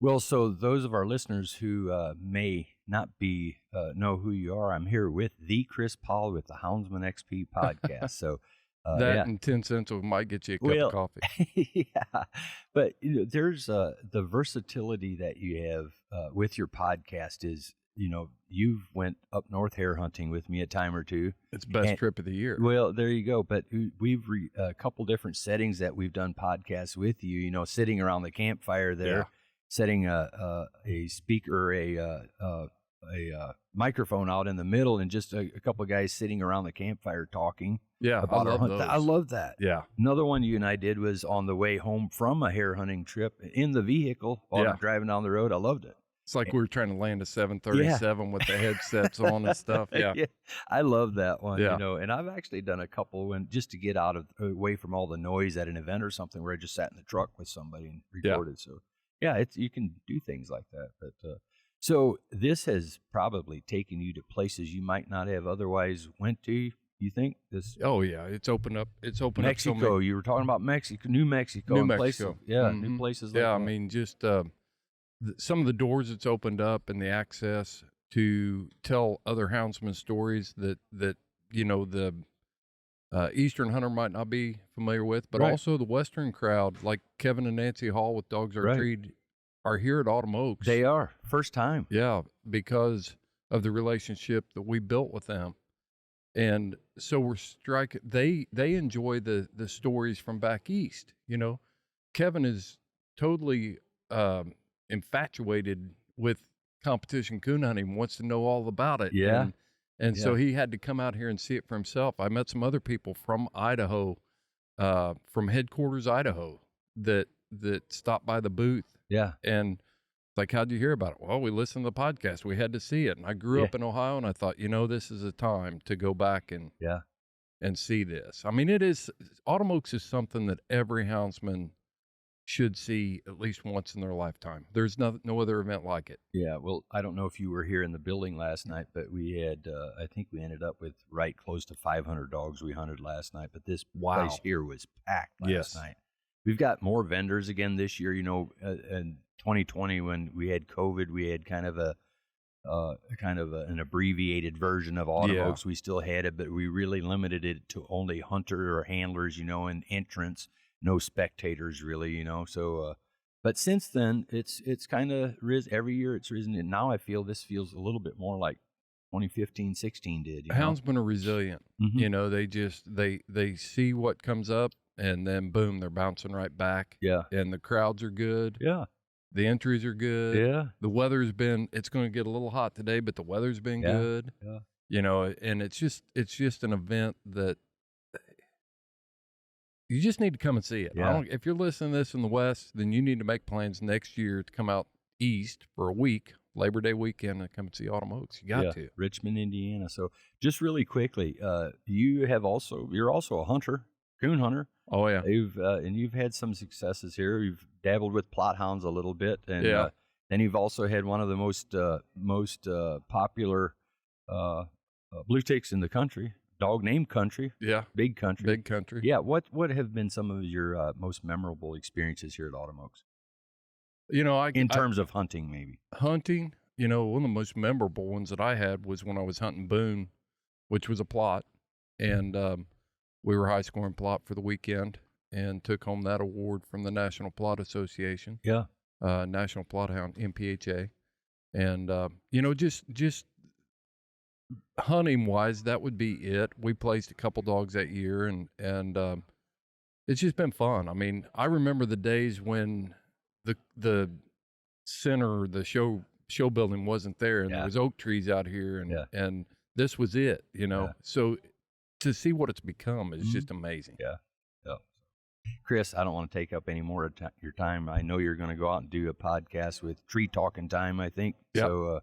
Well, so those of our listeners who may not know who you are, I'm here with the Chris Powell with the Houndsman XP podcast. So and 10 cents might get you a cup of coffee. Yeah, but there's the versatility that you have with your podcast is, you've went up north hare hunting with me a time or two. It's the best trip of the year. Well, there you go. But we've a couple different settings that we've done podcasts with you. Sitting around the campfire there. Yeah. Setting a speaker, a microphone out in the middle, and just a couple of guys sitting around the campfire talking. Yeah, about our hunt. I love that. Yeah. Another one you and I did was on the way home from a hare hunting trip in the vehicle while I'm driving down the road. I loved it. It's like we were trying to land a 737 with the headsets on and stuff. Yeah. I love that one. And I've actually done a couple just to get away from all the noise at an event or something, where I just sat in the truck with somebody and recorded. So. Yeah, you can do things like that. But so this has probably taken you to places you might not have otherwise went to. You think this? Oh yeah, it's opened up. Mexico. Up so many, you were talking about Mexico, New Mexico. Places, new places. Like that. I mean, just some of the doors it's opened up, and the access to tell other houndsman stories that the Eastern hunter might not be familiar with, but also the Western crowd, like Kevin and Nancy Hall with Dogs Are Treed, are here at Autumn Oaks. They are. First time. Yeah, because of the relationship that we built with them. And so we're striking. They enjoy the stories from back east. Kevin is totally infatuated with competition coon hunting, wants to know all about it. Yeah. And so he had to come out here and see it for himself. I met some other people from Idaho, from headquarters Idaho, that stopped by the booth. Yeah. And like, how'd you hear about it? Well, we listened to the podcast. We had to see it. And I grew up in Ohio, and I thought, this is a time to go back and see this. I mean, Autumn Oaks is something that every houndsman should see at least once in their lifetime. There's no other event like it. Yeah, well, I don't know if you were here in the building last night, but we had, I think we ended up with right close to 500 dogs we hunted last night. But this place here was packed last night. We've got more vendors again this year. In 2020 when we had COVID, we had kind of an abbreviated version of Autumn Oaks. We still had it, but we really limited it to only hunter or handlers, and entrants. No spectators really, So, but since then, it's kind of risen every year. It's risen, and now I feel this feels a little bit more like 2015, 16 did. Houndsmen are resilient. They just they see what comes up, and then boom, they're bouncing right back. Yeah, and the crowds are good. Yeah, the entries are good. Yeah, the weather's been. It's going to get a little hot today, but the weather's been good. Yeah, and it's just an event that. You just need to come and see it. Yeah. If you're listening to this in the West, then you need to make plans next year to come out east for a week, Labor Day weekend, and come and see Autumn Oaks. You got to. Richmond, Indiana. So just really quickly, you're also a hunter, coon hunter. Oh yeah. And you've had some successes here. You've dabbled with plot hounds a little bit, and then you've also had one of the most popular blue ticks in the country. Dog named Country. Yeah. Big Country. Big Country. Yeah. What have been some of your most memorable experiences here at Autumn Oaks? In terms of hunting, maybe. Hunting, one of the most memorable ones that I had was when I was hunting Boone, which was a plot. And we were high scoring plot for the weekend and took home that award from the National Plot Association. Yeah. National Plot Hound, NPHA. And, just hunting wise, that would be it. We placed a couple dogs that year, and it's just been fun. I mean, I remember the days when the center, the show building wasn't there, and there was oak trees out here, and this was it. So to see what it's become is just amazing. Yeah. Chris, I don't want to take up any more of your time. I know you're going to go out and do a podcast with Tree Talking Time, I think. Yep. So.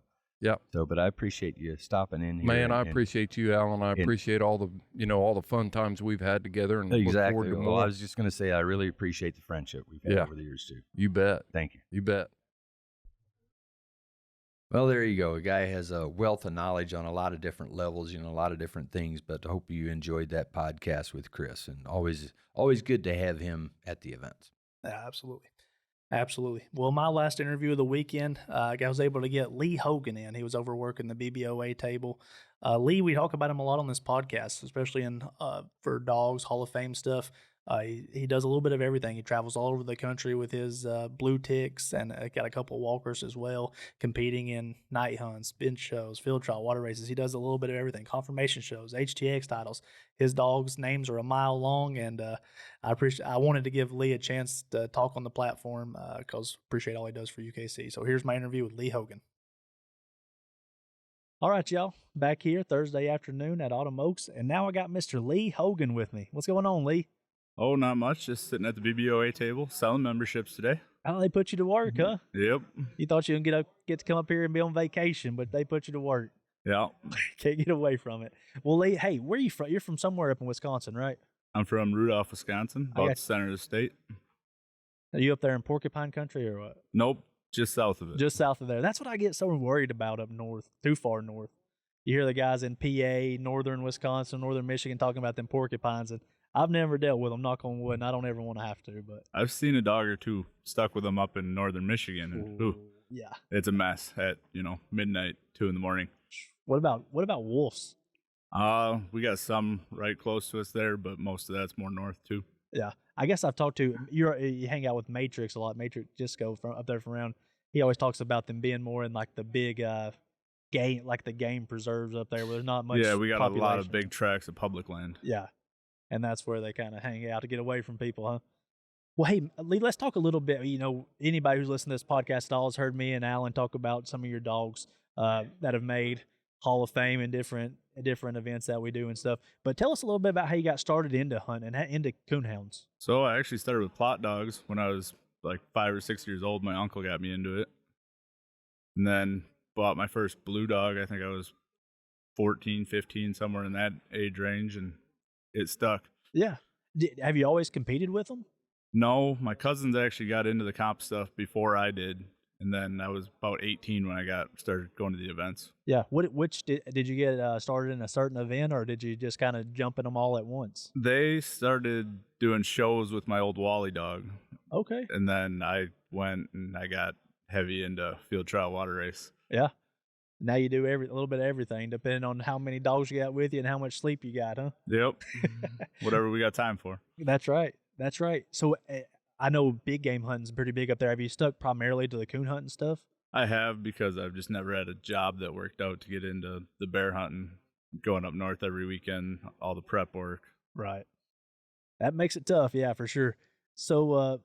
So, but I appreciate you stopping in here. Man, I appreciate you, Alan. I appreciate all the fun times we've had together, and look forward to more. I was just going to say, I really appreciate the friendship we've had over the years too. You bet. Thank you. You bet. Well, there you go. A guy has a wealth of knowledge on a lot of different levels, a lot of different things. But I hope you enjoyed that podcast with Chris, and always good to have him at the events. Yeah, absolutely. Absolutely. Well, my last interview of the weekend, I was able to get Lee Hogan in. He was overworking the BBOA table. Lee, we talk about him a lot on this podcast, especially for dogs, Hall of Fame stuff. He does a little bit of everything. He travels all over the country with his blue ticks, and got a couple of walkers as well, competing in night hunts, bench shows, field trial, water races. He does a little bit of everything, confirmation shows, HTX titles. His dogs' names are a mile long, and I wanted to give Lee a chance to talk on the platform because appreciate all he does for UKC. So here's my interview with Lee Hogan. All right, y'all, back here Thursday afternoon at Autumn Oaks, and now I got Mr. Lee Hogan with me. What's going on, Lee? Oh, not much. Just sitting at the BBOA table, selling memberships today. Oh, they put you to work, huh? Yep. You thought you would get to come up here and be on vacation, but they put you to work. Yeah. Can't get away from it. Well, Lee, hey, where are you from? You're from somewhere up in Wisconsin, right? I'm from Rudolph, Wisconsin, about the center of the state. Are you up there in Porcupine Country or what? Nope, just south of it. Just south of there. That's what I get so worried about up north, too far north. You hear the guys in PA, northern Wisconsin, northern Michigan talking about them porcupines, and I've never dealt with them, knock on wood, and I don't ever want to have to. But I've seen a dog or two stuck with them up in northern Michigan, and yeah, it's a mess at midnight, 2 in the morning. What about wolves? We got some right close to us there, but most of that's more north too. Yeah, I guess I've talked to you hang out with Matrix a lot. Matrix Disco from up there from around. He always talks about them being more in like the big game, like the game preserves up there where there's not much. Yeah, we got population. a lot of big tracts of public land. Yeah, and that's where they kind of hang out to get away from people, huh? Well, hey, Lee, let's talk a little bit. Anybody who's listened to this podcast at all has heard me and Alan talk about some of your dogs that have made Hall of Fame in different events that we do and stuff. But tell us a little bit about how you got started into hunting and into coonhounds. So I actually started with plot dogs when I was like 5 or 6 years old. My uncle got me into it. And then bought my first blue dog. I think I was 14, 15, somewhere in that age range, and it stuck. Yeah. Have you always competed with them? No, my cousins actually got into the comp stuff before I did, and then I was about 18 when I started going to the events. Yeah. Which did you get started in a certain event, or did you just kind of jump in them all at once? They started doing shows with my old Wally dog. Okay. And then I went and I got heavy into field trial water race. Yeah. Now you do a little bit of everything, depending on how many dogs you got with you and how much sleep you got, huh? Yep. Whatever we got time for. That's right. That's right. So I know big game hunting's pretty big up there. Have you stuck primarily to the coon hunting stuff? I have, because I've just never had a job that worked out to get into the bear hunting, going up north every weekend, all the prep work. Right. That makes it tough. Yeah, for sure. So,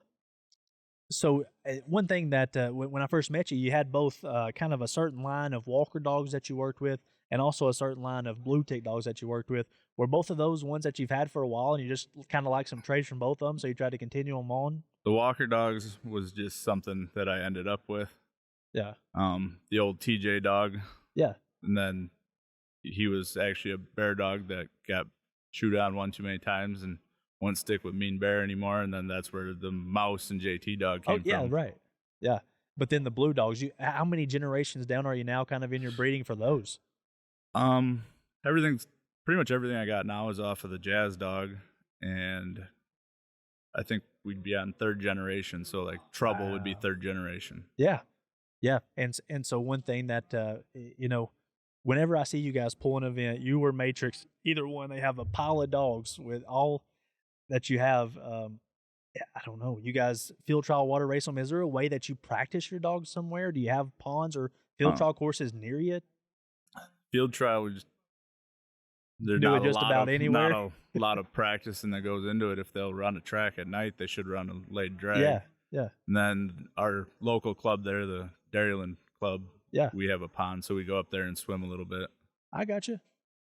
one thing that when I first met you, you had both kind of a certain line of Walker dogs that you worked with, and also a certain line of blue tick dogs that you worked with. Were both of those ones that you've had for a while, and you just kind of like some traits from both of them, so you tried to continue them on? The Walker dogs was just something that I ended up with. Yeah. The old TJ dog. Yeah. And then he was actually a bear dog that got chewed on one too many times and wouldn't stick with Mean Bear anymore. And then that's where the Mouse and JT dog came from. Yeah, right. Yeah. But then the blue dogs, how many generations down are you now kind of in your breeding for those? Pretty much everything I got now is off of the Jazz dog. And I think we'd be on 3rd generation. So like Trouble would be 3rd generation. Yeah. Yeah. And so one thing that, whenever I see you guys pull an event, you or Matrix, either one, they have a pile of dogs with all that you have. I don't know. You guys field trial water race them. Is there a way that you practice your dogs somewhere? Do you have ponds or field trial courses near you? Field trial, there's do not it just about anywhere. Not a lot of practicing that goes into it. If they'll run a track at night, they should run a laid drag. Yeah, yeah. And then our local club there, the Dairyland Club, yeah, we have a pond, so we go up there and swim a little bit. I got you.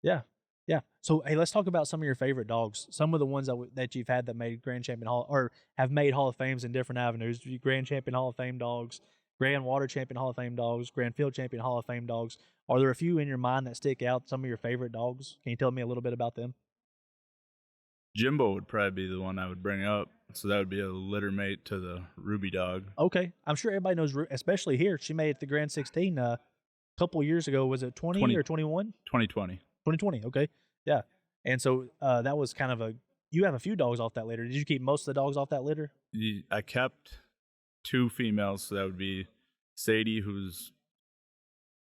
Yeah, yeah. So hey, let's talk about some of your favorite dogs. Some of the ones that you've had that made Grand Champion or have made Hall of Fames in different avenues. Grand Champion Hall of Fame dogs, Grand Water Champion Hall of Fame dogs, Grand Field Champion Hall of Fame dogs. Are there a few in your mind that stick out? Some of your favorite dogs? Can you tell me a little bit about them? Jimbo would probably be the one I would bring up. So that would be a litter mate to the Ruby dog. Okay. I'm sure everybody knows, especially here. She made it the Grand 16 a couple of years ago. Was it 20 or 21? 2020. 2020. Okay. Yeah. And so that was kind of you have a few dogs off that litter. Did you keep most of the dogs off that litter? I kept 2 females. So that would be Sadie, who's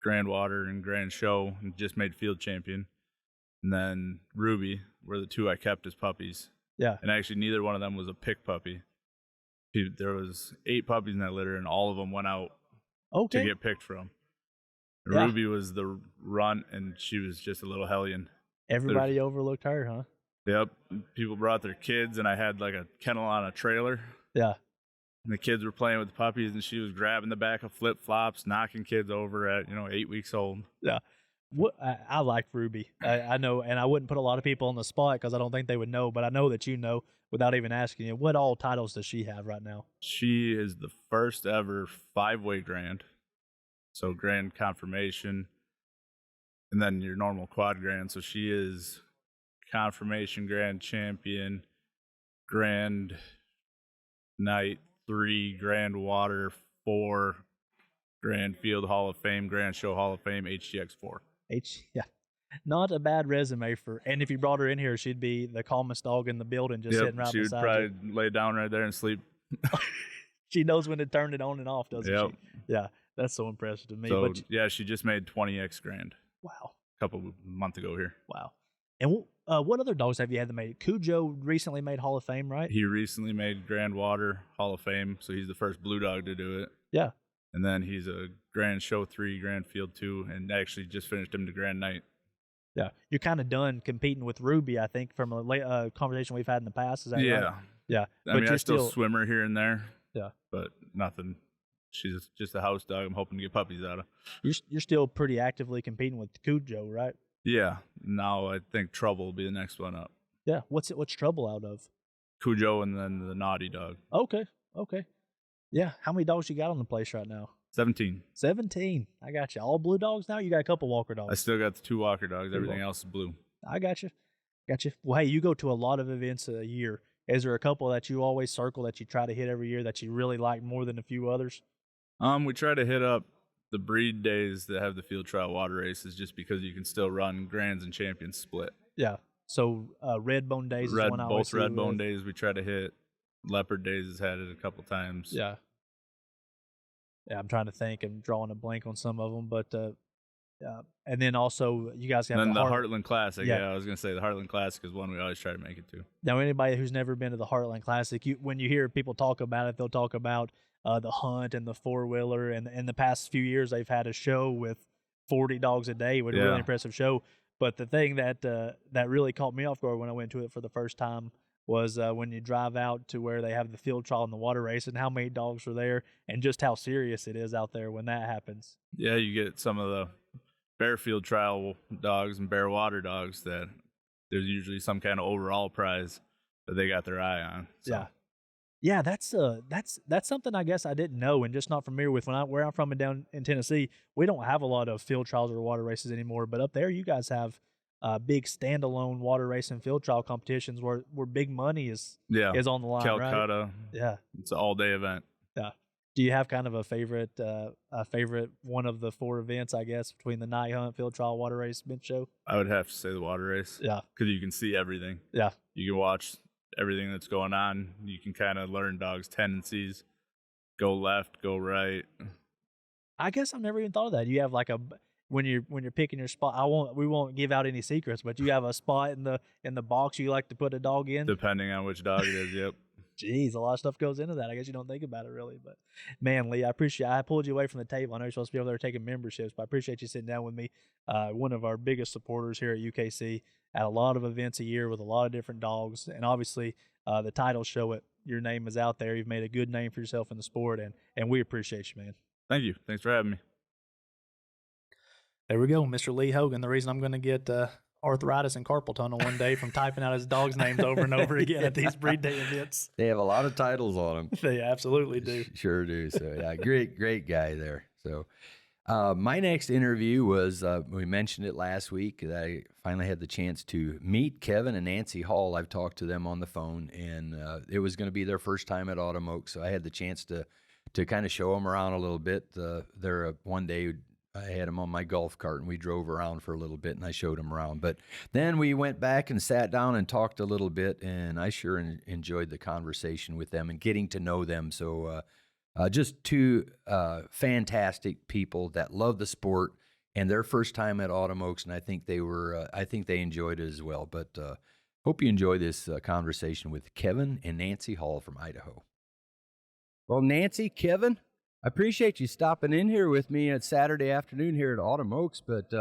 Grand Water and Grand Show and just made field champion. And then Ruby were the 2 I kept as puppies. Yeah. And actually neither one of them was a pick puppy. There was 8 puppies in that litter and all of them went out to get picked from. Yeah. Ruby was the runt and she was just a little hellion. Everybody overlooked her, huh? Yep. People brought their kids and I had like a kennel on a trailer. Yeah. And the kids were playing with the puppies and she was grabbing the back of flip-flops, knocking kids over at, 8 weeks old. Yeah. I like Ruby. I know, and I wouldn't put a lot of people on the spot because I don't think they would know, but I know that you know without even asking you. What all titles does she have right now? She is the first ever 5-way grand. So grand confirmation and then your normal quad grand. So she is confirmation grand champion, grand night 3, grand water 4, grand field Hall of Fame, grand show Hall of Fame, HTX 4. Yeah. Not a bad resume and if you brought her in here, she'd be the calmest dog in the building, just sitting right beside you. She would probably lay down right there and sleep. She knows when to turn it on and off, doesn't she? Yeah, that's so impressive to me. So, she just made 20X grand. Wow. A couple months ago here. Wow. And what other dogs have you had that made it? Cujo recently made Hall of Fame, right? He recently made Grand Water Hall of Fame, so he's the first blue dog to do it. Yeah. And then he's a Grand Show 3, Grand Field 2, and actually just finished him to Grand Night. Yeah. You're kind of done competing with Ruby, I think, from a conversation we've had in the past. Is that right? Yeah. I mean, I still swim her here and there. Yeah. But nothing. She's just a house dog. I'm hoping to get puppies out of. You're still pretty actively competing with Cujo, right? Yeah. Now I think Trouble will be the next one up. Yeah. What's Trouble out of? Cujo and then the Naughty Dog. Okay. Yeah. How many dogs you got on the place right now? 17. 17. I got you. All blue dogs now? You got a couple Walker dogs? I still got the 2 Walker dogs. Everything else is blue. I got you. Well, hey, you go to a lot of events a year. Is there a couple that you always circle that you try to hit every year that you really like more than a few others? We try to hit up the breed days that have the field trial water races just because you can still run Grands and Champions split. Yeah. So Red Bone Days is one I always see. Both Red Bone Days we try to hit. Leopard Days has had it a couple times. Yeah. Yeah, I'm trying to think. I'm drawing a blank on some of them, but and then also you guys have the Heartland Classic. Yeah, I was gonna say the Heartland Classic is one we always try to make it to. Now, anybody who's never been to the Heartland Classic, when you hear people talk about it, they'll talk about the hunt and the 4-wheeler. And in the past few years, they've had a show with 40 dogs a day, with a really impressive show. But the thing that really caught me off guard when I went to it for the first time was when you drive out to where they have the field trial and the water race, and how many dogs are there, and just how serious it is out there when that happens. Yeah, you get some of the bear field trial dogs and bear water dogs that there's usually some kind of overall prize that they got their eye on. So. Yeah, that's something I guess I didn't know and just not familiar with. Where I'm from and down in Tennessee, we don't have a lot of field trials or water races anymore. But up there, you guys have big standalone water race and field trial competitions where big money is on the line. Calcutta. Right? Yeah, it's an all-day event. Yeah. Do you have kind of a favorite one of the 4 events, I guess, between the night hunt, field trial, water race, bench show? I would have to say the water race. Yeah, because you can see everything. Yeah, you can watch everything that's going on. You can kind of learn dogs' tendencies. Go left, go right. I guess I've never even thought of that. You have like when you're picking your spot. We won't give out any secrets, but you have a spot in the box you like to put a dog in. Depending on which dog it is, yep. Jeez, a lot of stuff goes into that. I guess you don't think about it really, but man, Lee, I pulled you away from the table. I know you're supposed to be over there taking memberships, but I appreciate you sitting down with me. One of our biggest supporters here at UKC, at a lot of events a year with a lot of different dogs, and obviously the titles show it. Your name is out there. You've made a good name for yourself in the sport, and we appreciate you, man. Thank you. Thanks for having me. There we go, Mr. Lee Hogan. The reason I'm going to get arthritis and carpal tunnel one day from typing out his dog's names over and over again at these breed day events. They have a lot of titles on them. They absolutely do. Sure do. So yeah, great guy there. So my next interview was, we mentioned it last week, that I finally had the chance to meet Kevin and Nancy Hall. I've talked to them on the phone, and it was going to be their first time at Autumn Oaks, so I had the chance to kind of show them around a little bit. One day I had them on my golf cart, and we drove around for a little bit, and I showed them around. But then we went back and sat down and talked a little bit, and I sure enjoyed the conversation with them and getting to know them. So just 2 fantastic people that love the sport, and their first time at Autumn Oaks, and I think they enjoyed it as well. But hope you enjoy this conversation with Kevin and Nancy Hall from Idaho. Well, Nancy, Kevin, I appreciate you stopping in here with me at Saturday afternoon here at Autumn Oaks, but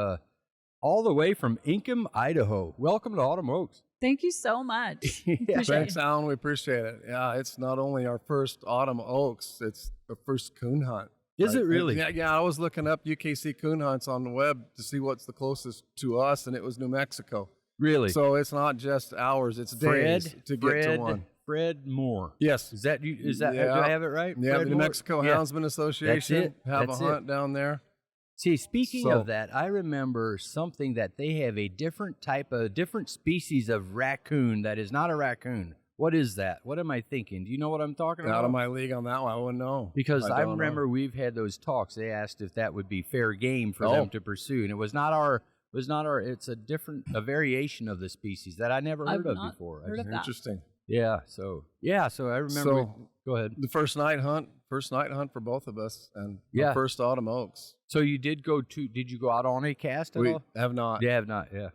all the way from Ingham, Idaho. Welcome to Autumn Oaks. Thank you so much. Thanks, Alan. We appreciate it. Yeah, it's not only our first Autumn Oaks, it's the first coon hunt. Is it really? Yeah, I was looking up UKC coon hunts on the web to see what's the closest to us, and it was New Mexico. Really? So it's not just hours, it's days to get to one. Fred Moore. Yes. Is that do I have it right? Yeah, Fred the New Moore? Mexico Houndsman Association have a hunt down there. See, speaking of that, I remember something that they have a different species of raccoon that is not a raccoon. What is that? What am I thinking? Do you know what I'm talking about? Out of my league on that one, I wouldn't know. Because I remember we've had those talks. They asked if that would be fair game for them to pursue, and it was not our. It's a variation of the species that I never heard of before. Heard of that. Interesting. Yeah. So I remember. Go ahead. The first night hunt for both of us, and the first Autumn Oaks. So you did go to? Did you go out on a cast at all? Have not. You have not. Yeah.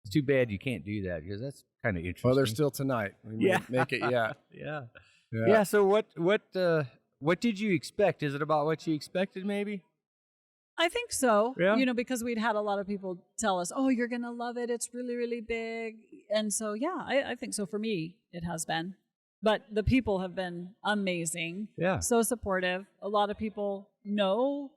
It's too bad you can't do that because that's kind of interesting. Well, there's still tonight. We make it yet. Yeah. So what did you expect? Is it about what you expected? Maybe. I think so. Yeah. Because we'd had a lot of people tell us, "Oh, you're gonna love it. It's really, really big." And so, I think so. For me, it has been. but the people have been amazing. Yeah. So supportive. A lot of people know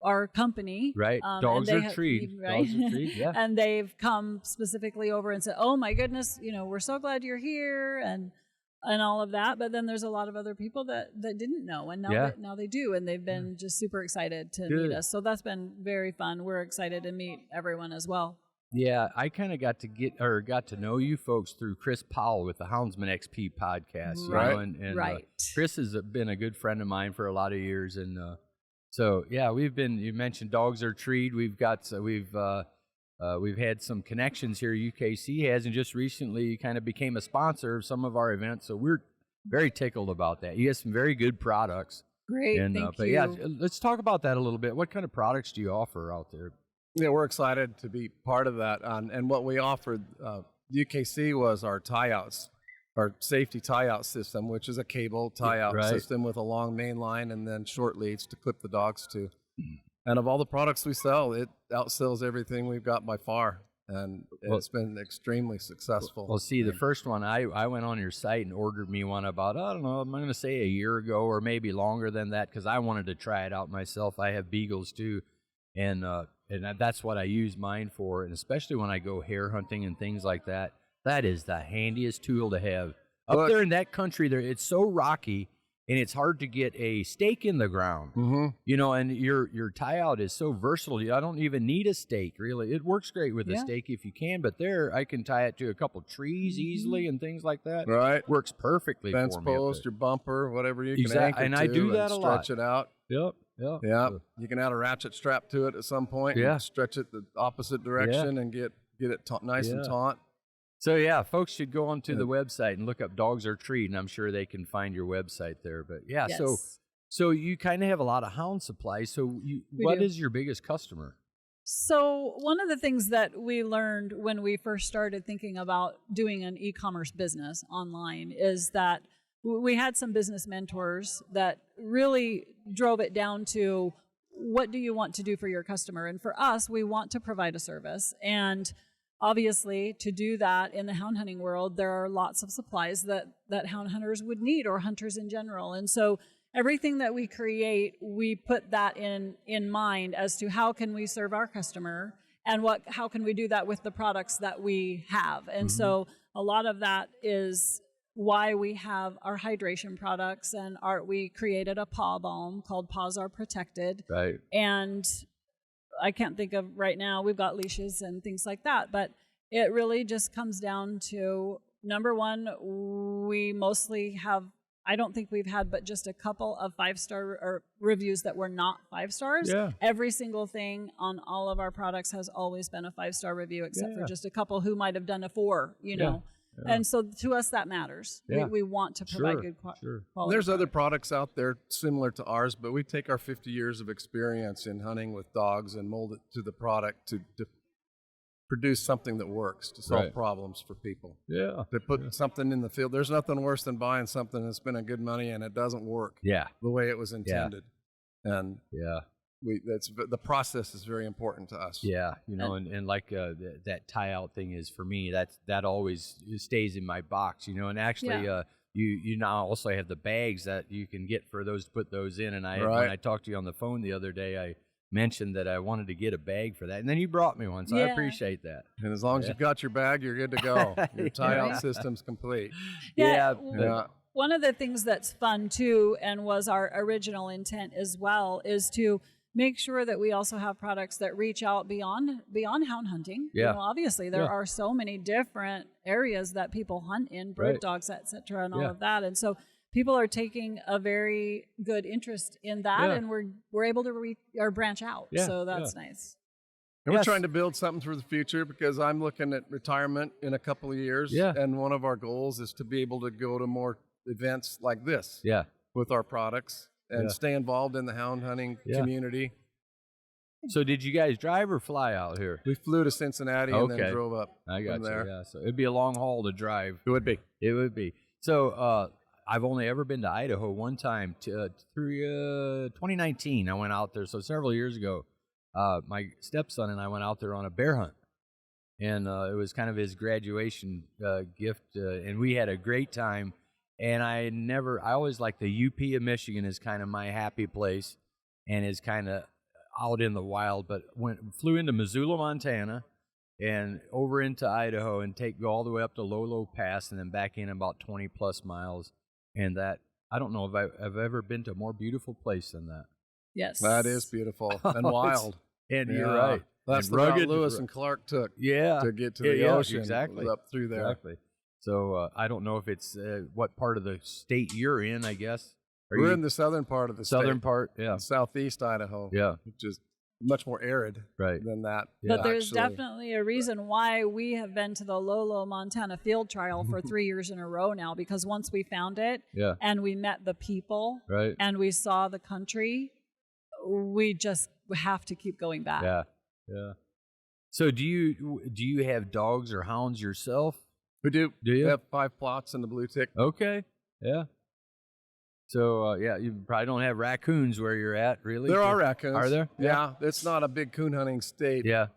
our company. Right. Dogs and are they ha- treat. Right? Dogs are treat. Yeah. And they've come specifically over and said, "Oh my goodness, we're so glad you're here," and all of that. But then there's a lot of other people that didn't know, and now they do, and they've been just super excited to meet us. So that's been very fun. We're excited to meet everyone as well. Yeah, I kind of got to know you folks through Chris Powell with the Houndsman XP podcast. You know, and Right. Chris has been a good friend of mine for a lot of years, and so yeah, you mentioned Dogs Are Treed. We've had some connections here. UKC has, and just recently kind of became a sponsor of some of our events. So we're very tickled about that. You have some very good products. Great, and, thank but you. yeah, let's talk about that a little bit. What kind of products do you offer out there? Yeah, we're excited to be part of that. And what we offered, UKC was our tie-outs, our safety tie-out system, which is a cable tie-out system with a long main line and then short leads to clip the dogs to. And of all the products we sell, it outsells everything we've got by far. And it's been extremely successful. Well, see, the first one, I went on your site and ordered me one about, I don't know, I'm going to say a year ago or maybe longer than that, because I wanted to try it out myself. I have beagles too. And that's what I use mine for, and especially when I go hare hunting and things like that. That is the handiest tool to have. Up there in that country, it's so rocky, and it's hard to get a stake in the ground. Mm-hmm. And your tie-out is so versatile. I don't even need a stake, really. It works great with a stake if you can, but there I can tie it to a couple trees easily and things like that. Right. Works perfectly Fence for me. post, your bumper, whatever you can Exactly. anchor And to I do that a lot. Stretch it out. Yep. Yeah, you can add a ratchet strap to it at some point. Yeah, and stretch it the opposite direction and get it nice and taut. So yeah, folks should go onto the website and look up Dogs Are Treed, and I'm sure they can find your website there. But yeah, so you kind of have a lot of hound supplies. So what is your biggest customer? So one of the things that we learned when we first started thinking about doing an e-commerce business online is that we had some business mentors that really drove it down to, what do you want to do for your customer? And for us, we want to provide a service. And obviously, to do that in the hound hunting world, there are lots of supplies that hound hunters would need, or hunters in general. And so everything that we create, we put that in mind as to how can we serve our customer, and how can we do that with the products that we have. And so a lot of that is why we have our hydration products, and we created a paw balm called Paws Are Protected. Right. And I can't think of right now, we've got leashes and things like that, but it really just comes down to, number one, we mostly have, I don't think we've had but just a couple of 5-star reviews that were not 5 stars. Yeah. Every single thing on all of our products has always been a 5-star review, except for just a couple who might have done a 4, know. Yeah. And so to us, that matters. Yeah. We want to provide good quality. There's other products out there similar to ours, but we take our 50 years of experience in hunting with dogs and mold it to the product to produce something that works, to solve problems for people. Yeah. To put something in the field. There's nothing worse than buying something that's spending good money and it doesn't work the way it was intended. And the process is very important to us. Yeah, and like that tie out thing is, for me, that always stays in my box, and actually you now also have the bags that you can get for those to put those in. And when I talked to you on the phone the other day, I mentioned that I wanted to get a bag for that, and then you brought me one, so I appreciate that. And as long as you've got your bag, you're good to go. Your tie out system's complete. One of the things that's fun too, and was our original intent as well, is to make sure that we also have products that reach out beyond hound hunting. Yeah. Obviously there are so many different areas that people hunt in, bird dogs, etc., and all of that. And so people are taking a very good interest in that, and we're able to branch out. So that's nice. And we're trying to build something for the future, because I'm looking at retirement in a couple of years. And one of our goals is to be able to go to more events like this with our products. And stay involved in the hound hunting community. So did you guys drive or fly out here? We flew to Cincinnati and then drove up. I got from there. Yeah, so it'd be a long haul to drive. It would be. It would be. So I've only ever been to Idaho one time through 2019. I went out there, so several years ago. My stepson and I went out there on a bear hunt, and it was kind of his graduation gift, and we had a great time. And I always like the UP of Michigan is kind of my happy place and is kind of out in the wild, but flew into Missoula, Montana, and over into Idaho and go all the way up to Lolo Pass and then back in about 20 plus miles. And that, I don't know if I've ever been to a more beautiful place than that. Yes. That is beautiful and wild. And you're right. That's and the route rugged, Lewis and Clark took to get to the ocean. Exactly. Up through there. Exactly. So I don't know if it's what part of the state you're in, I guess. We're in the southern part of the state. Southern part, yeah. Southeast Idaho. Yeah. Which is much more arid than that. But there's definitely a reason why we have been to the Lolo, Montana field trial for 3 years in a row now, because once we found it and we met the people and we saw the country, we just have to keep going back. Yeah, yeah. So do you have dogs or hounds yourself? We do. Do you? We have 5 plots in the blue tick. Okay, yeah. So, you probably don't have raccoons where you're at, really? There are raccoons. Are there? Yeah. It's not a big coon hunting state. Yeah. At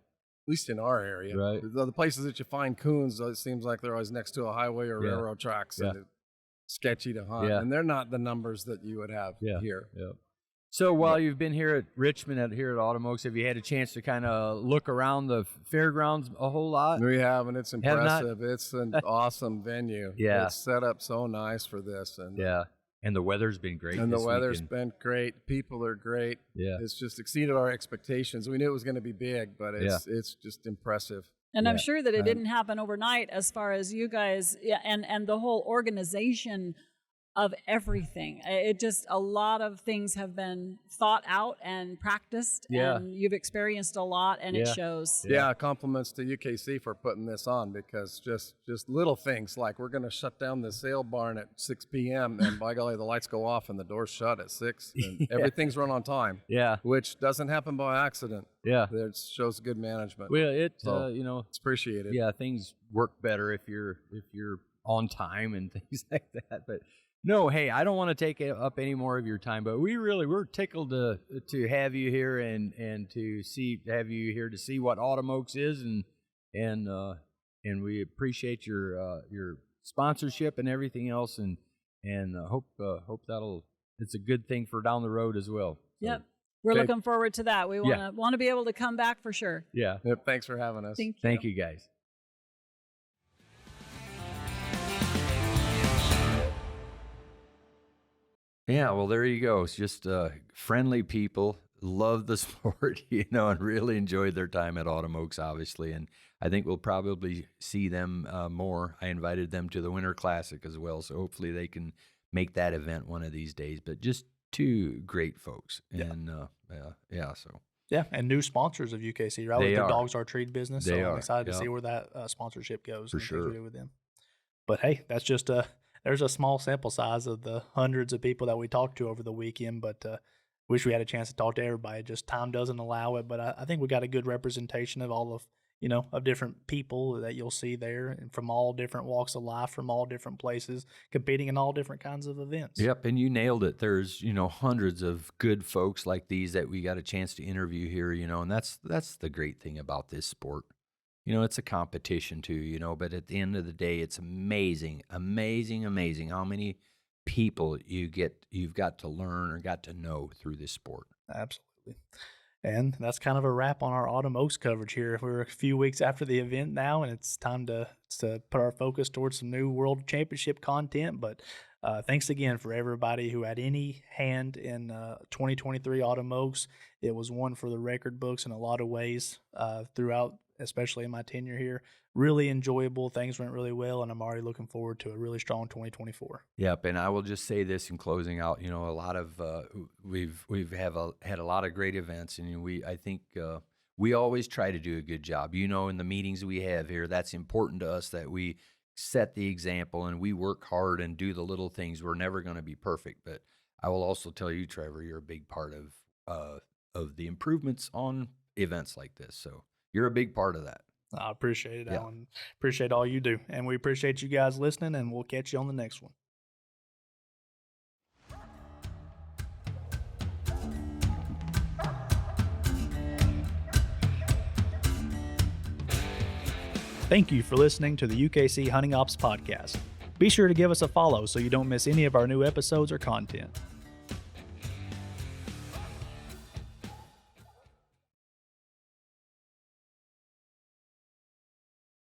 least in our area. Right. The places that you find coons, it seems like they're always next to a highway or railroad tracks. And it's sketchy to hunt. Yeah. And they're not the numbers that you would have here. Yeah. So while you've been here at Richmond, here at Autumn Oaks, have you had a chance to kind of look around the fairgrounds a whole lot? We have, and it's impressive. It's an awesome venue. Yeah. It's set up so nice for this. And and the weather's been great. And the weather's been great. People are great. Yeah. It's just exceeded our expectations. We knew it was going to be big, but it's just impressive. And I'm sure that it didn't happen overnight as far as you guys and the whole organization of everything. It just, a lot of things have been thought out and practiced, and you've experienced a lot, and it shows. Yeah, compliments to UKC for putting this on, because just little things like we're going to shut down the sale barn at 6 p.m. and by golly, the lights go off and the doors shut at 6 and everything's run on time. Yeah. Which doesn't happen by accident. Yeah. It shows good management. Well, it's appreciated. Yeah, things work better if you're on time and things like that. But no, hey, I don't want to take up any more of your time, but we're tickled to have you here and to have you here to see what Autumn Oaks is, and we appreciate your sponsorship and everything else, and hope it's a good thing for down the road as well. So. Yep. We're looking forward to that. We want to be able to come back for sure. Yeah. Yep, thanks for having us. Thank you guys. Yeah, well, there you go. It's just friendly people, love the sport, and really enjoyed their time at Autumn Oaks, obviously. And I think we'll probably see them more. I invited them to the Winter Classic as well, so hopefully they can make that event one of these days. But just two great folks. And, and new sponsors of UKC, right? With the Dogs Are Treat business. So I'm excited to see where that sponsorship goes. For sure. With them. But hey, that's just there's a small sample size of the hundreds of people that we talked to over the weekend, but wish we had a chance to talk to everybody. Just time doesn't allow it, but I think we got a good representation of all of different people that you'll see there, and from all different walks of life, from all different places, competing in all different kinds of events. Yep, and you nailed it. There's, hundreds of good folks like these that we got a chance to interview here, and that's the great thing about this sport. It's a competition too, but at the end of the day, it's amazing, amazing, amazing how many people you've got to learn or got to know through this sport. Absolutely. And that's kind of a wrap on our Autumn Oaks coverage here. We're a few weeks after the event now, and it's time to put our focus towards some new World Championship content. But thanks again for everybody who had any hand in 2023 Autumn Oaks. It was one for the record books in a lot of ways throughout, especially in my tenure here. Really enjoyable. Things went really well, and I'm already looking forward to a really strong 2024. Yep, and I will just say this in closing out. A lot of we've had a lot of great events, and I think we always try to do a good job. In the meetings we have here, that's important to us that we set the example and we work hard and do the little things. We're never going to be perfect, but I will also tell you, Trevor, you're a big part of the improvements on events like this. So you're a big part of that. I appreciate it, Alan. Appreciate all you do. And we appreciate you guys listening, and we'll catch you on the next one. Thank you for listening to the UKC Hunting Ops Podcast. Be sure to give us a follow so you don't miss any of our new episodes or content.